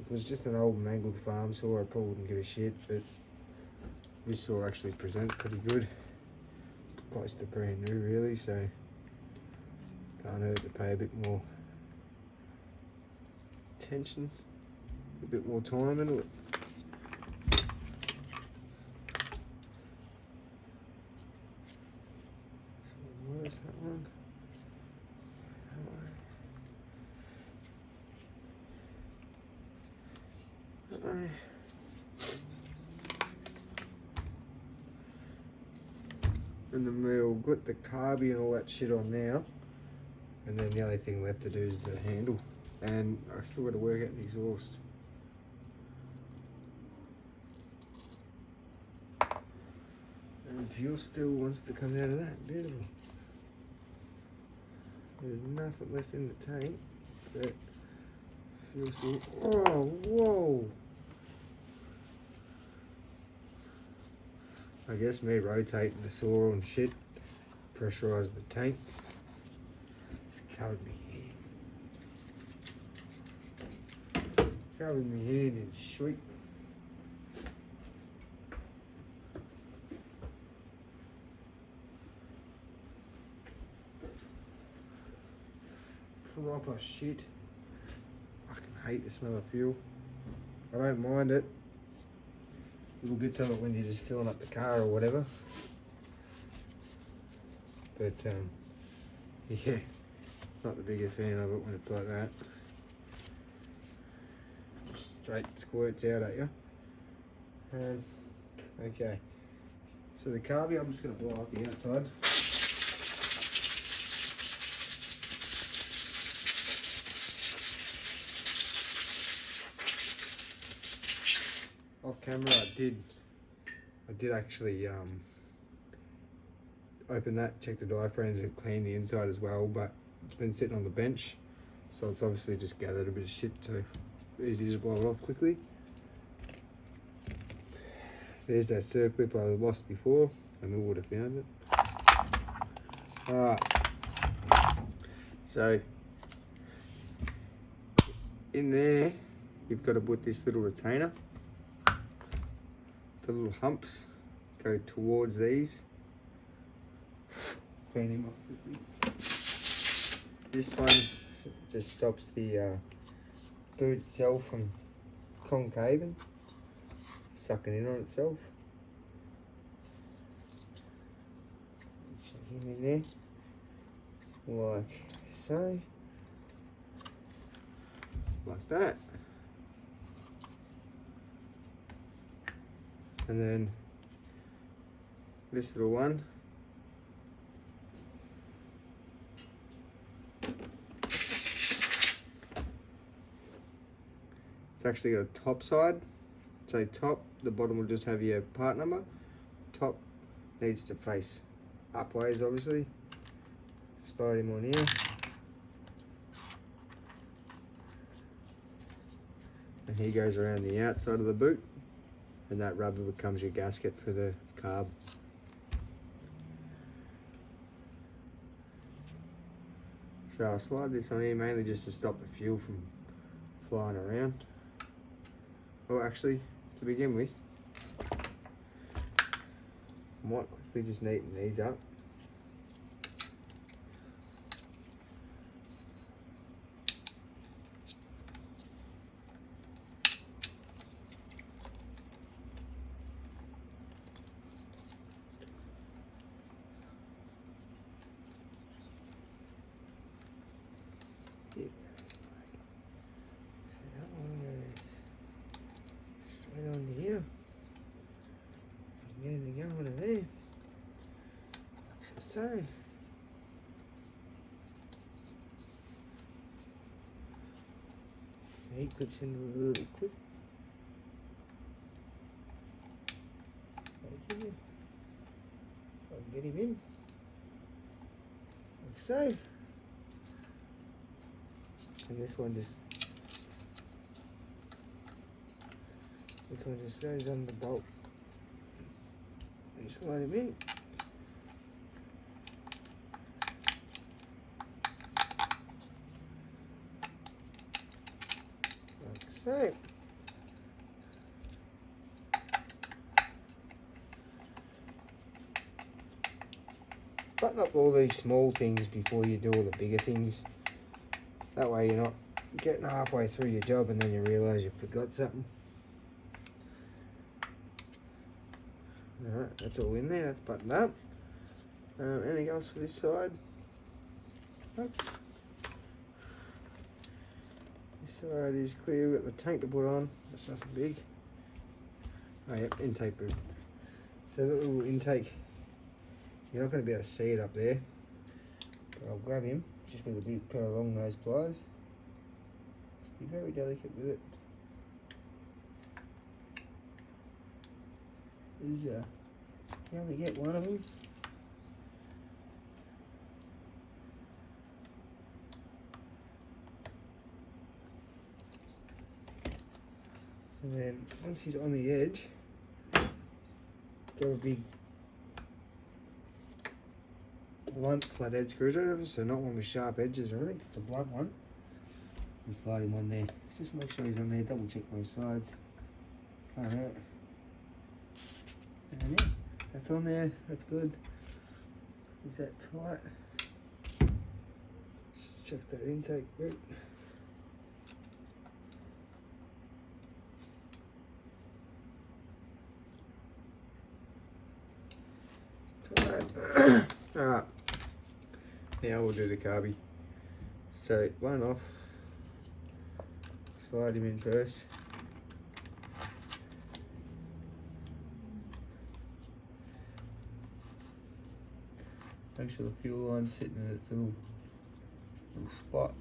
If it was just an old mangled farm saw, I probably wouldn't give a shit, but this saw actually presents pretty good. Close to brand new really, so can't hurt to pay a bit more attention, a bit more time into it. So where's that one? And then we'll put the carby and all that shit on now, and then the only thing left to do is the handle, and I still got to work out the exhaust. And fuel still wants to come out of that. Beautiful. There's nothing left in the tank, but fuel still. Oh, whoa! I guess me rotating the saw and shit pressurised the tank. It's covered me hand. Covered me hand in shit. Proper shit. I fucking hate the smell of fuel. I don't mind it. Little bits of it when you're just filling up the car or whatever. But yeah, not the biggest fan of it when it's like that. Just straight squirts out at you. Okay, so the carby, I'm just going to blow up the outside. Off camera, I did actually open that, check the diaphragms and clean the inside as well, but it's been sitting on the bench, so it's obviously just gathered a bit of shit, so easy to blow it off quickly. There's that circlip I lost before, and we would have found it. Alright, so in there you've got to put this little retainer. The little humps go towards these. Clean him up quickly. This one just stops the boot itself from concaving. sucking in on itself. Check him in there, like so, like that. And then this little one, it's actually got a top side. So top, the bottom will just have your part number. Top needs to face upways, obviously. Slide him on here. And he goes around the outside of the boot. And that rubber becomes your gasket for the carb. So I'll slide this on here mainly just to stop the fuel from flying around. Well, actually, to begin with, I might quickly just neaten these up. So, he clips in a little clip. I'll get him in, like so. And this one just stays on the bolt. And you slide him in. So, button up all these small things before you do all the bigger things. That way you're not getting halfway through your job and then you realise you forgot something. Alright, that's all in there, that's buttoned up. Anything else for this side? Nope. This side is clear, we've got the tank to put on, that's nothing big. Oh yep, intake boot. So that little intake, you're not going to be able to see it up there, but I'll grab him just with a big pair of long nose pliers. Just be very delicate with it. You only get one of them. And then once he's on the edge, grab a big blunt flathead screwdriver, so not one with sharp edges or anything, it's a blunt one. And slide him on there. Just make sure he's on there, double check both sides. Can't hurt. And yeah, that's on there, that's good. Is that tight? Just check that intake boot. Alright, now we'll do the carby. So, one off, slide him in first. Make sure the fuel line's sitting in its little spot.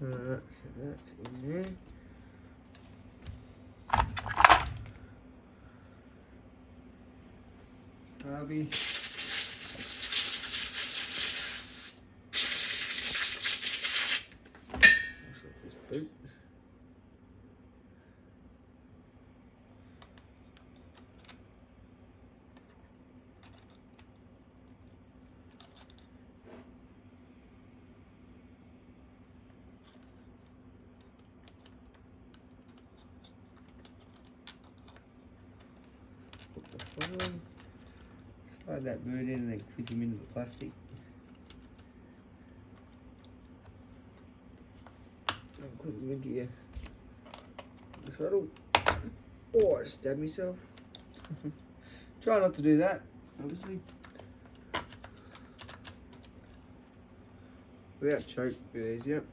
Alright, so that's in there. Carby. Wash off this boot. put the foot on. Slide that bird in and then clip him into the plastic. And clip him into your throttle. Oh, I just stabbed myself. Try not to do that, obviously. Without choke, a bit easier.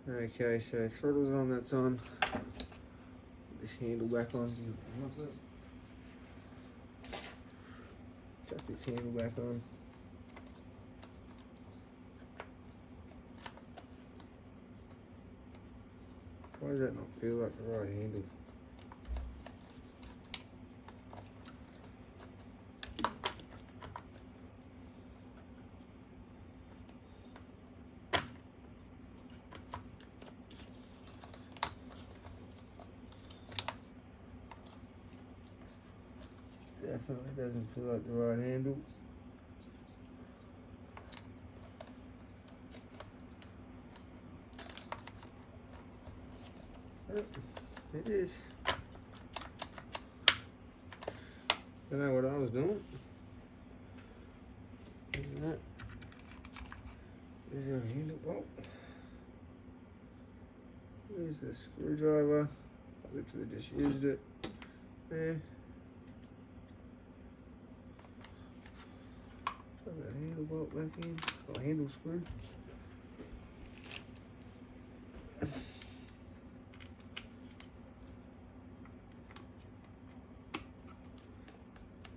Okay, so throttle's on, that's on. Put this handle back on. Chuck this handle back on. Why does that not feel like the right handle? Definitely doesn't feel like the right handle. Oh, it is. Don't know what I was doing. That. There's our handle bolt. There's the screwdriver. I literally just used it. There. Put that handle bolt back in. Oh, handle screw.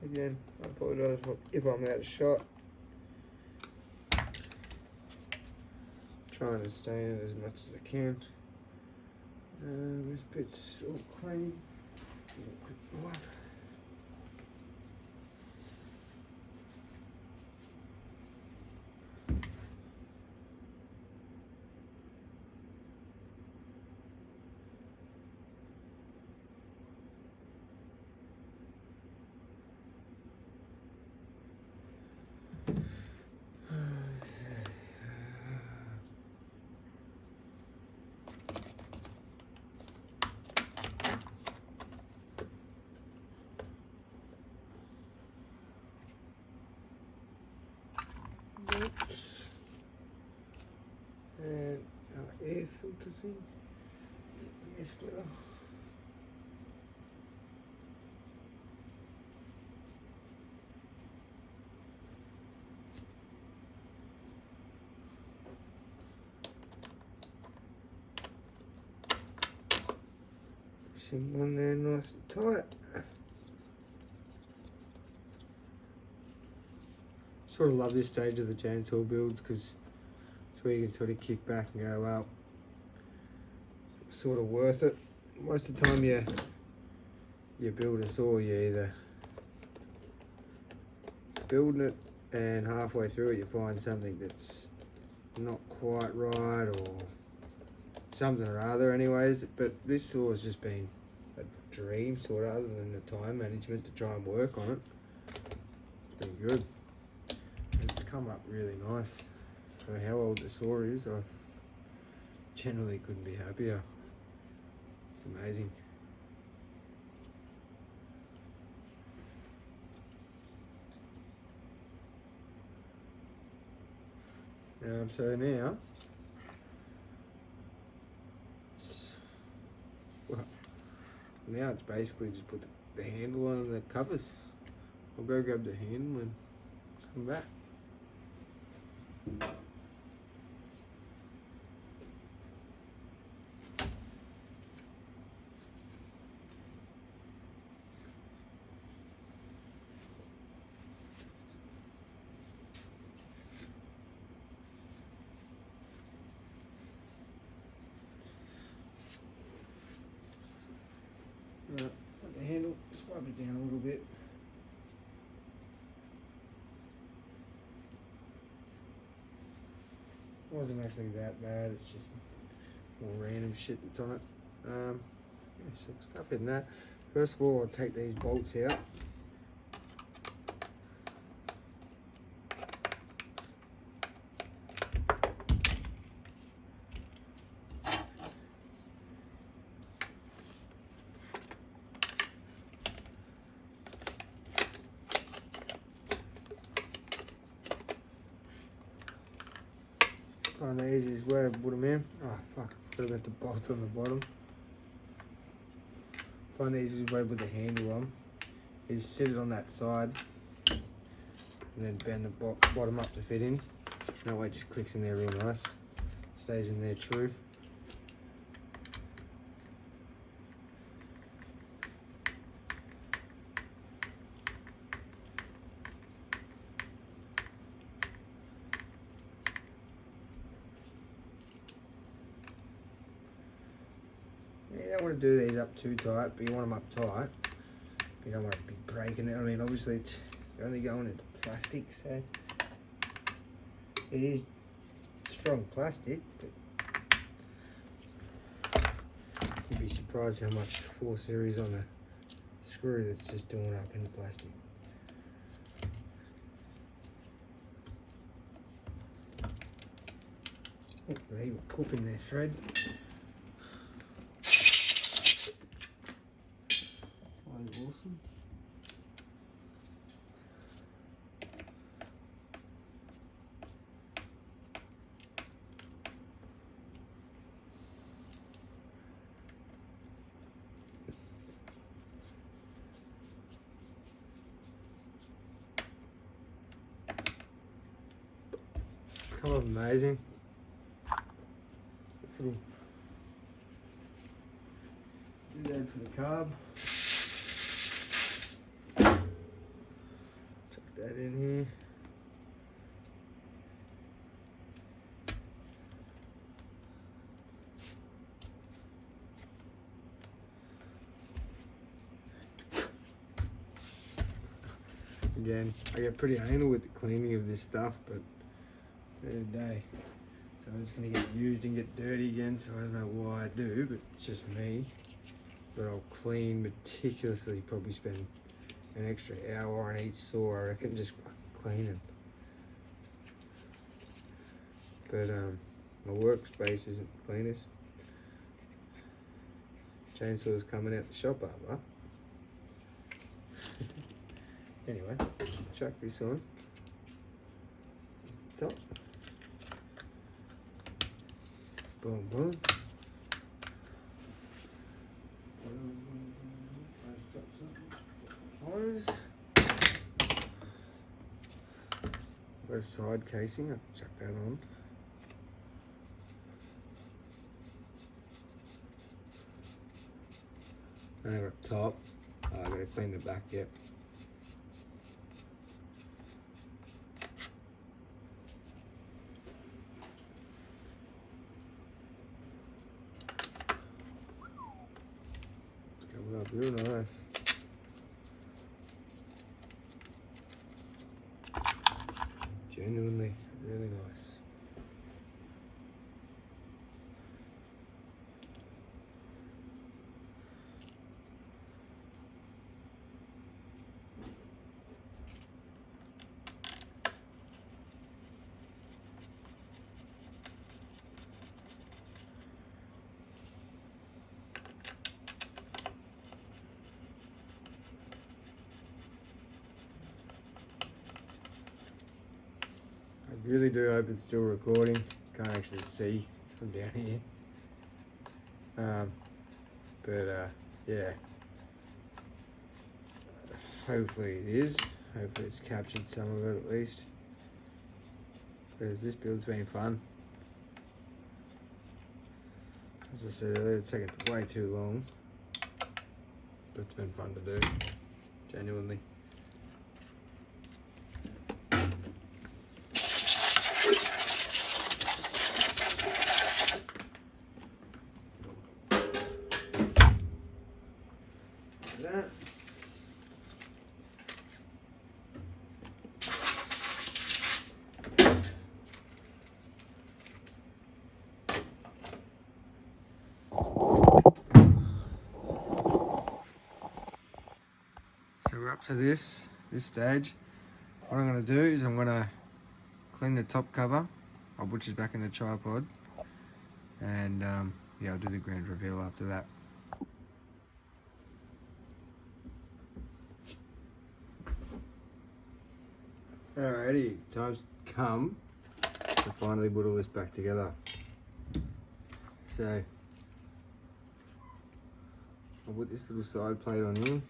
Again, I apologise if I'm out of shot. Trying to stay in it as much as I can. This bit's all clean. Quick one. And our air filter thing, air splitter. Push him on there nice and tight. Sort of love this stage of the chainsaw builds because it's where you can sort of kick back and go, well, sort of worth it. Most of the time you build a saw, you either building it and halfway through it you find something that's not quite right or something or other anyways, but this saw has just been a dream sort of, other than the time management to try and work on it. It's been good. It's come up really nice. For how old the saw is, I generally couldn't be happier. It's amazing. So now, now it's basically just put the handle on and the covers. I'll go grab the handle and come back. Let the handle swipe it down a little bit. It wasn't actually that bad, it's just more random shit that's on it. Yeah, some stuff in that. First of all, I'll take these bolts out. Find the easiest way to put them in. Oh fuck, I forgot about the bolts on the bottom. Find the easiest way to put the handle on is sit it on that side and then bend the bottom up to fit in. That way it just clicks in there real nice. Stays in there true. You don't want to do these up too tight, but you want them up tight. You don't want to be breaking it. I mean, obviously it's only going into plastic, so it is strong plastic, but you'd be surprised how much force there is on a screw that's just doing up in the plastic. Oh, they were cooking their thread. Awesome. Kind of amazing. This little doodad for the carb. Chuck that in here. Again, I get pretty anal with the cleaning of this stuff, but every day. So it's going to get used and get dirty again, so I don't know why I do, but it's just me. But I'll clean meticulously, probably spend an extra hour on each saw, I reckon, just cleaning. But my workspace isn't the cleanest. Chainsaw's coming out the shop up, huh? Anyway, chuck this on. That's the top. Boom, boom. Hose. Got a side casing, I'll chuck that on. And I got top. I gotta clean the back yet. Coming up real nice. Genuinely really nice. I really do hope it's still recording. Can't actually see from down here. Yeah. Hopefully it is. Hopefully it's captured some of it at least. Because this build's been fun. As I said earlier, it's taken way too long. But it's been fun to do. Genuinely. That. So we're up to this stage. What I'm going to do is I'm going to clean the top cover, which is back in the tripod, and yeah, I'll do the grand reveal after that. Alrighty, time's come to finally put all this back together. So I'll put this little side plate on here.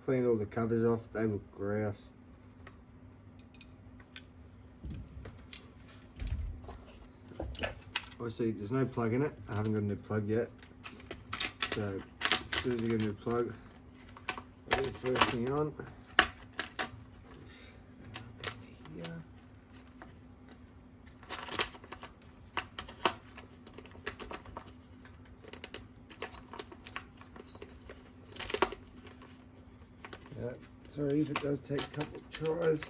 Cleaned all the covers off, they look grouse. Obviously there's no plug in it, I haven't got a new plug yet. So as soon as you get a new plug, I'll put the first thing on. Here. Yeah, sorry if it does take a couple of tries.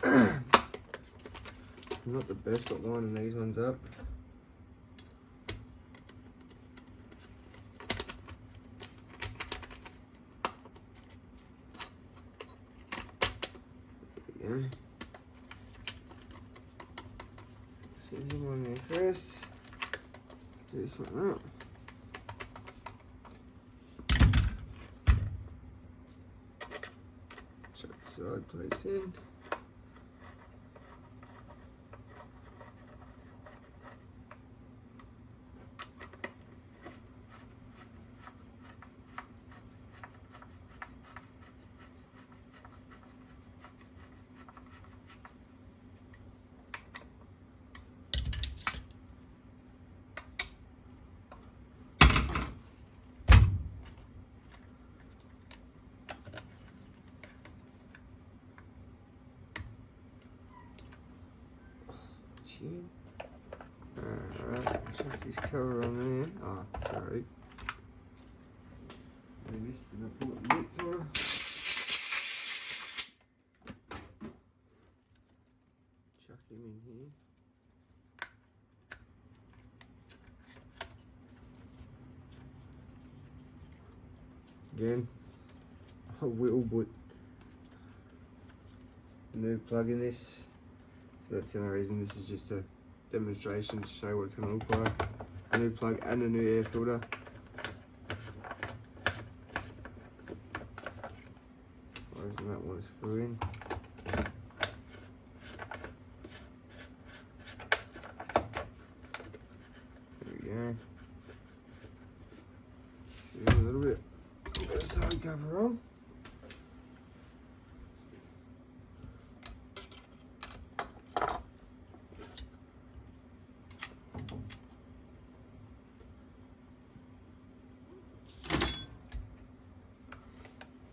I'm not the best at lining these ones up. There we go. Set him on there first. Do this one up. Chuck the side plates in. Alright, chuck this cover on there. Oh, sorry. I missed an important bit, sort of. Chuck him in here. Again, I will put a new plug in this. So that's the only reason. This is just a demonstration to show what it's going to look like. A new plug and a new air filter. Why doesn't that want to screw in? There we go. Give it a little bit of side cover on.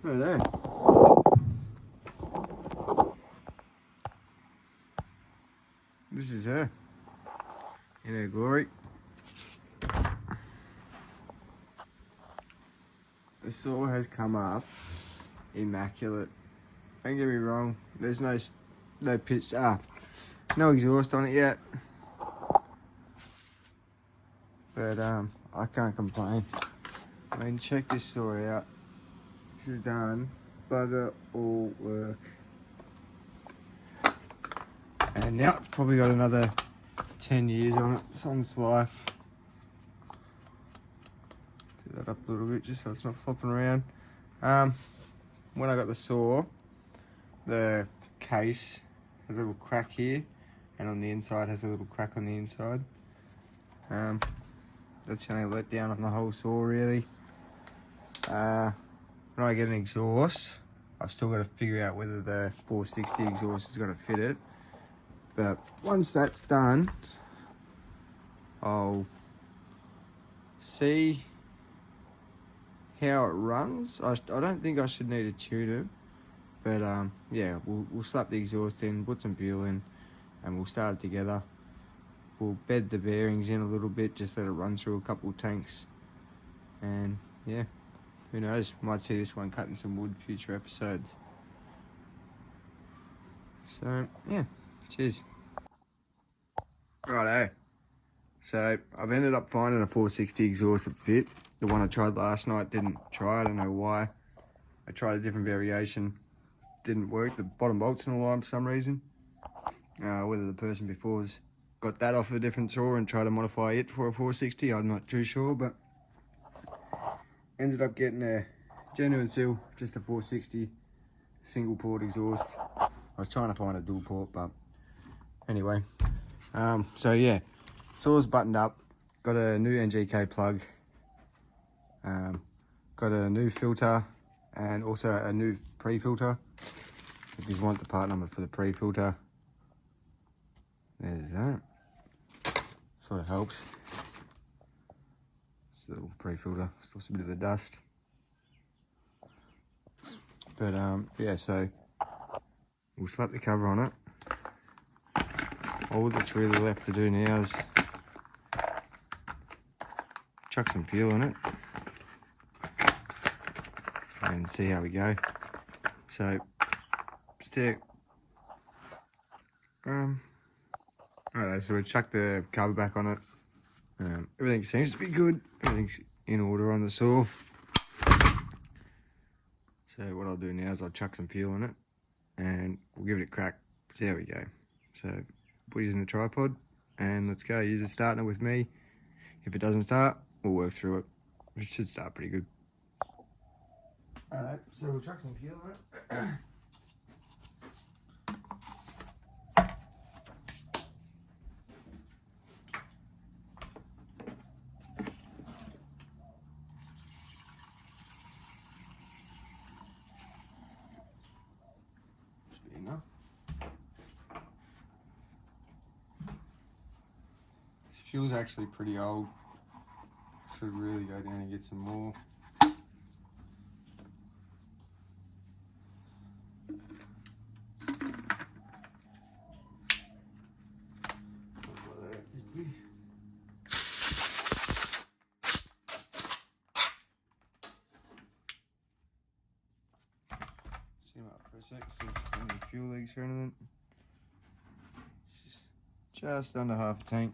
Right there. This is her in her glory. The saw has come up immaculate. Don't get me wrong. There's no pitch. No exhaust on it yet. But I can't complain. I mean, check this saw out. This is done, bugger all work. And now it's probably got another 10 years on it. It's on its life. Do that up a little bit just so it's not flopping around. When I got the saw, the case has a little crack here, and on the inside has a little crack on the inside. That's the only letdown on the whole saw, really. When I get an exhaust, I've still got to figure out whether the 460 exhaust is going to fit it. But once that's done, I'll see how it runs. I don't think I should need to tune it. But yeah, we'll slap the exhaust in, put some fuel in, and we'll start it together. We'll bed the bearings in a little bit, just let it run through a couple tanks. And yeah. Who knows, might see this one cutting some wood future episodes. So, yeah, cheers. Righto. So, I've ended up finding a 460 exhaust that fit. The one I tried last night didn't try, I don't know why. I tried a different variation, didn't work. The bottom bolts didn't align for some reason. Whether the person before's got that off a different saw and tried to modify it for a 460, I'm not too sure, but ended up getting a genuine Stihl, just a 460, single port exhaust. I was trying to find a dual port, but anyway. So yeah, saw's buttoned up. Got a new NGK plug. Got a new filter and also a new pre-filter. If you want the part number for the pre-filter, there's that. Sort of helps. It's a little pre-filter, stops a bit of the dust. But yeah, so we'll slap the cover on it. All that's really left to do now is chuck some fuel in it and see how we go. So stick. Alright, so we chuck the cover back on it. Everything seems to be good. Everything's in order on the saw. So what I'll do now is I'll chuck some fuel in it and we'll give it a crack. See how we go. So put it in the tripod and let's go. Use it starting it with me. If it doesn't start, we'll work through it. It should start pretty good. Alright, so we'll chuck some fuel in it. Enough. This fuel's actually pretty old. Should really go down and get some more. Steam up for a sec, see if there's any fuel leaks or anything. It's just under half a tank.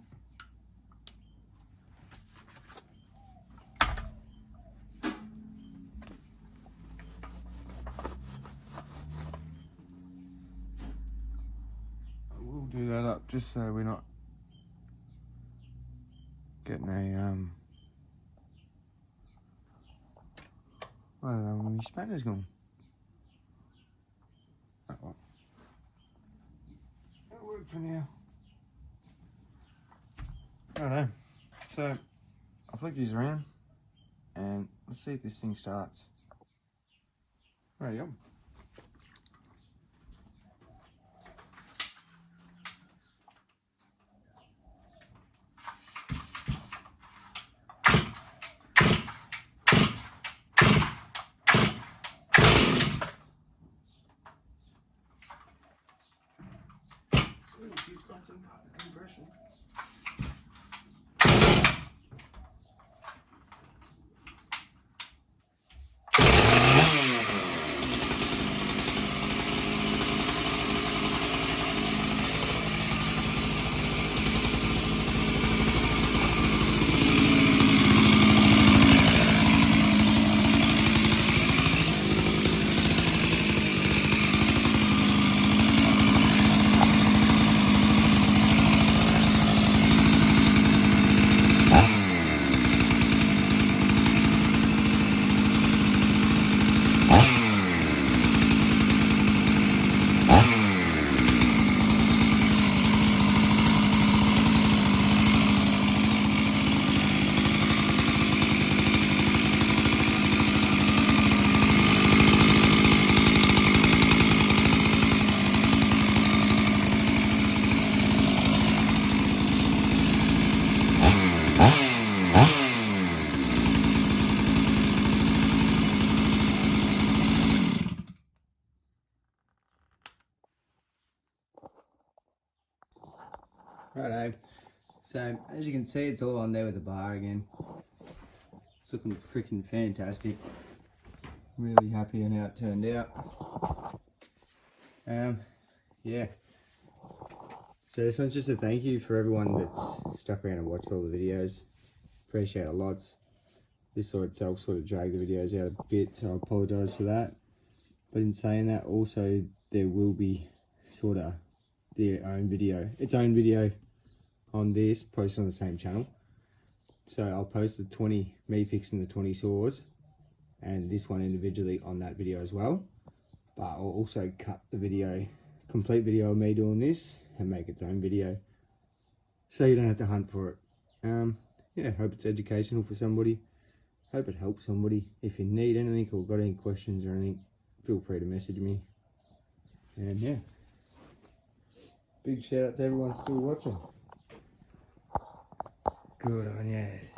We'll do that up just so we're not getting a I don't know, when my spanner's gone. Oh, well. It'll work for now. I don't know. So I'll flick these around and let's see if this thing starts. There you go. She's got some compression. Righto, so as you can see, it's all on there with the bar again. It's looking freaking fantastic. Really happy on how it turned out. Yeah. So this one's just a thank you for everyone that's stuck around and watched all the videos. Appreciate it lots. This saw itself sort of dragged the videos out a bit, so I apologise for that. But in saying that, also there will be sort of its own video on this, posted on the same channel. So I'll post the 20, me fixing the 20 saws, and this one individually on that video as well. but I'll also cut the video, complete video of me doing this, and make its own video, so you don't have to hunt for it. Yeah, hope it's educational for somebody. Hope it helps somebody. If you need anything or got any questions or anything, feel free to message me. And yeah, big shout out to everyone still watching. Good on you.